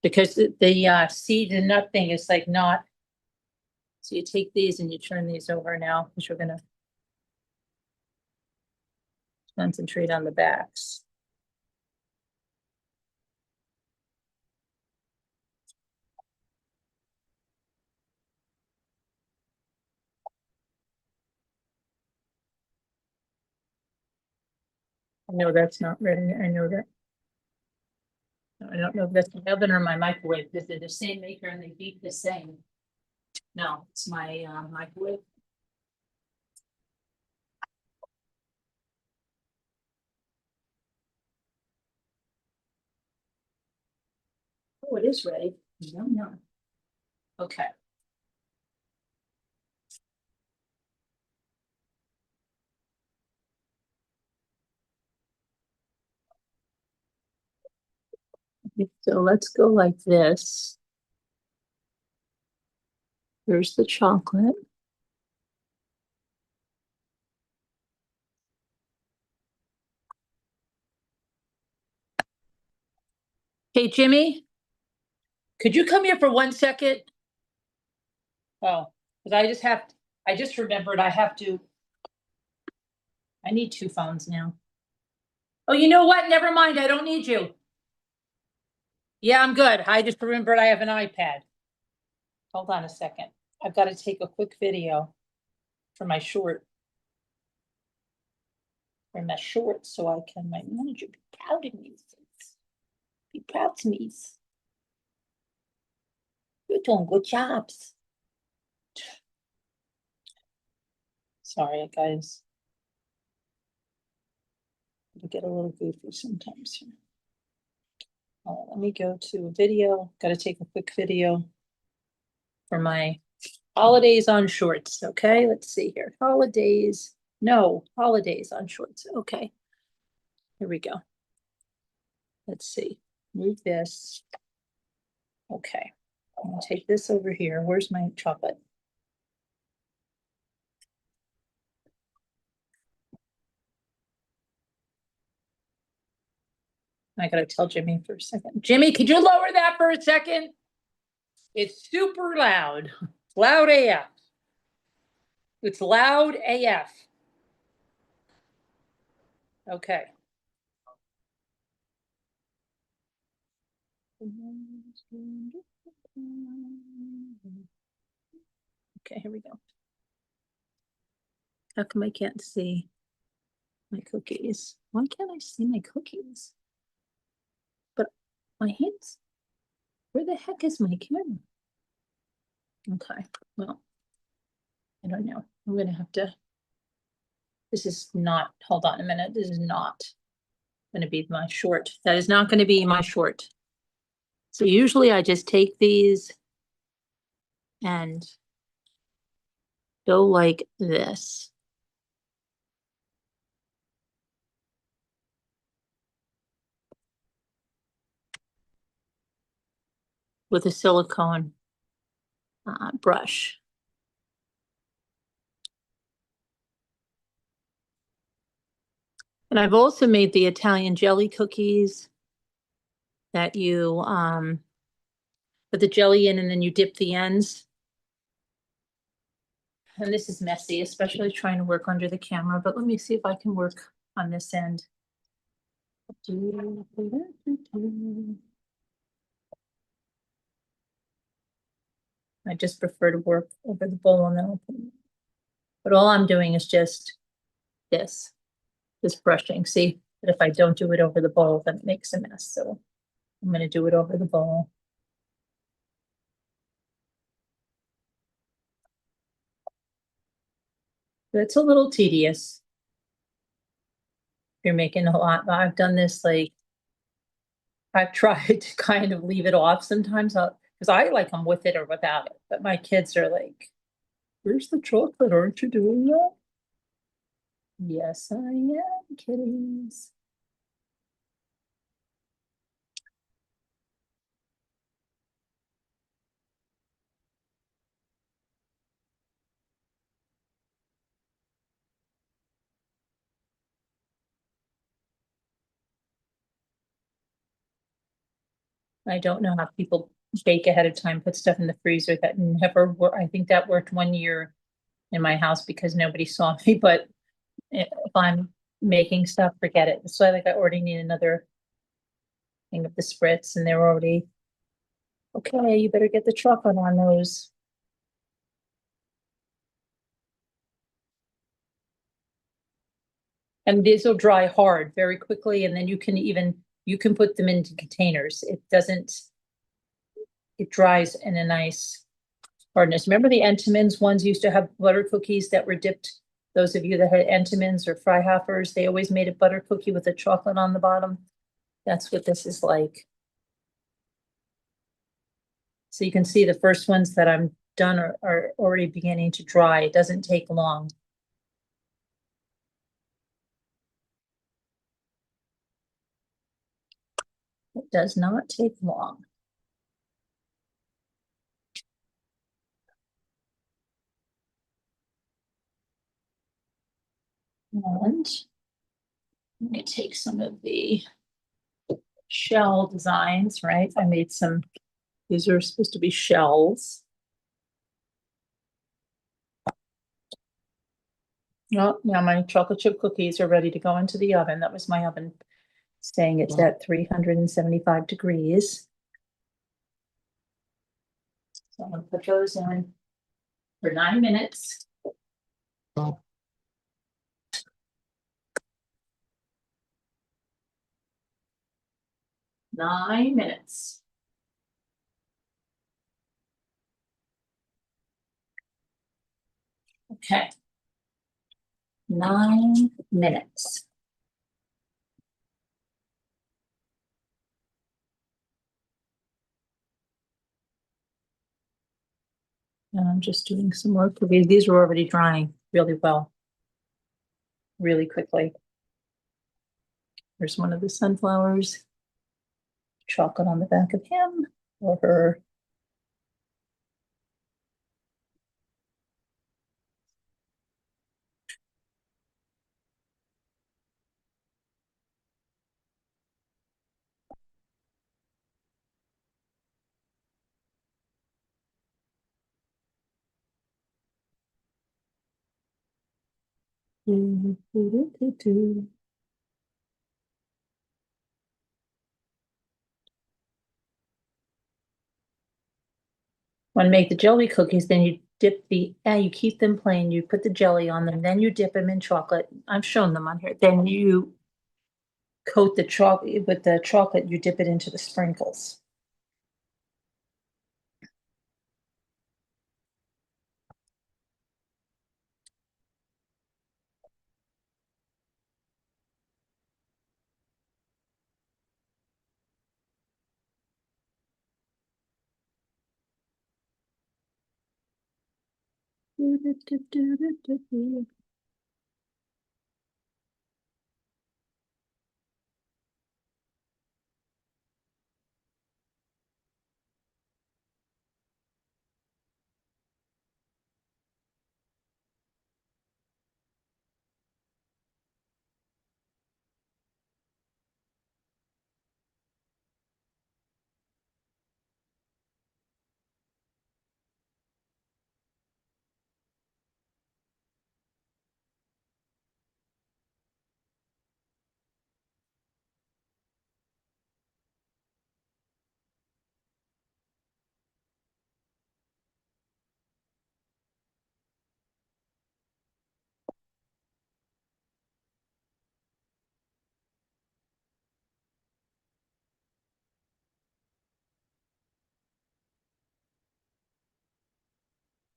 Because the seed and nut thing is like not. So you take these and you turn these over now, because we're gonna concentrate on the backs. I know that's not ready, I know that. I don't know if that's my oven or my microwave, because they're the same maker and they beat the same. No, it's my microwave. Oh, it is ready. Yum, yum. Okay. So let's go like this. There's the chocolate. Hey, Jimmy, could you come here for 1 second? Oh, because I just remembered I need 2 phones now. Oh, you know what? Never mind. I don't need you. Yeah, I'm good. I just remembered I have an iPad. Hold on a second. I've got to take a quick video for my short. For my short, so I can, my manager be proud of me. Be proud to me. You're doing good jobs. Sorry, guys. I get a little goofy sometimes here. Let me go to a video. Got to take a quick video for my holidays on shorts. Okay, let's see here. Holidays. No, holidays on shorts. Okay. Here we go. Let's see. Move this. Okay. I'm gonna take this over here. Where's my chocolate? I gotta tell Jimmy for a second. Jimmy, could you lower that for a second? It's super loud. It's loud AF. It's loud AF. Okay. Okay, here we go. How come I can't see my cookies? Why can't I see my cookies? But my hands, where the heck is my camera? Okay, well, I don't know. I'm gonna have to, this is not, hold on a minute, this is not gonna be my short. That is not gonna be my short. So usually I just take these and go like this. With a silicone brush. And I've also made the Italian jelly cookies that you put the jelly in and then you dip the ends. And this is messy, especially trying to work under the camera, but let me see if I can work on this end I just prefer to work over the bowl and then I'll put it. But all I'm doing is just this, brushing. See, but if I don't do it over the bowl, then it makes a mess. So I'm gonna do it over the bowl. It's a little tedious. If you're making a lot, I've done this like, I've tried to kind of leave it off sometimes, because I like them with it or without it, but my kids are like, where's the chocolate? Aren't you doing that? Yes, I am, kitties. I don't know how people bake ahead of time, put stuff in the freezer. That never worked. I think that worked 1 year in my house because nobody saw me, but if I'm making stuff, forget it. So I I already need another thing of the spritz and they're already, okay, you better get the chocolate on those. And these will dry hard very quickly and then you can put them into containers. It doesn't, it dries in a nice hardness. Remember the Entenmann's ones used to have butter cookies that were dipped? Those of you that had Entenmann's or Freihoffers, they always made a butter cookie with a chocolate on the bottom. That's what this is like. So you can see the first ones that I'm done are already beginning to dry. It doesn't take long. It does not take long. And I'm going to take some of the shell designs, right? I made some, these are supposed to be shells. Oh, now my chocolate chip cookies are ready to go into the oven. That was my oven saying it's at 375 degrees. So I'm gonna put those in for 9 minutes. 9 minutes. Okay. 9 minutes. And I'm just doing some more cookies. These are already drying really well, really quickly. There's one of the sunflowers. Chocolate on the back of him or her. Want to make the jelly cookies, then you dip you keep them plain, you put the jelly on them, then you dip them in chocolate. I've shown them on here. Then you coat the chocolate with the chocolate, you dip it into the sprinkles.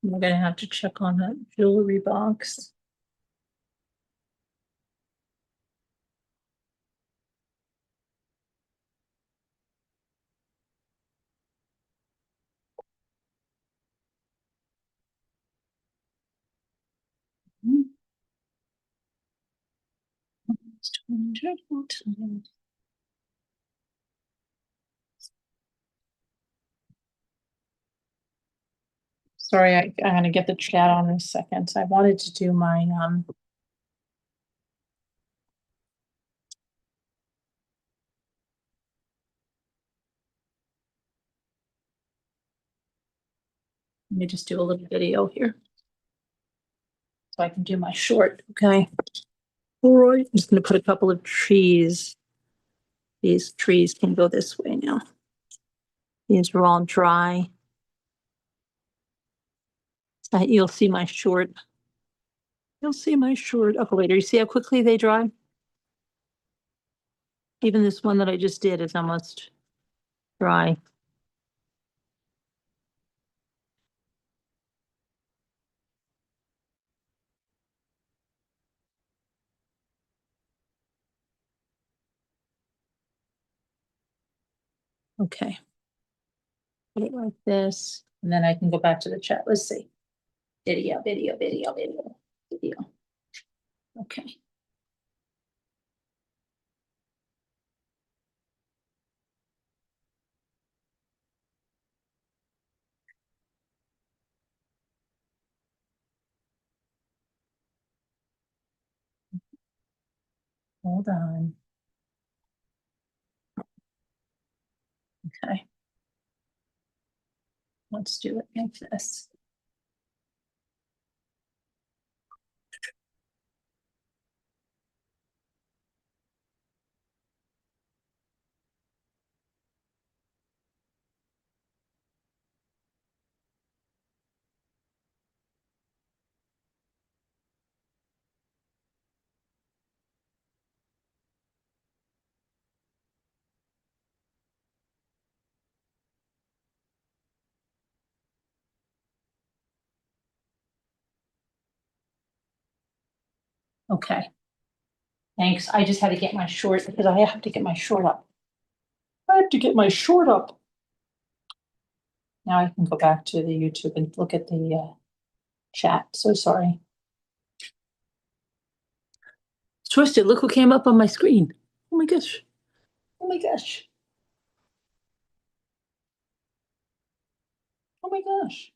We're gonna have to check on that jewelry box. Almost 200 more times. Sorry, I'm gonna get the chat on in a second. I wanted to do my let me just do a little video here. So I can do my short, okay? All right, I'm just gonna put a couple of trees. These trees can go this way now. These are all dry. You'll see my short. You'll see my short up later. You see how quickly they dry? Even this one that I just did is almost dry. Okay. Put it like this, and then I can go back to the chat. Let's see. Video. Okay. Hold on. Okay. Let's do it like this. Okay. Thanks. I just had to get my short because I have to get my short up. I have to get my short up. Now I can go back to the YouTube and look at the chat. So sorry. It's twisted. Look who came up on my screen. Oh my gosh. Oh my gosh. Oh my gosh.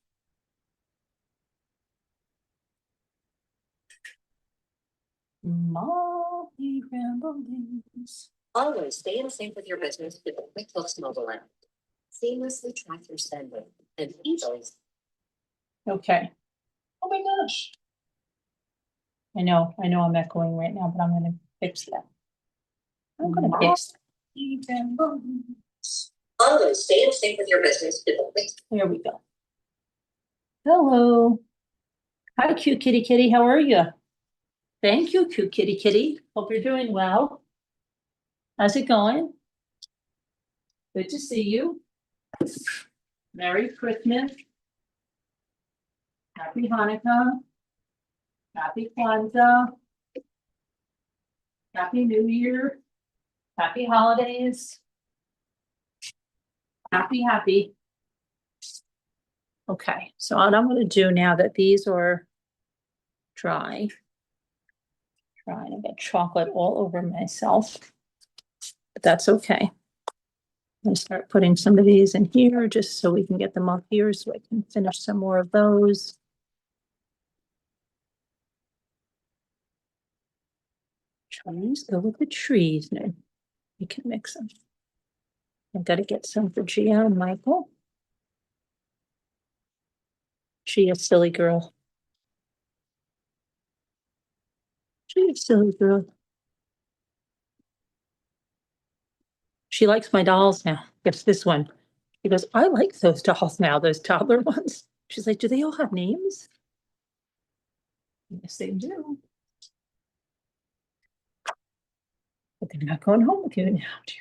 Molly Ramblings. Always stay in sync with your business with the QuickBooks mobile app. Seamlessly track your spending and easily. Okay. Oh my gosh. I know I'm echoing right now, but I'm gonna fix that. I'm gonna fix that. Always stay in sync with your business with the Quick. There we go. Hello. Hi, cute kitty kitty. How are you? Thank you, cute kitty kitty. Hope you're doing well. How's it going? Good to see you. Merry Christmas. Happy Hanukkah. Happy Kwanzaa. Happy New Year. Happy holidays. Happy. Okay, so what I'm gonna do now that these are dry. Trying to get chocolate all over myself. But that's okay. I'm gonna start putting some of these in here just so we can get them up here so I can finish some more of those. Trees go with the trees now. We can mix them. I've got to get some for Gia and Michael. She a silly girl. She a silly girl. She likes my dolls now. Guess this one. She goes, I like those dolls now, those toddler ones. She's like, do they all have names? Yes, they do. But they're not going home with you now, dear.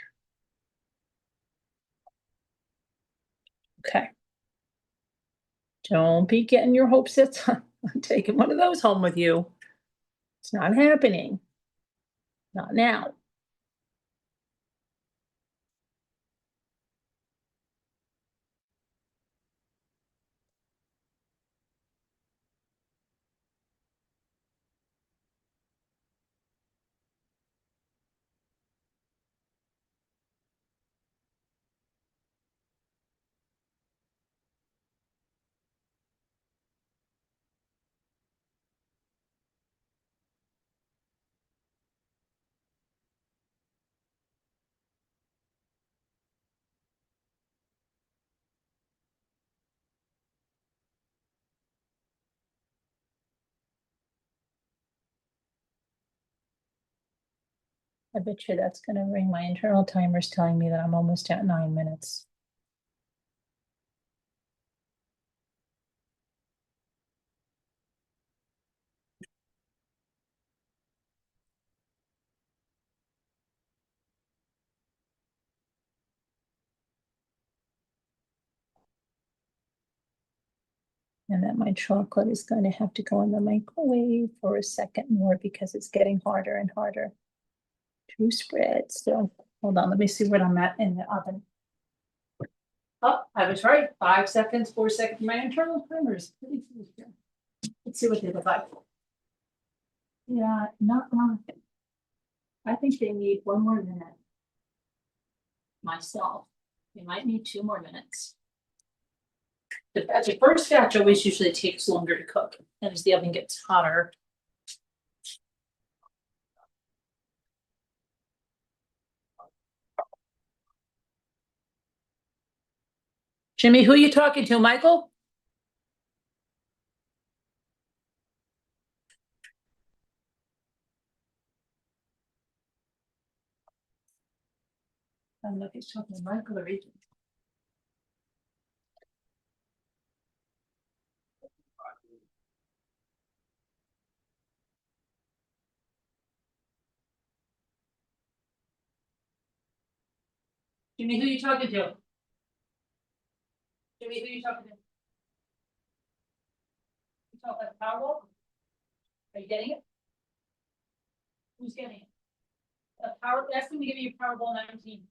Okay. Don't be getting your hopes set on taking one of those home with you. It's not happening. Not now. I bet you that's gonna ring. My internal timer's telling me that I'm almost at 9 minutes. And that my chocolate is going to have to go in the microwave for a second more because it's getting harder and harder to spread. So hold on, let me see what I'm at in the oven. Oh, I was right. 5 seconds, 4 seconds. My internal timer is pretty cool here. Let's see what they look like. Yeah, not wrong. I think they need 1 more minute. Myself, they might need 2 more minutes. The first batch always usually takes longer to cook, and as the oven gets hotter. Jimmy, who are you talking to, Michael? I don't know if he's talking to Michael or Ethan. Jimmy, who are you talking to? Jimmy, who are you talking to? You talking about the Powerball? Are you getting it? Who's getting it? Ask him to give me a Powerball 19.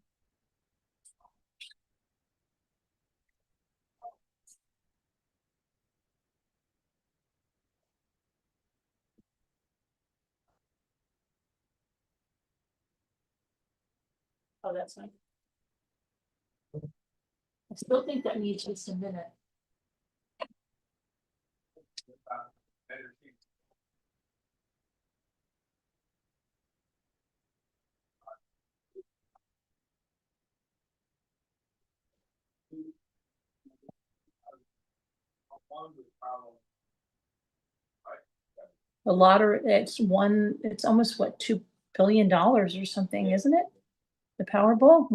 Oh, that's nice. I still think that needs just a minute. The lottery, it's almost what, $2 billion or something, isn't it? The Powerball,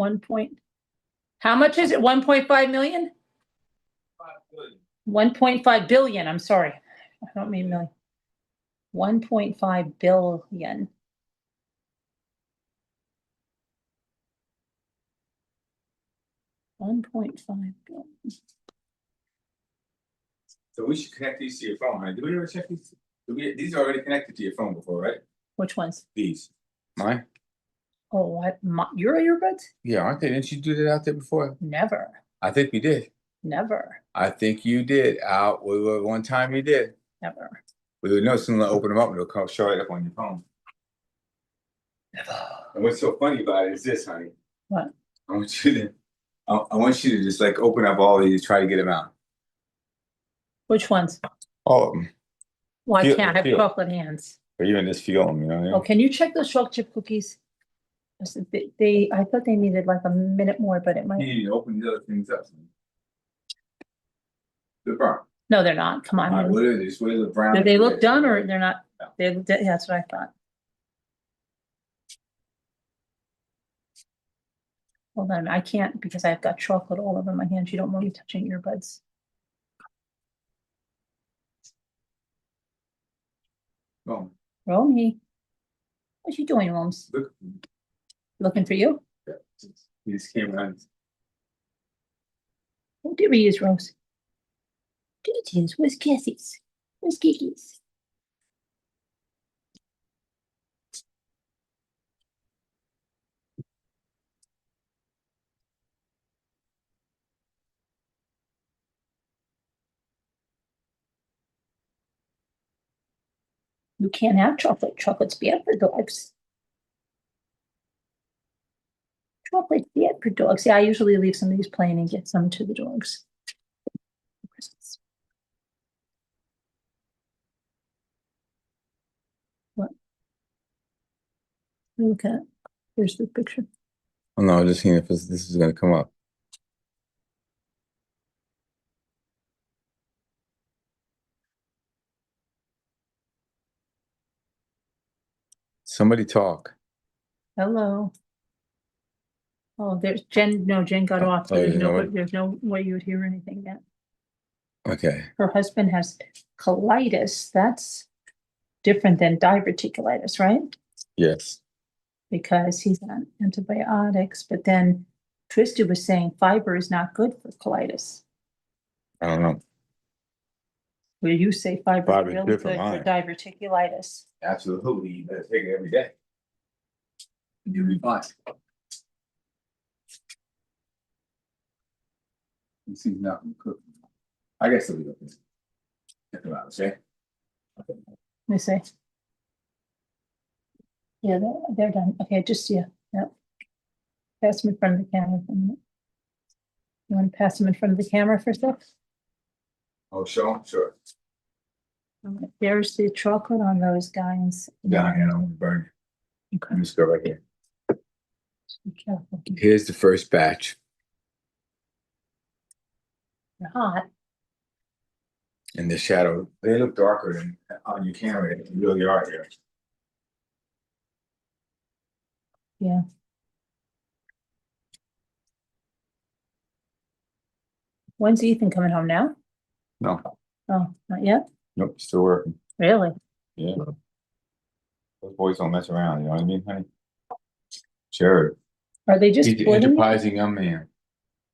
how much is it? 1.5 million? 1.5 billion, I'm sorry. I don't mean million. 1.5 billion. $1.5 billion. So we should connect these to your phone, right? Do we ever check these? These are already connected to your phone before, right? Which ones? These. Mine? Oh, what? Your earbuds? Yeah, aren't they? Didn't you do that out there before? Never, I think we did. never, I think you did. One time you did. never. We would know as soon as I open them up, it'll come show it up on your phone. Never. And what's so funny about it is this, honey. What? I want you to just like open up all these, try to get them out. Which ones? All of them. Well, I Feel- can't have feel. chocolate hands. Or even just feel them, you know what I mean? Oh, can you check those chocolate chip cookies? I said I thought they needed like a minute more, but it You might. need to open these other things up. The brown. No, they're not. Come All right, on. what are these? What are the brown? Do they look done or they're not? No. Yeah, that's what I thought. Hold on, I can't because I've got chocolate all over my hands. You don't want me touching earbuds. Oh, Romy, what you doing, Roms? look. Looking for you? He just came around. Who did we use, Rose? Duties, where's Cassie's? Where's Kiki's? You can't have chocolate. Chocolate's bad for dogs. Chocolate's bad for dogs. Yeah, I usually leave some of these plain and get some to the dogs. What? Look at, here's the picture. Oh, no, I'm just seeing if this is gonna come up. Somebody talk. Hello. Oh, there's Jen. No, Jen got off. oh, There's you know no, what? there's no way you would hear anything yet. Okay. Her husband has colitis. That's different than diverticulitis, right? Yes. Because he's on antibiotics. But then Trista was saying fiber is not good for colitis. I don't know. Where you say fiber is Fiber's really good for good for mine. diverticulitis. Absolutely. You better take it every day. You'll be fine. This is not cooked. I guess it'll be okay. Check them out, okay? Let me see. Yeah, they're done. Okay, just, yeah, yep. Pass them in front of the camera for a minute. You want to pass them in front of the camera for a sec? Oh, sure, sure. There's the chocolate on those guys. Yeah, I know, burn. Okay, Let me just go right here. be careful. Here's the first batch. They're hot. In the shadow, they look darker than on your camera. They really are here. Yeah. When's Ethan coming home now? No, Oh, not yet? nope, still working. Really? Yeah. Those boys don't mess around, you know what I mean, honey? Sure. Are they just He's an splitting it? enterprising young man.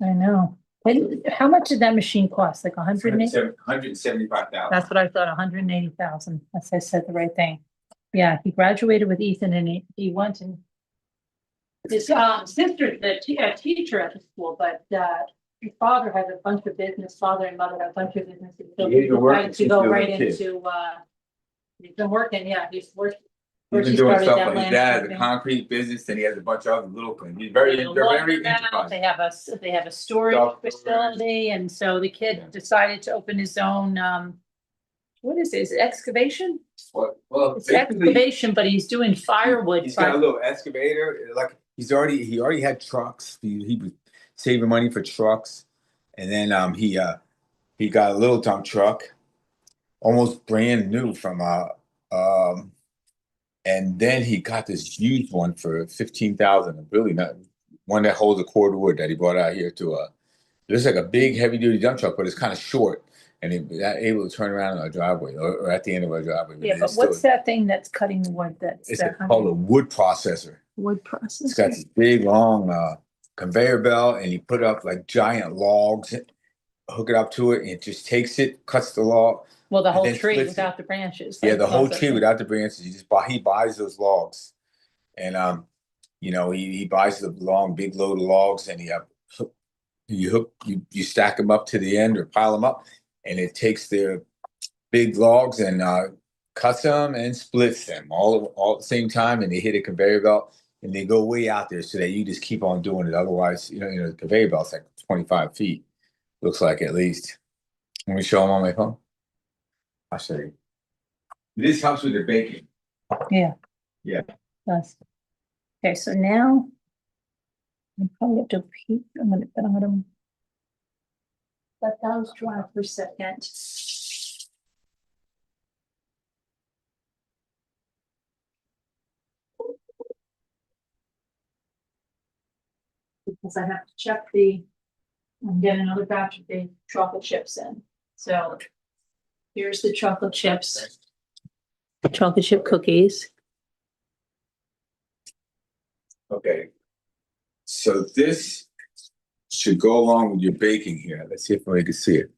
I know. How much did that machine cost? Like 180? 175,000. That's what I thought, 180,000. That's, I said the right thing. Yeah, he graduated with Ethan and he went and his sister's a teacher at the school, but his father has a bunch of business, father and mother have a bunch of businesses. So He he even worked decided to since go he was a right kid. into he's been working, yeah, he's worked. He's First been he doing started stuff that like his dad has a landscaping. concrete business, then he has a bunch of other little things. He's very, They have a they're very laundromat, enterprising. They have a storage Self-storage. facility, and so the kid Yeah. decided to open his own what is it? Is it excavation? Well, It's basically, excavation, but he's doing firewood. he's got a little excavator, like he already had trucks. He was saving money for trucks. And then he got a little dump truck, almost brand new from and then he got this used one for 15,000, really not one that holds a cord of wood that he brought out here to it looks like a big heavy duty dump truck, but it's kind of short and able to turn around in our driveway or at the end of our driveway. Yeah, but what's that thing that's cutting the wood that's It's called a wood processor. wood It's got processor? this big long conveyor belt and he put up like giant logs, hook it up to it, and it just takes it, cuts the log. Well, the and whole then tree splits it. without the branches. Yeah, like the whole both of tree them. without the branches. He buys those logs, and he buys the long big load of logs, and you stack them up to the end or pile them up, and it takes their big logs and cuts them and splits them all at the same time, and they hit a conveyor belt and they go way out there so that you just keep on doing it. Otherwise, the conveyor belt's like 25 feet, looks like at least. Let me show them on my phone. I'll show you. This helps with the baking. Yeah. Yeah. Does. Okay, so now I probably have to repeat. I'm gonna let those dry for a second. Because I have to check and get another batch of the chocolate chips in. So here's the chocolate chips. Chocolate chip cookies. Okay. So this should go along with your baking here. Let's see if we can see it.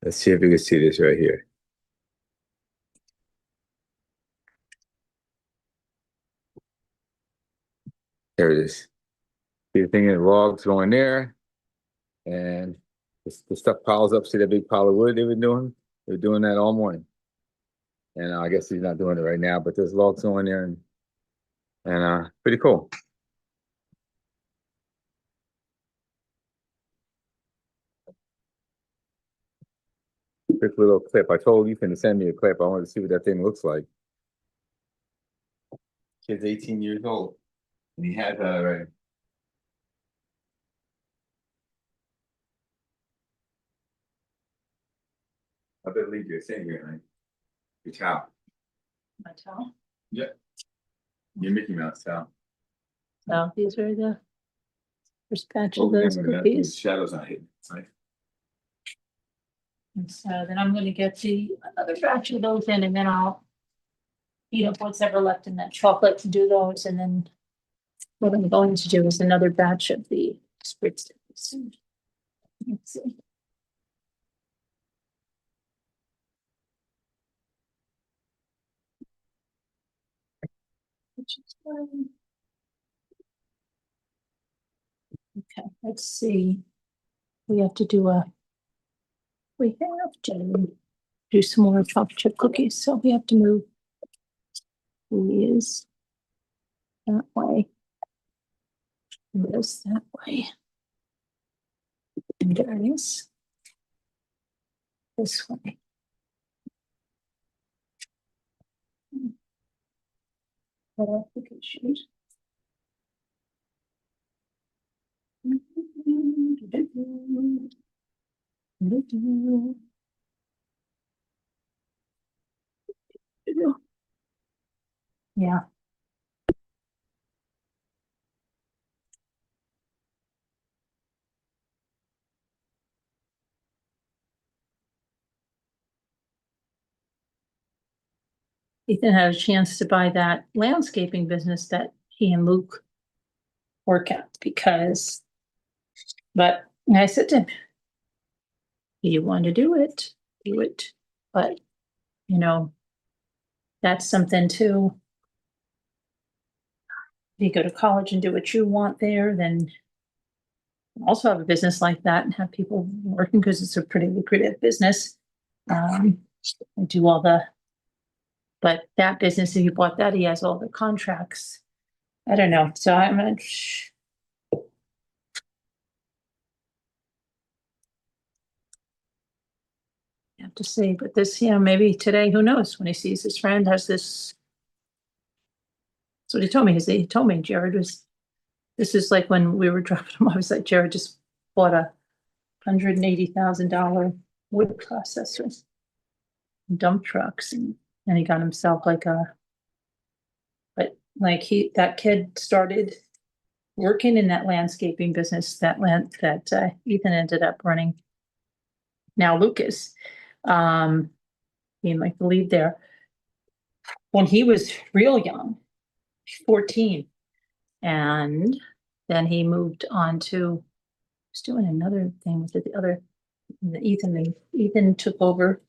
Let's see if we can see this right here. There it is. See the thing in the logs going there, and the stuff piles up. See that big pile of wood they were doing? They were doing that all morning. And I guess he's not doing it right now, but there's logs going there, and pretty cool. Quick little clip. I told Ethan to send me a clip. I wanted to see what that thing looks like. Kid's 18 years old, and he has that already. I better leave you a thing here, right? Your towel. My towel. Yeah. Your Mickey Mouse towel. So these are the first batch Oh, of those yeah, I'm gonna have to- cookies. Shadows not hidden, right? And so then I'm gonna get the other batch of those in, and then I'll heat up what's ever left in that chocolate to do those, and then what I'm going to do is another batch of the spritz. Let's see. Which is fine. Okay, let's see. We have to do some more chocolate chip cookies, so we have to move these that way. And this that way. And there's this way. What else we can shoot? Yeah. Ethan had a chance to buy that landscaping business that he and Luke work at but I said to him, you want to do it, but that's something too. If you go to college and do what you want there, then also have a business like that and have people working, because it's a pretty lucrative business. And do all but that business, if you bought that, he has all the contracts. I don't know, so I'm gonna. You have to see, but this, maybe today, who knows, when he sees his friend has this. That's what he told me. He told me Jared this is like when we were dropping him, I was like, Jared just bought a $180,000 wood processor, dump trucks, and he got himself but that kid started working in that landscaping business that Ethan ended up running. Now Lucas, he might believe there. When he was real young, 14, and then he moved on to was doing another thing with the other. Ethan took over,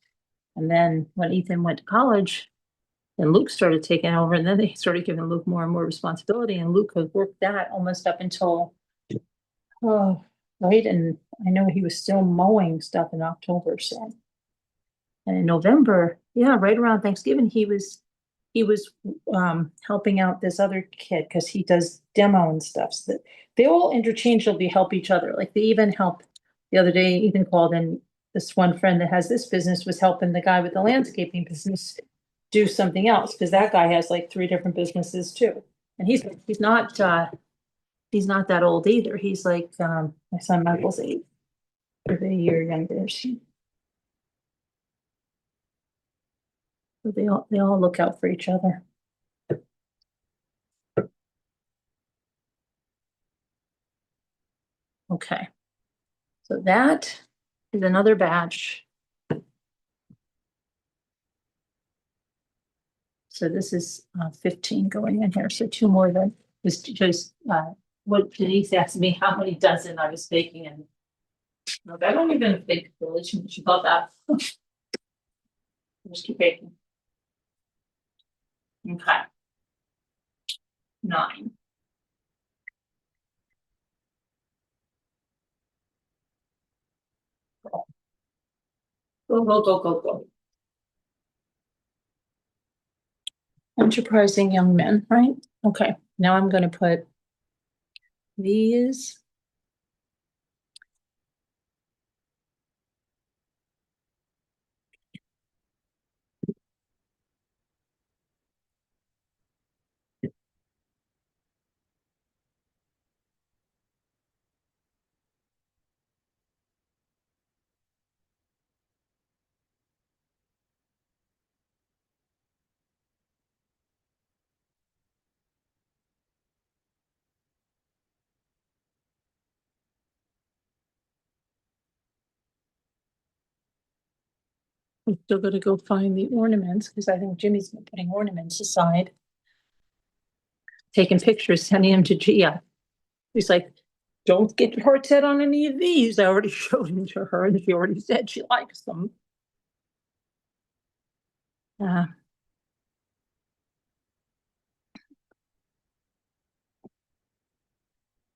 and then when Ethan went to college, then Luke started taking over, and then they started giving Luke more and more responsibility, and Luke has worked that almost up until right, and I know he was still mowing stuff in October, so. And in November, right around Thanksgiving, he was helping out this other kid because he does demo and stuff. So that they all interchangeably help each other. Like they even help. The other day, Ethan called, and this one friend that has this business was helping the guy with the landscaping business do something else, because that guy has like 3 different businesses too. And he's not that old either. He's like my son Michael's age, or a year younger. So they all look out for each other. Okay. So that is another batch. So this is 15 going in here. So 2 more than was just what Denise asked me how many dozen I was baking, and No, I don't even think really too much about that. Just keep baking. Okay. 9. Go, go, go, go, go. Enterprising young men, right? Okay, now I'm gonna put these. I'm still gonna go find the ornaments, because I think Jimmy's been putting ornaments aside. Taking pictures, sending them to Gia. He's like, don't get your heart set on any of these. I already showed them to her, and she already said she likes them.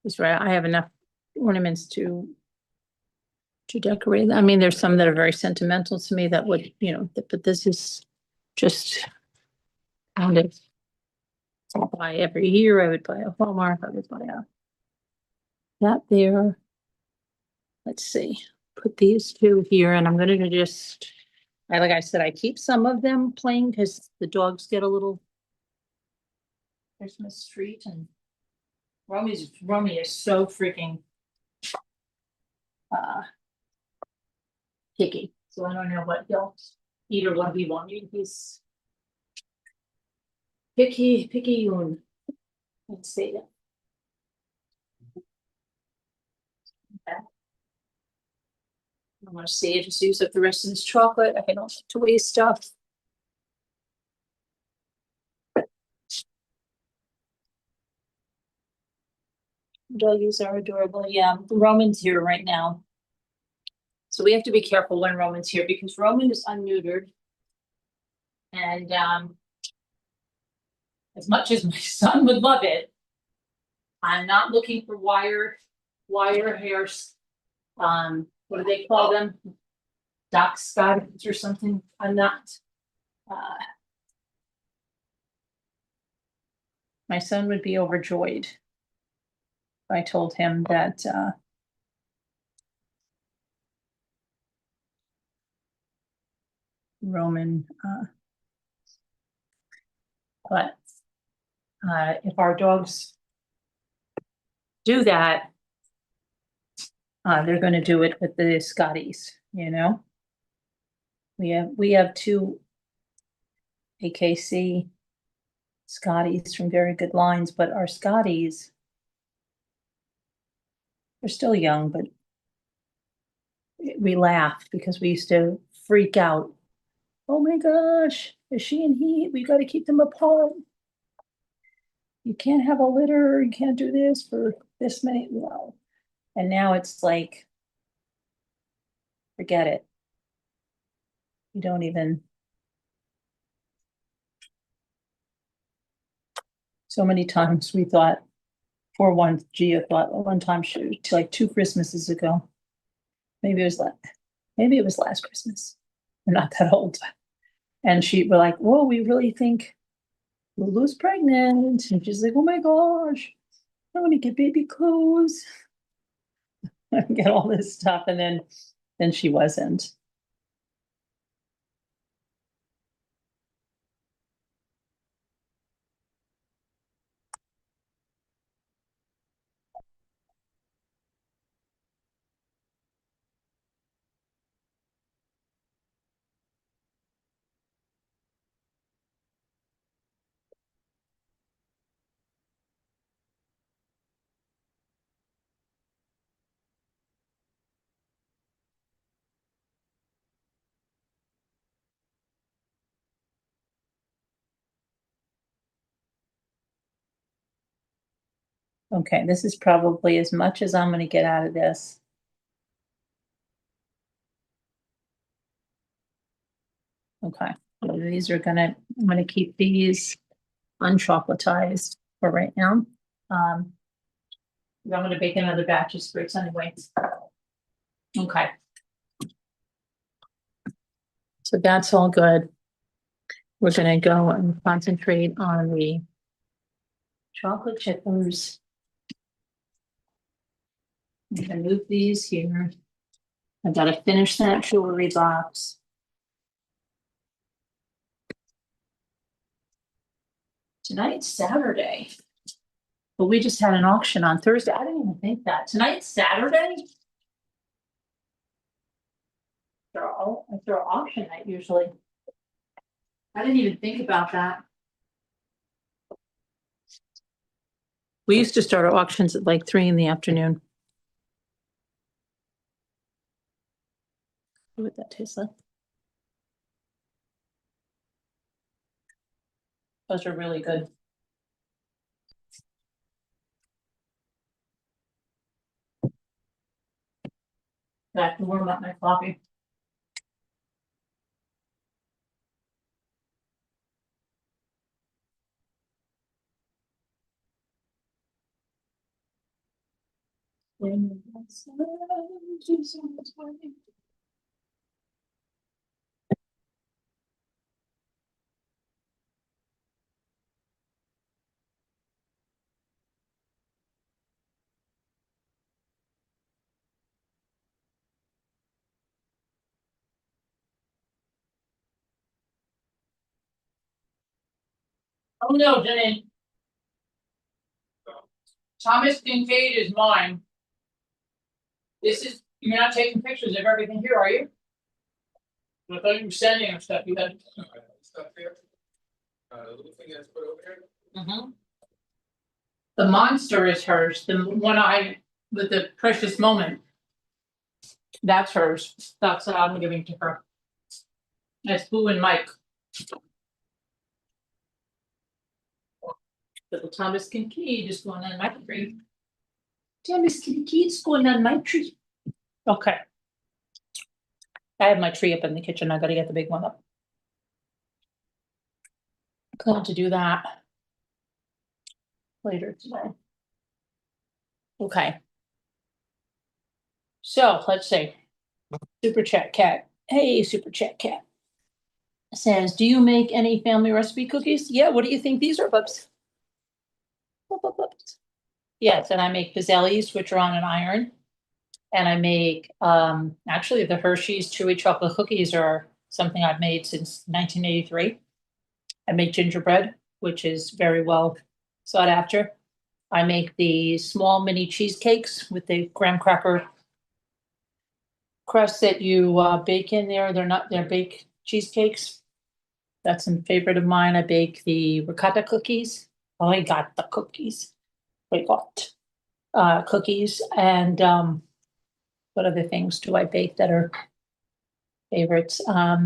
He's right, I have enough ornaments to decorate. I mean, there's some that are very sentimental to me that would, but this is just kind of. I buy every year. I would buy a Hallmark. I would buy that there. Let's see. Put these two here, and I'm gonna just. Like I said, I keep some of them plain because the dogs get a little Christmas treat, and Romy is so freaking picky. So I don't know what he'll eat or what he won't eat. He's picky and let's see. Okay. I want to see it, just use up the rest of this chocolate. I don't like to waste stuff. Doggies are adorable. Yeah, Roman's here right now. So we have to be careful when Roman's here because Roman is unneutered. And as much as my son would love it, I'm not looking for wire hairs. What do they call them? Dock Scottings or something. I'm not. My son would be overjoyed if I told him that Roman, but if our dogs do that, they're going to do it with the Scotties, We have 2 AKC Scotties from very good lines, but our Scotties, they're still young, but we laugh because we used to freak out. Oh my gosh, is she and he? We got to keep them apart. You can't have a litter. You can't do this for this many. Well, and now it's like, forget it. You don't even. So many times we thought, Gia thought one time like 2 Christmases ago. Maybe it was last Christmas. We're not that old. And we're like, whoa, we really think Lulu's pregnant. And she's like, oh my gosh, I want to get baby clothes. Get all this stuff. And then she wasn't. Okay, this is probably as much as I'm going to get out of this. Okay, well, these are I'm gonna keep these unchocolatized for right now. I'm gonna bake another batch of sprigs anyway. Okay. So that's all good. We're gonna go and concentrate on the chocolate chippers. I'm gonna move these here. I gotta finish that jewelry box. Tonight's Saturday. But we just had an auction on Thursday. I didn't even think that. Tonight's Saturday? They're auction night usually. I didn't even think about that. We used to start our auctions at like 3 p.m. What would that taste like? Those are really good. I have to warm up my coffee. Oh no, Jenny. Thomas Kincaid is mine. You're not taking pictures of everything here, are you? I thought you were sending him stuff. You had. Stuff there. The little thing that's put over there. Mm-hmm. The monster is hers, the one with the precious moment. That's hers. That's what I'm giving to her. That's Boo and Mike. Little Thomas Kincaid is going on my tree. Thomas Kincaid's going on my tree. Okay. I have my tree up in the kitchen. I gotta get the big one up. Glad to do that later today. Okay. So let's see. Super Chat Cat. Hey, Super Chat Cat. Says, do you make any family recipe cookies? Yeah, what do you think these are, Bubs? Yes, and I make pizzellis, which are on an iron. And I make, actually the Hershey's chewy chocolate cookies are something I've made since 1983. I make gingerbread, which is very well sought after. I make the small mini cheesecakes with the graham cracker crust that you bake in there. They're baked cheesecakes. That's a favorite of mine. I bake the ricotta cookies. Oh, I got the cookies. I got cookies and what other things do I bake that are favorites? I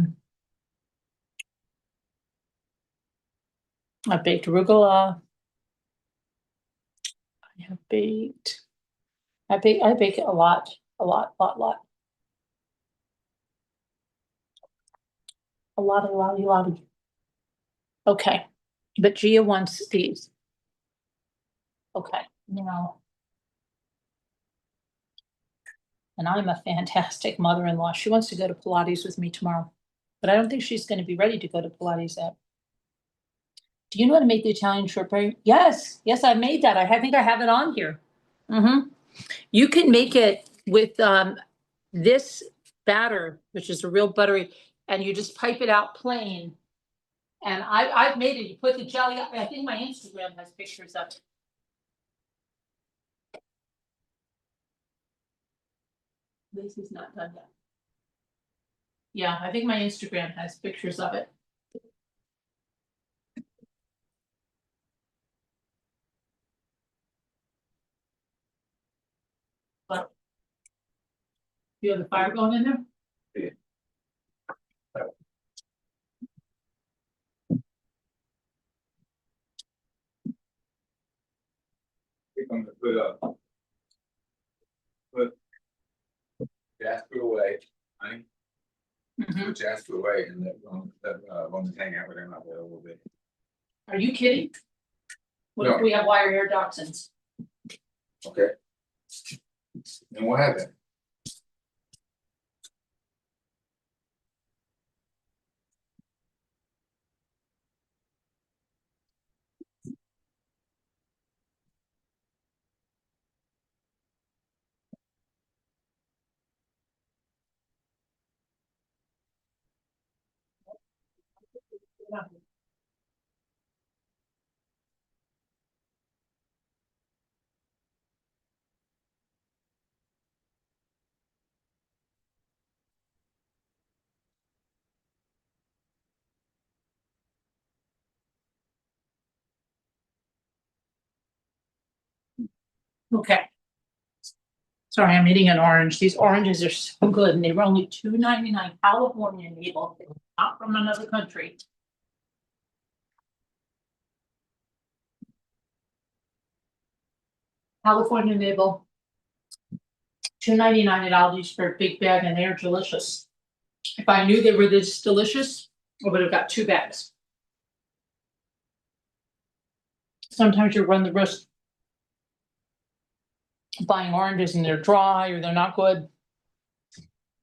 baked arugula. I bake a lot. A lot. Okay, but Gia wants these. Okay, now. And I'm a fantastic mother-in-law. She wants to go to Pilates with me tomorrow, but I don't think she's going to be ready to go to Pilates yet. Do you know how to make the Italian shortbread? Yes, I made that. I think I have it on here. Mm-hmm. You can make it with this batter, which is a real buttery, and you just pipe it out plain. And I've made it. You put the jelly up. I think my Instagram has pictures of it. This is not done yet. Yeah, I think my Instagram has pictures of it. But you have the fire going in there? Yeah. I'm gonna put gas put away, honey. Put Jasper away and let Roman hang out with him out there a little bit. Are you kidding? What No. if we have wire hair dachshunds? Okay. And what happened? Okay. Sorry, I'm eating an orange. These oranges are so good and they were only $2.99 California label, not from another country. California label. $2.99 at Aldi's for a big bag and they're delicious. If I knew they were this delicious, I would have got 2 bags. Sometimes you run the risk of buying oranges and they're dry or they're not good.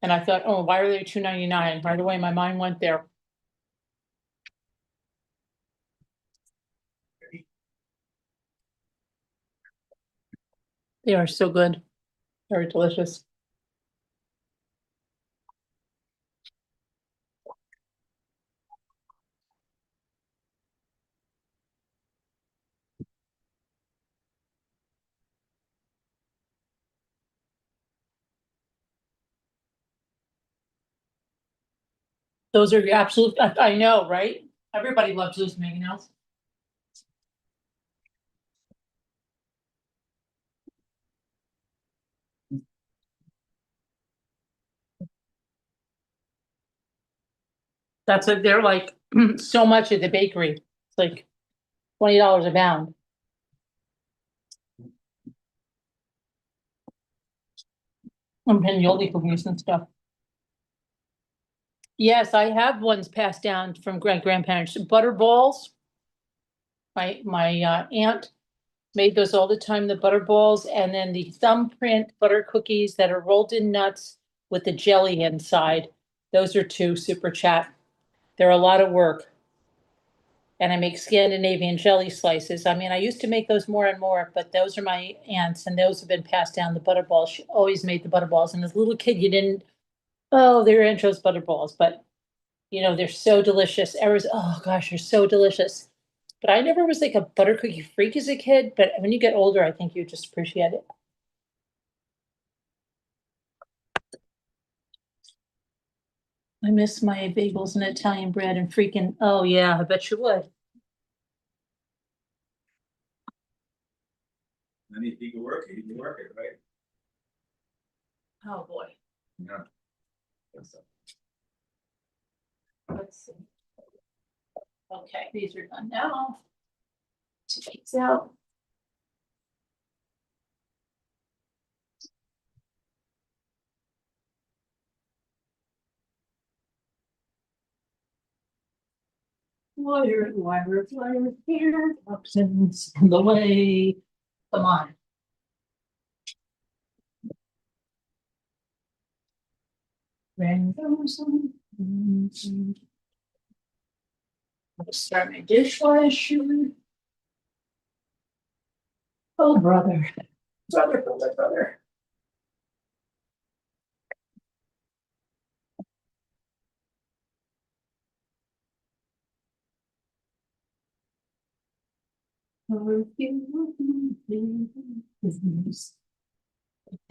And I thought, oh, why are they $2.99? Right away, my mind went there. They are so good. Very delicious. Those are your absolute, I know, right? Everybody loves those mangoes. That's like, they're like so much at the bakery. It's like $20 a pound. And pinoli cookies and stuff. Yes, I have ones passed down from grandparents. Butter balls. My aunt made those all the time, the butter balls, and then the thumbprint butter cookies that are rolled in nuts with the jelly inside. Those are 2 super chat. They're a lot of work. And I make Scandinavian jelly slices. I mean, I used to make those more and more, but those are my aunt's and those have been passed down. The butter balls, she always made the butter balls. And as a little kid, you didn't, oh, they're Aunt Joe's butter balls, but you know, they're so delicious. Everyone's, oh gosh, they're so delicious. But I never was like a butter cookie freak as a kid, but when you get older, I think you just appreciate it. I miss my bagels and Italian bread and freaking, oh yeah, I bet you would. I need to work it, right? Oh boy. Yeah. Let's see. Okay, these are done now. Take these out. Wire here, options in the way. Come on. Random. I'll start my dishwasher. Oh, brother. Brother.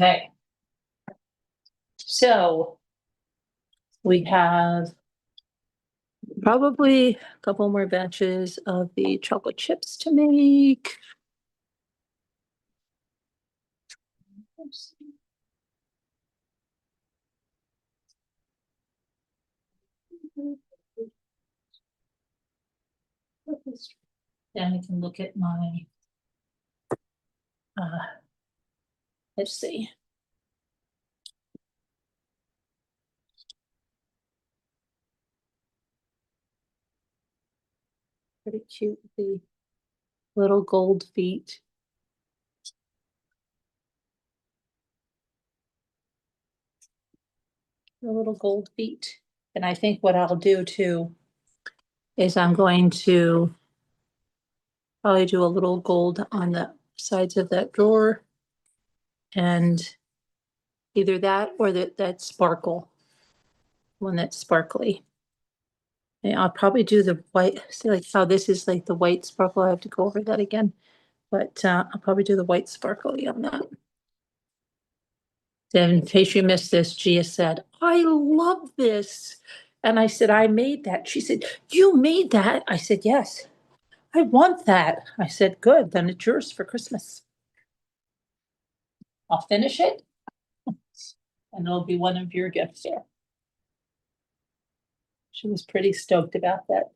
Okay. So we have probably a couple more batches of the chocolate chips to make. Then we can look at my, let's see. Pretty cute, the little gold feet. The little gold feet. And I think what I'll do too is I'm going to probably do a little gold on the sides of that drawer. And either that or that sparkle, one that's sparkly. And I'll probably do the white, see like how this is like the white sparkle. I have to go over that again. But I'll probably do the white sparkly on that. Then in case you missed this, Gia said, I love this. And I said, I made that. She said, you made that? I said, yes, I want that. I said, good, then it's yours for Christmas. I'll finish it. And it'll be one of your gifts there. She was pretty stoked about that.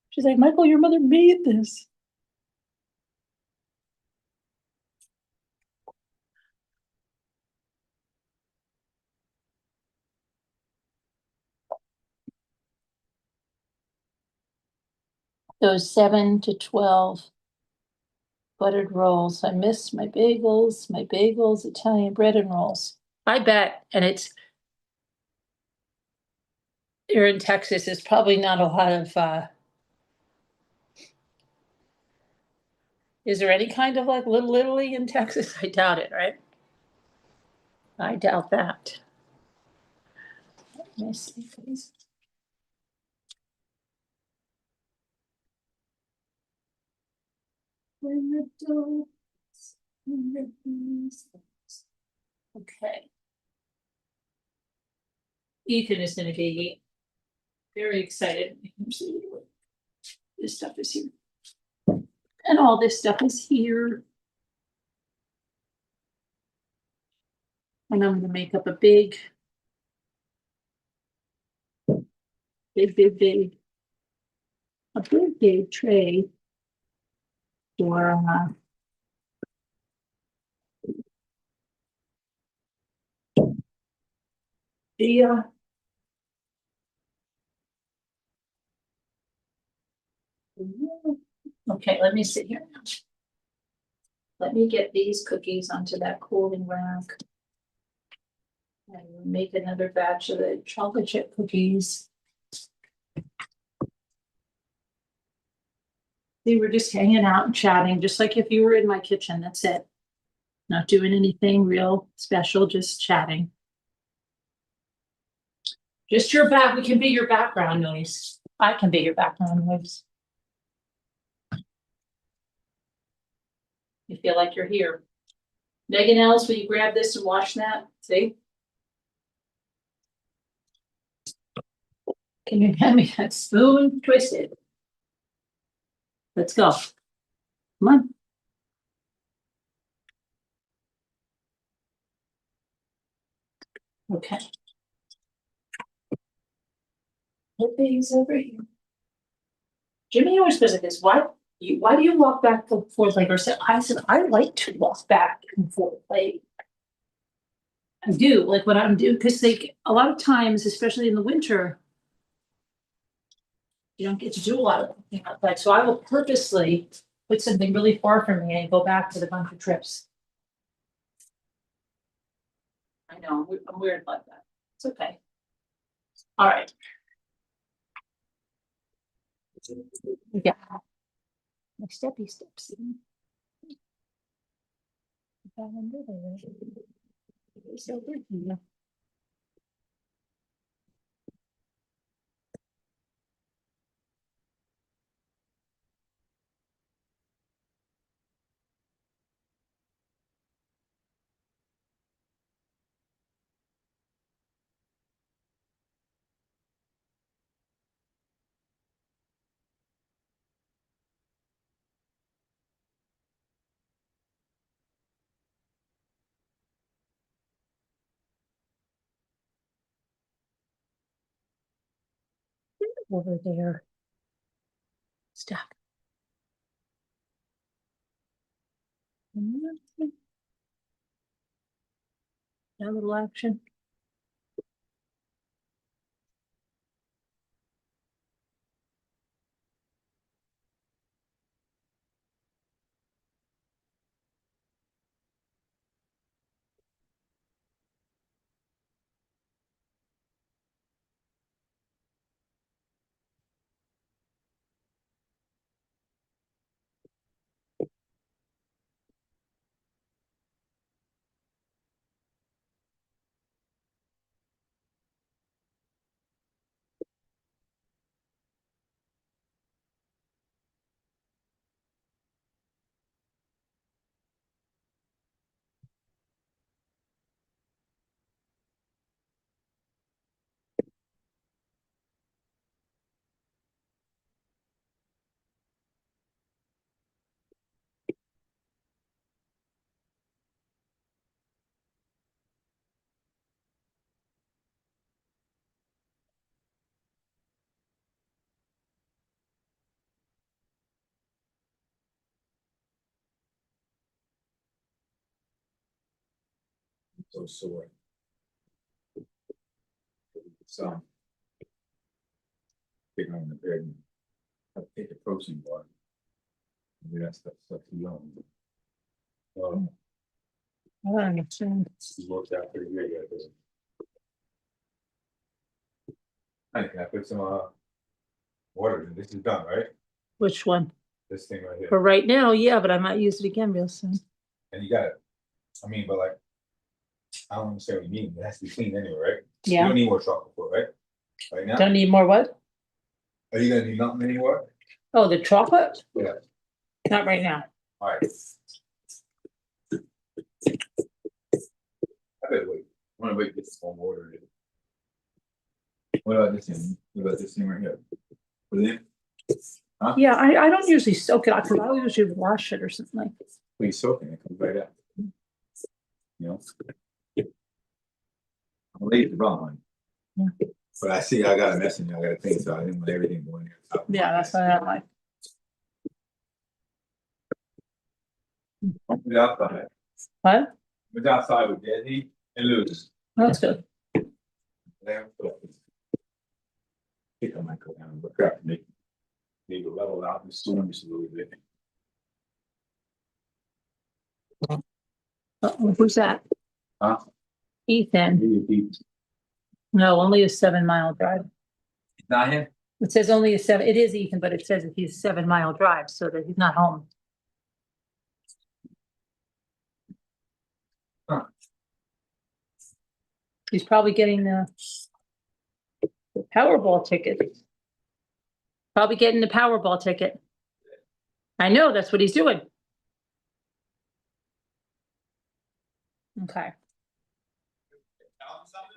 She's like, Michael, your mother made this. Those 7 to 12 buttered rolls. I miss my bagels, Italian bread and rolls. I bet, and it's here in Texas, there's probably not a lot of is there any kind of like Little Italy in Texas? I doubt it, right? I doubt that. Let me see, please. Okay. Ethan is gonna be very excited. This stuff is here. And all this stuff is here. And I'm gonna make up a big tray for the okay, let me sit here now. Let me get these cookies onto that cooling rack. And make another batch of the chocolate chip cookies. They were just hanging out and chatting, just like if you were in my kitchen, that's it. Not doing anything real special, just chatting. Just your back, we can be your background noise. I can be your background noise. You feel like you're here. Megan Ellis, will you grab this and wash that? See? Can you hand me that spoon? Twisted. Let's go. Come on. Okay. Put these over here. Jimmy always goes like this. Why do you walk back and forth like ourselves? I said, I like to walk back and forth. Like I do, like what I'm doing, because like a lot of times, especially in the winter, you don't get to do a lot of things outside. So I will purposely put something really far from me and go back with a bunch of trips. I know, I'm weird like that. It's okay. All right. Yeah. My steppy steps. So good. Yeah. Over there. Stop. That little action. so sore. So. Take on the bed. I'll take a protein bar. Maybe that's too young. I don't understand. It worked out pretty good. Yeah, it Hey, can I put some water in? This is done, right? Which one? This thing right here. For right now, yeah, but I might use it again real soon. And you got it. I mean, but like, I don't understand what you mean. It has to be clean anyway, right? You Yeah. don't need more chocolate for it, right? Right now? Don't need more what? Are you gonna need nothing anymore? Oh, the chocolate? Yeah. Not right now. All right. I better wait. I wanna wait this one water. What about this thing? What about this thing right here? Put it in? Huh? Yeah, I don't usually soak it up, because I usually wash it or something like this. Well, you soaking it, comes right out. You know? I'm late to run. Yeah. But I see I got a mess in there, I got a thing, so I didn't want everything going there. Yeah, that's what I like. Put it outside. What? It's outside with Daddy and Lewis. That's good. There. I think I might go down, but crap, maybe level out the storm just a little bit. Uh-oh, who's that? Huh? Ethan. Maybe it's No, only a 7-mile drive. not him? It says only a 7, it is Ethan, but it says that he's 7-mile drive, so that he's not home. Huh. He's probably getting the Powerball ticket. Probably getting the Powerball ticket. I know, that's what he's doing. Okay.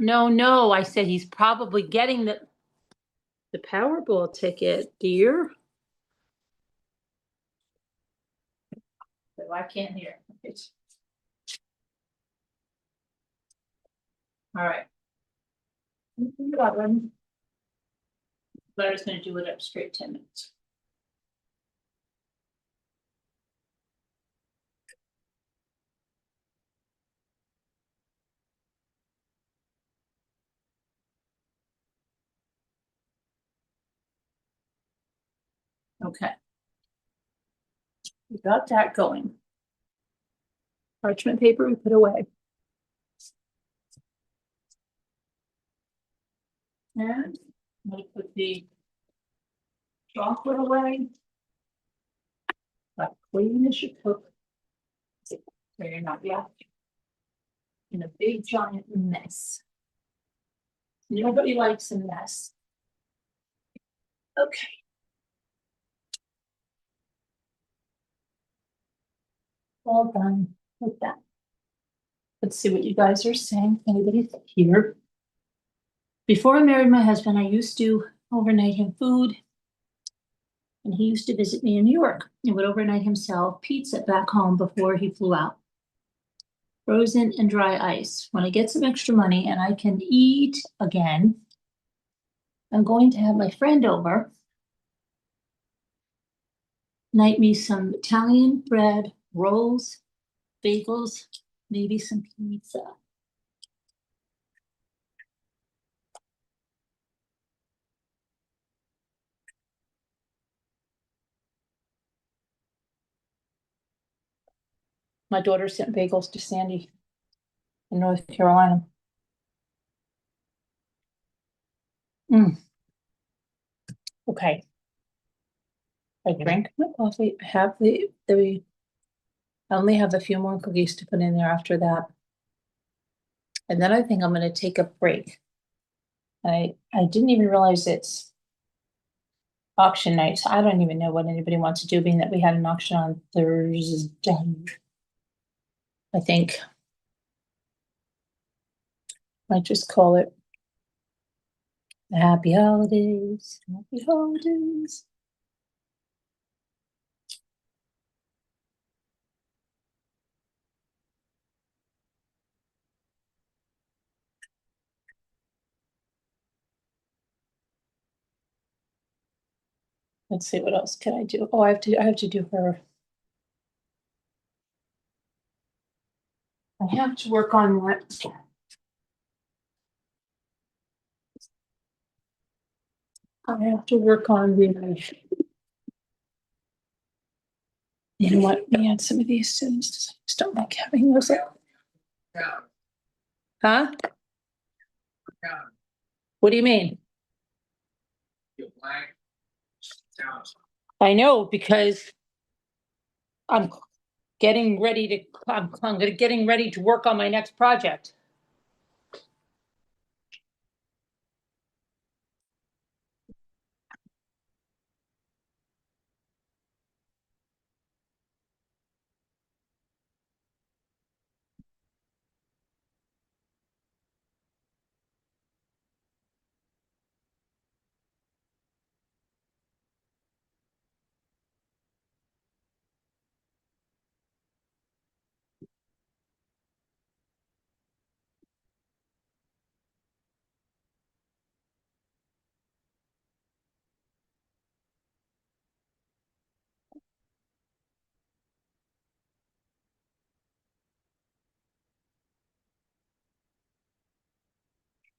No, I said he's probably getting the Powerball ticket, dear. So I can't hear. It's- All right. Claire's gonna do it up straight 10 minutes. Okay. We got that going. Parchment paper we put away. And I'm gonna put the chocolate away. Like clean as you cook. So you're not left in a big giant mess. Nobody likes a mess. Okay. All done with that. Let's see what you guys are saying. Anybody's here? Before I married my husband, I used to overnight him food. And he used to visit me in New York. He would overnight himself pizza back home before he flew out. Frozen and dry ice. When I get some extra money and I can eat again, I'm going to have my friend over. Night me some Italian bread, rolls, bagels, maybe some pizza. My daughter sent bagels to Sandy in North Carolina. Okay. I drank my coffee. I have I only have a few more cookies to put in there after that. And then I think I'm gonna take a break. I didn't even realize it's auction night, so I don't even know what anybody wants to do, being that we had an auction on Thursday. I think. Might just call it Happy Holidays, Happy Holidays. Let's see, what else can I do? Oh, I have to do her. I I have to work on that. I have to work on the. You know what? We had some of these students just don't like having those. Huh? What do you mean? I know, because I'm getting ready to, getting ready to work on my next project.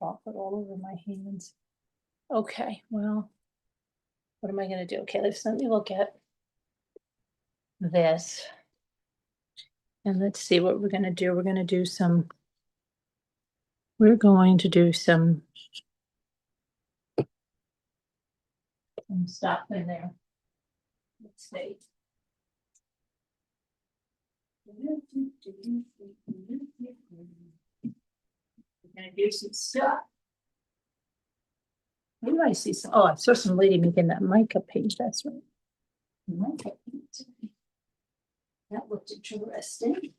Chocolate all over my hands. Okay, well, what am I gonna do? Okay, let me look at this. And let's see what we're gonna do. We're going to do some stuff in there. Let's see. We're gonna do some stuff. Where do I see some? Oh, I saw some lady making that mica page. That's right. Mica paint. That looked interesting.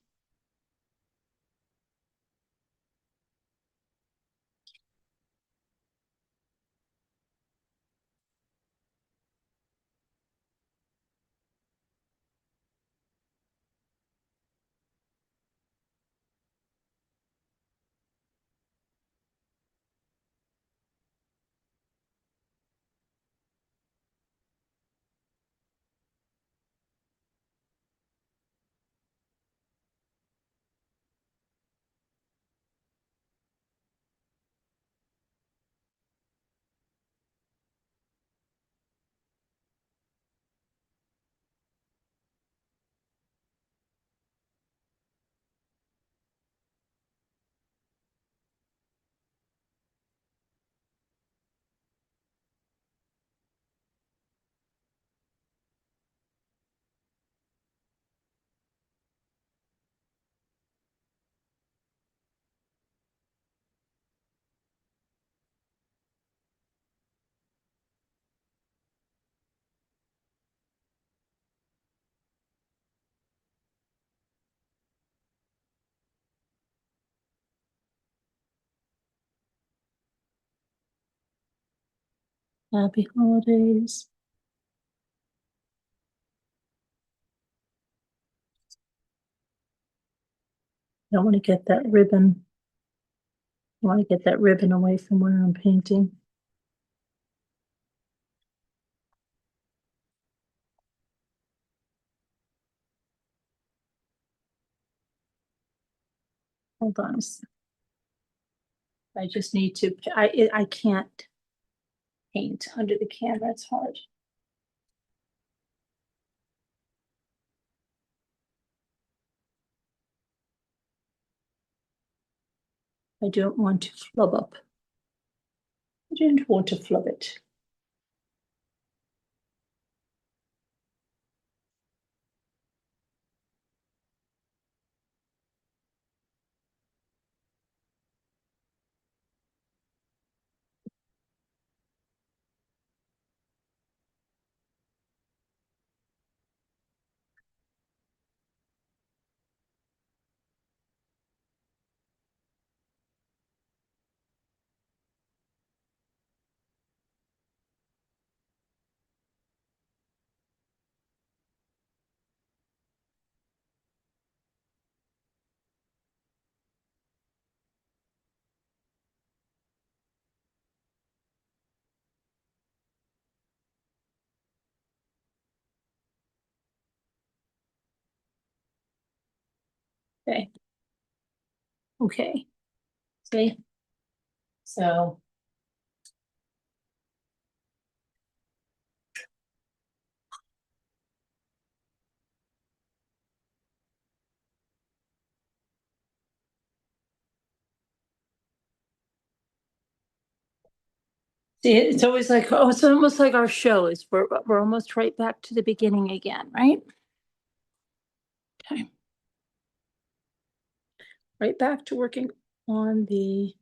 Happy holidays. I don't want to get that ribbon. I want to get that ribbon away from where I'm painting. Hold on a sec. I just need to, I can't paint under the camera. It's hard. I don't want to flub up. I don't want to flub it. Okay. Okay. See? So. See, it's always like, oh, it's almost like our show is, we're almost right back to the beginning again, right? Okay. Right back to working on the.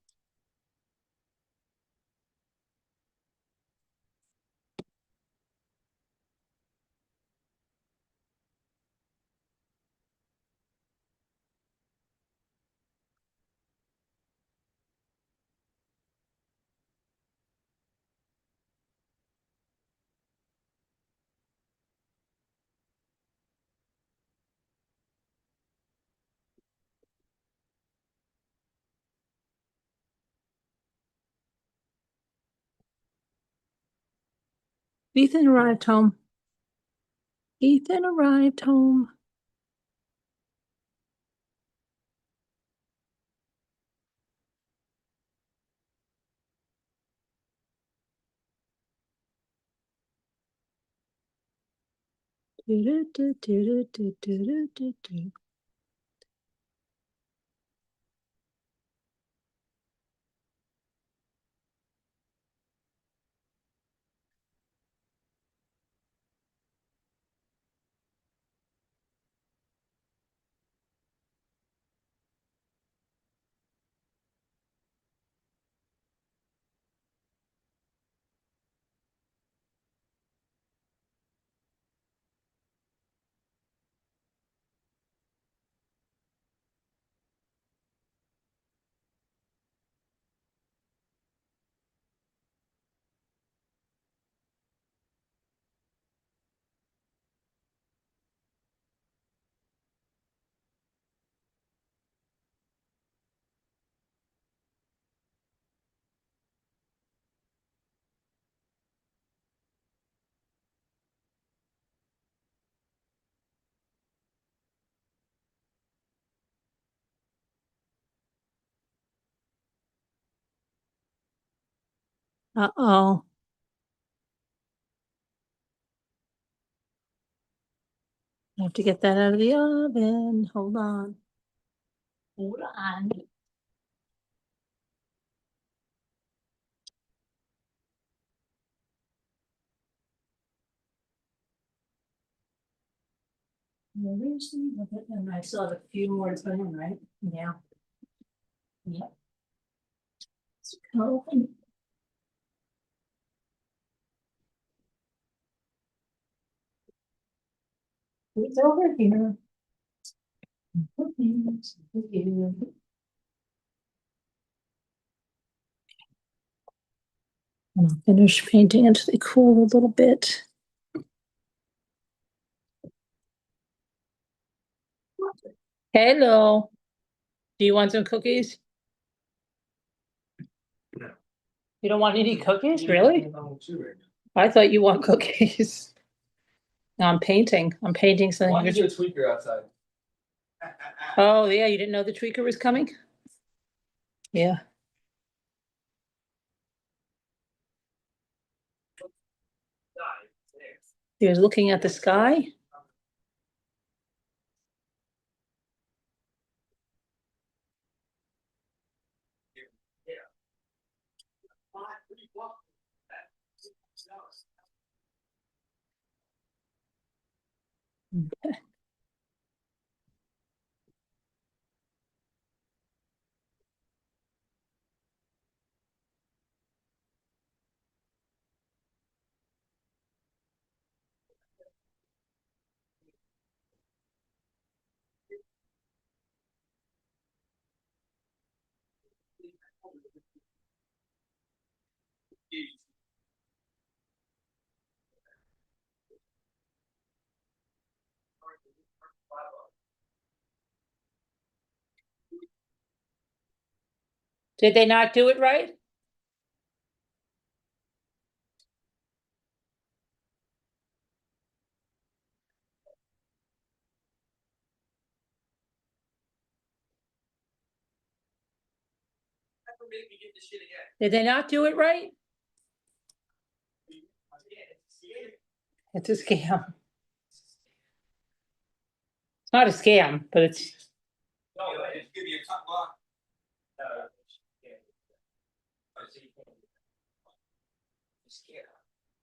Ethan arrived home. Ethan arrived home. Do-do-do-do-do-do-do-do-do. Uh-oh. I have to get that out of the oven. Hold on. Hold on. And I still have a few more to put in, right? Yeah. Yep. So, it's over here. It's over here. I'll finish painting until they cool a little bit. Hello. Do you want some cookies? No. You don't want any cookies, really? No, too, right I thought you want cookies. No, I'm painting. I'm painting now. something. Why is there a tweaker outside? Oh, yeah, you didn't know the tweaker was coming? Yeah. He was looking at the sky. Did they not do it right? make me get this shit again. Did they not do it right? It's a scam. It's not a scam, but it's, No, just give me a cut block.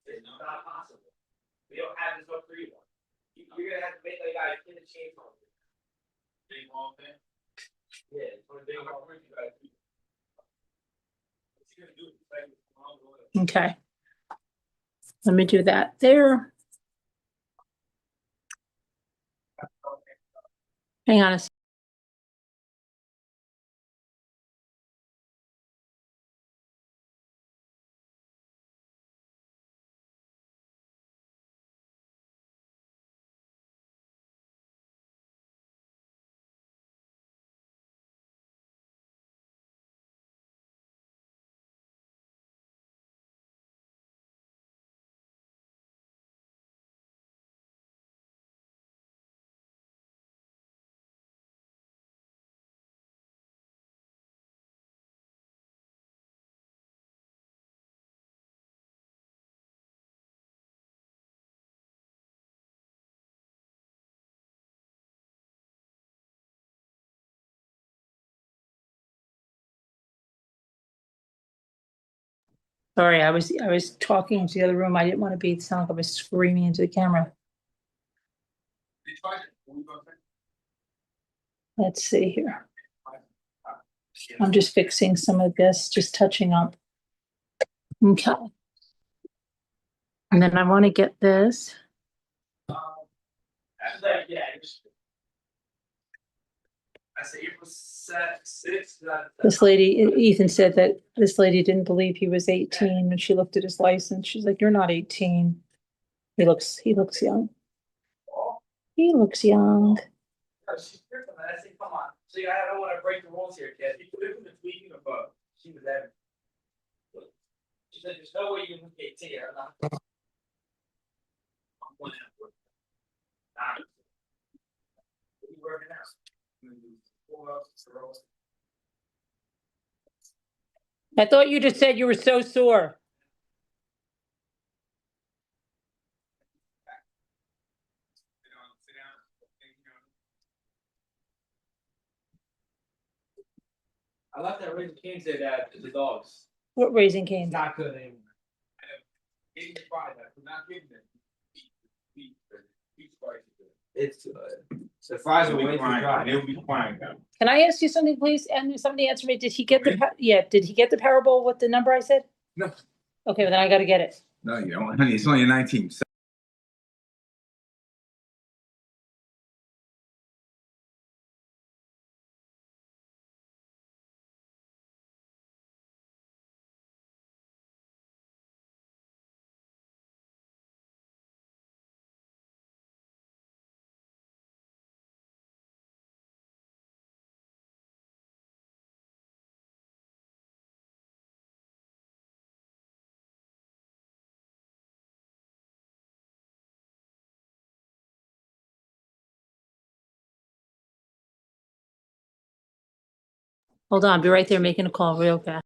It's not possible. We don't have this up for you. You're gonna have to make like guys in the chain. Big long thing. Yeah, it's one of the big long things you guys do. What you gonna do? okay. Let me do that there. Hang on a second. Sorry, I was talking into the other room. I didn't want to be sound like I was screaming into the camera. Let's see here. I'm just fixing some of this, just touching up. Okay. And then I want to get this. Yeah. I say April 6th. This lady, Ethan said that this lady didn't believe he was 18 when she looked at his license. She's like, "You're not 18." He looks young. He looks young. She's different, man. I say, come on. See, I don't want to break the rules here, kid. You could have been tweaking about. She was there. She said, "There's no way you can get to here." I'm going to. Nah. What are you working out? I thought you just said you were so sore. I left that Raising Cane's there that the dogs. What Raising Cane's? Not good anymore. 85, I could not give them. It's the fries are way too dry. They'll be fine. Can I ask you something, please? And somebody answer me. Did he get the, yeah, did he get the Powerball with the number I said? No. Okay, well, then I gotta get it. No, you don't, honey. It's only 19. Hold on, be right there making a call real fast.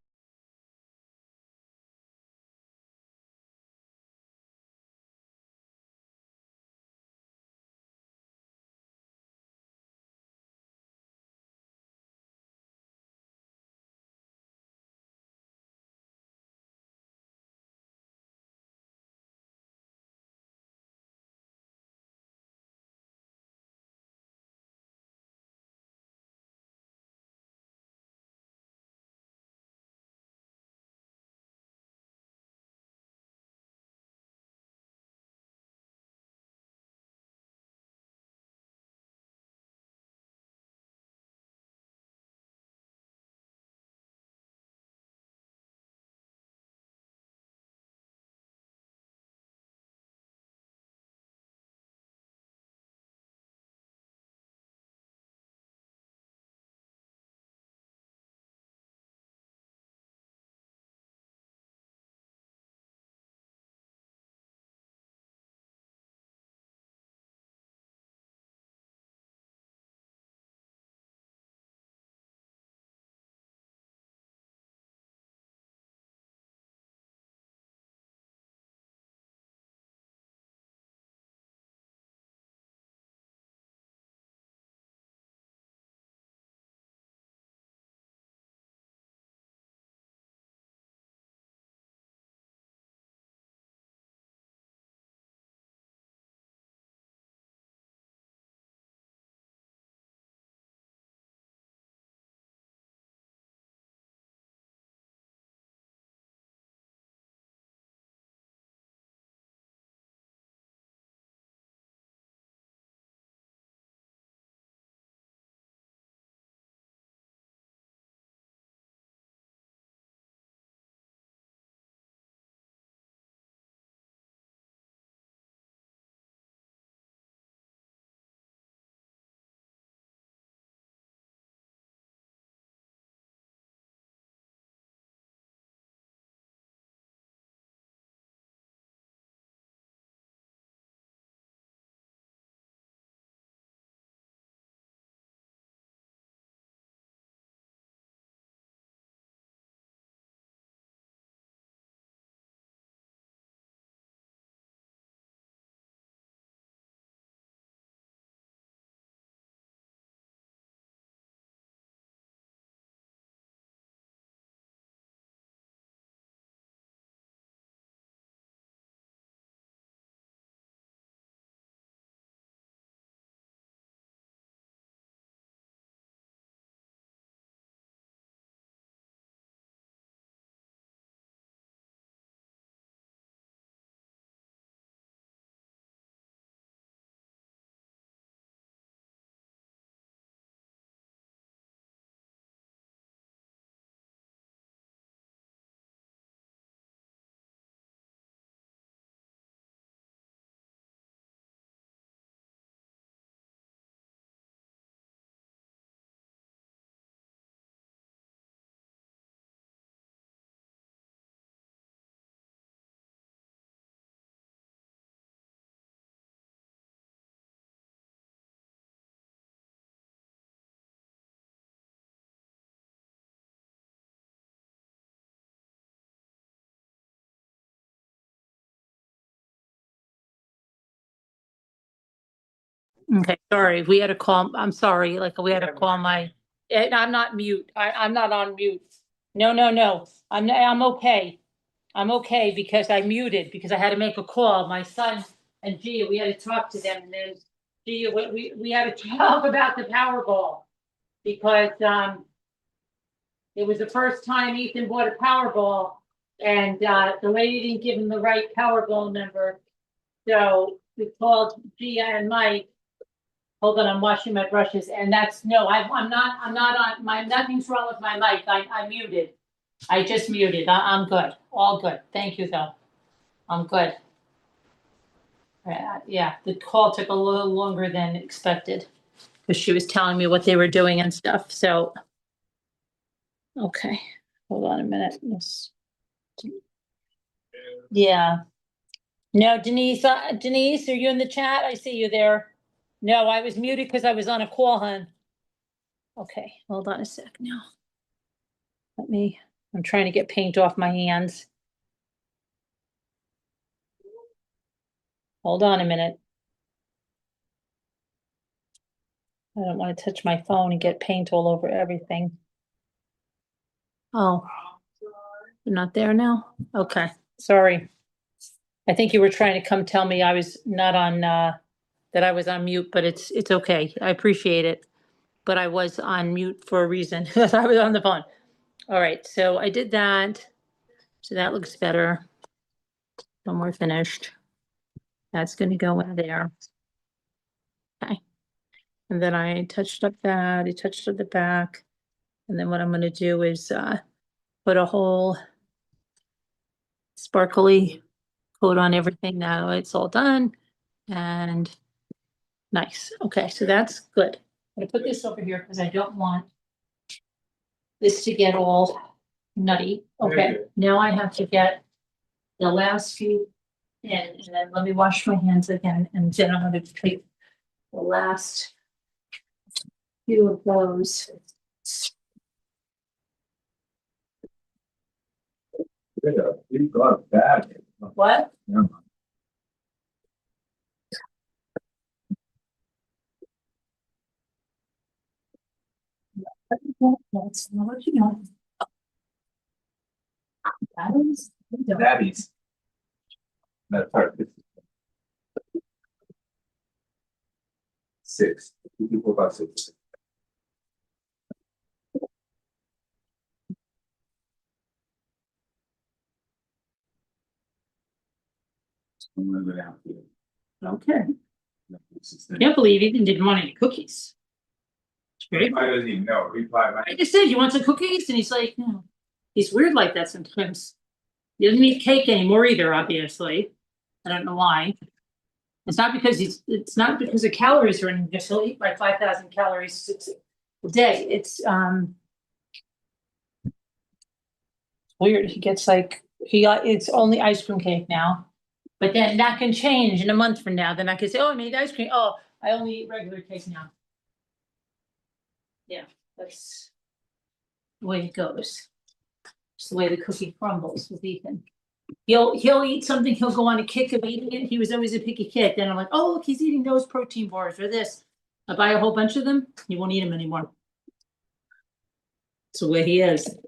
Okay, sorry, we had to call, I'm sorry, like, we had to call my, I'm not mute, I'm not on mute. No, I'm okay. I'm okay because I muted, because I had to make a call, my son and Gia, we had to talk to them, and then Gia, we had to talk about the Powerball. Because, it was the first time Ethan bought a Powerball, and, the lady didn't give him the right Powerball number. So we called Gia and Mike. Hold on, I'm washing my brushes, and that's, no, I'm not on, nothing's wrong with my mic, I muted. I just muted, I'm good, all good, thank you though, I'm good. Yeah, the call took a little longer than expected, because she was telling me what they were doing and stuff, so. Okay, hold on a minute, yeah. No, Denise, Denise, are you in the chat? I see you there. No, I was muted because I was on a call, hon. Okay, hold on a sec now. I'm trying to get paint off my hands. Hold on a minute. I don't want to touch my phone and get paint all over everything. Oh, you're not there now? Okay, sorry. I think you were trying to come tell me I was not on, that I was on mute, but it's okay. I appreciate it. But I was on mute for a reason, because I was on the phone. All right, so I did that. So that looks better. When we're finished. That's gonna go in there. Okay. And then I touched up that, I touched up the back. And then what I'm gonna do is put a whole sparkly coat on everything. Now it's all done. And nice. Okay, so that's good. I'm gonna put this over here because I don't want this to get all nutty. Okay, now I have to get the last few in, and then let me wash my hands again, and then I'm gonna take the last few of those. You've got bad. What? Never mind. That's not what you know. That is. Daddies. That's part. 6. 2 people about 6. I'm gonna go down here. Okay. This is the- Can't believe Ethan didn't want any cookies. It's great. I doesn't even know. Reply. I just said, you want some cookies? And he's like, no. He's weird like that sometimes. He doesn't eat cake anymore either, obviously. I don't know why. It's not because it's not because of calories or anything, just he'll eat like 5,000 calories a day. It's weird. He gets like, it's only ice cream cake now. But then that can change in a month from now. Then I can say, oh, I made ice cream. Oh, I only eat regular cake now. Yeah, that's the way it goes. It's the way the cookie crumbles with Ethan. He'll eat something, he'll go on a kick of eating it. He was always a picky kid. Then I'm like, oh, look, he's eating those protein bars or this. I buy a whole bunch of them, he won't eat them anymore. It's the way he is. And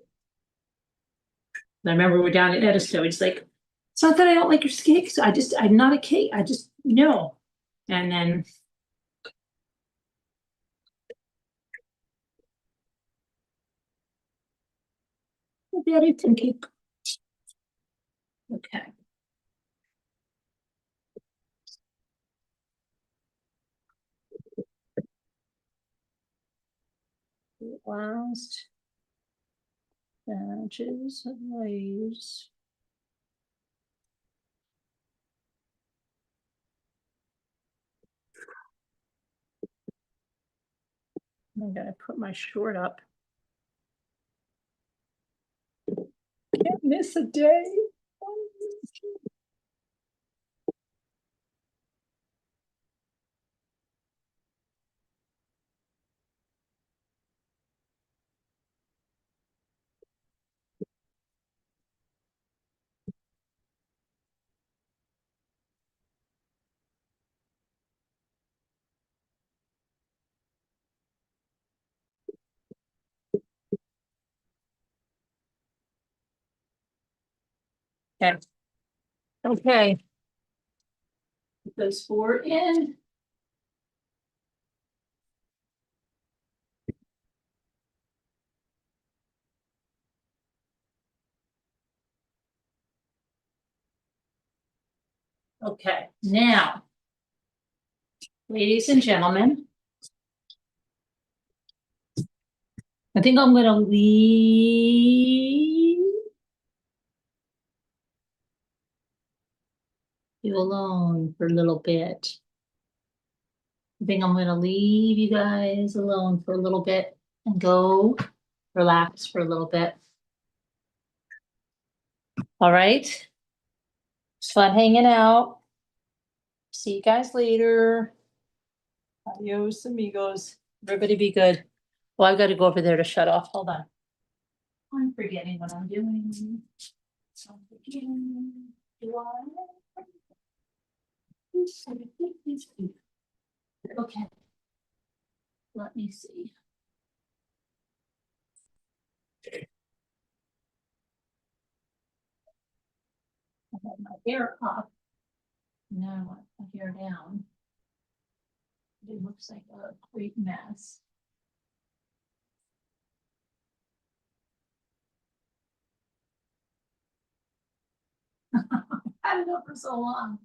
I remember we're down at Edisto, he's like, it's not that I don't like your cakes. I'm not a cake. I just, no. And then. Very tinky. Okay. Last batches of these. I gotta put my short up. Can't miss a day. Okay. Okay. Put those four in. Okay, now, ladies and gentlemen, I think I'm gonna leave you alone for a little bit. I think I'm gonna leave you guys alone for a little bit and go relax for a little bit. All right? It's fun hanging out. See you guys later. Adios, amigos. Everybody be good. Well, I gotta go over there to shut off. Hold on. I'm forgetting what I'm doing. I'm forgetting. Do I? Okay. Let me see. I have my hair up. Now I want my hair down. It looks like a great mess. I don't know for so long.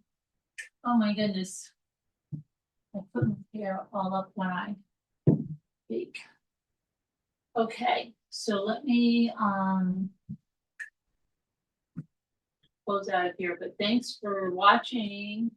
Oh my goodness. I put my hair all up when I bake. Okay, so let me close out of here, but thanks for watching.